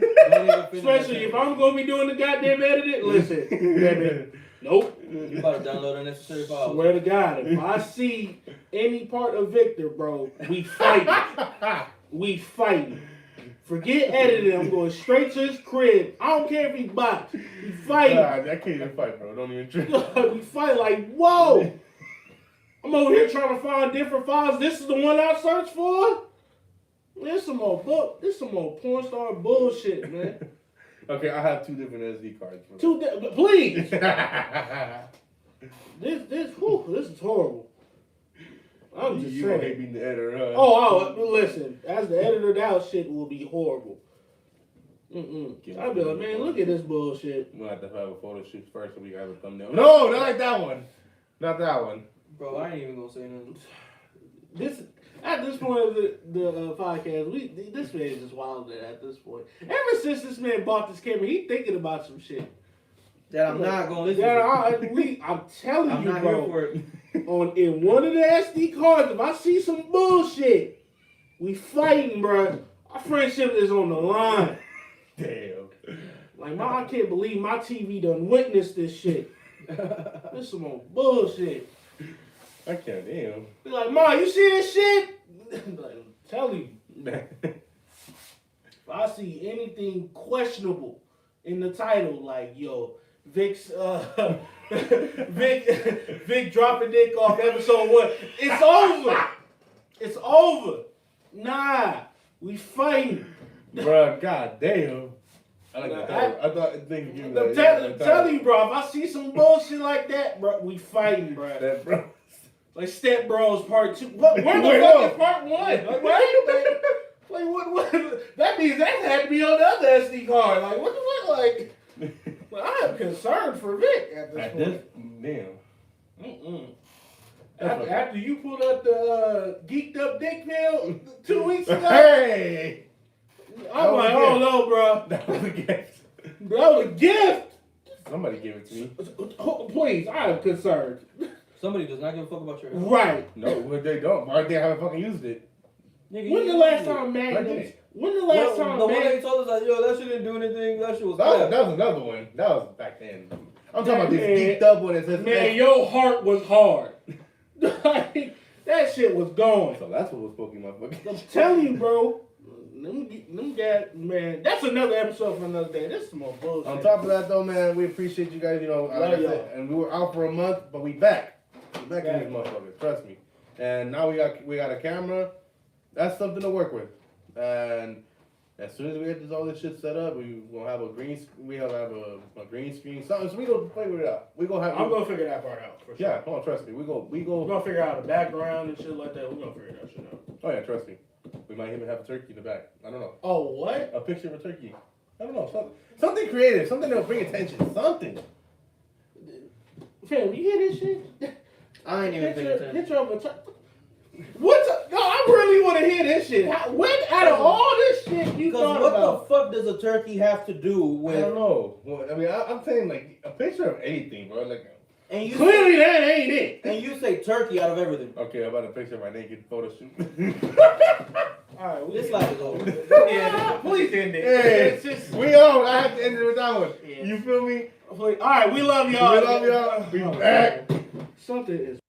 Especially if I'm gonna be doing the goddamn editing. Listen, damn it. Nope. You about to download unnecessary files. Swear to God, if I see any part of Victor, bro, we fighting. We fighting. Forget editing. I'm going straight to his crib. I don't care if he box. We fighting. Nah, I can't even fight, bro. Don't even try. We fight like, whoa. I'm over here trying to find different files. This is the one I searched for? This some more porn star bullshit, man. Okay, I have 2 different SD cards. Please. This is horrible. I'm just you saying. gonna hate being the editor, huh? Oh, listen. As the editor, that shit will be horrible. I'll be like, man, look at this bullshit. We'll have to have a photo shoot first so we can have a thumbnail. No, not like that one. Not that one. Bro, I ain't even gonna say nothing. At this point of the podcast, this man is just wild at this point. Ever since this man bought this camera, he thinking about some shit. That I'm not gonna listen to. I'm telling I'm you, not bro. here for it. In one of the SD cards, if I see some bullshit, we fighting, bro. Our friendship is on the line. Damn. Like, I can't believe my TV done witnessed this shit. This is some more bullshit. I can't, damn. Be like, Ma, you see this shit? Like, I'm telling you. If I see anything questionable in the title, like, yo, Vic's, Vic dropping dick off episode 1, it's over. It's over. Nah, we fighting. Bruh, god damn. I like that. I thought I'm telling you, bro, if I see some bullshit like that, bro, we fighting, bro. That, bro. Like Step Bros Part 2. Where the fuck is Part 1? Like, right? Like what? That means that had to be on the other SD card. Like, what the fuck? Like I am concerned for Vic at this point. Damn. After you pulled up the geeked up dick pill 2 weeks ago, Hey! I'm like, oh no, bro. That was a gift. That was a gift. Somebody gave it to me. Please, I am concerned. Somebody does not give a fuck about your health. Right. No, they don't. Why they haven't fucking used it? Nigga, When the last time Magnums? When the last time the one they told us like, yo, that shit didn't do anything. That shit was bad. That was another one. That was back then. I'm talking about this geeked up one that says, man, your heart was hard. Like, that shit was going. So that's what was poking my fucking. I'm telling you, bro. Them guys, man, that's another episode for another day. This is some more bullshit. On top of that, though, man, we appreciate you guys. You know, like I said, and we were out for a month, but we back. We back in these motherfuckers. Trust me. And now we got a camera. That's something to work with. And as soon as we get all this shit set up, we gonna have a green screen, something. So we gonna play with it out. I'm gonna figure that part out. For sure. Yeah, come on, trust me. We're gonna figure out the background and shit like that. We're gonna figure that shit out. Oh yeah, trust me. We might even have a turkey in the back. I don't know. Oh, what? A picture of a turkey. I don't know. Something creative. Something that'll bring attention. Something. Fam, you hear this shit? I ain't even paying attention. Picture of a turkey. No, I really want to hear this shit. Out of all this shit you thought about? What the fuck does a turkey have to do with? I don't know. Well, I mean, I'm saying like a picture of anything, bro. Like. And you clearly that ain't it. And you say turkey out of everything. Okay, how about a picture of my naked photo shoot? Alright, this life is over. Yeah, please end it. Hey, we on. I have to end it with that one. Yeah. You feel me? Alright, we love y'all. We love y'all. We back. something is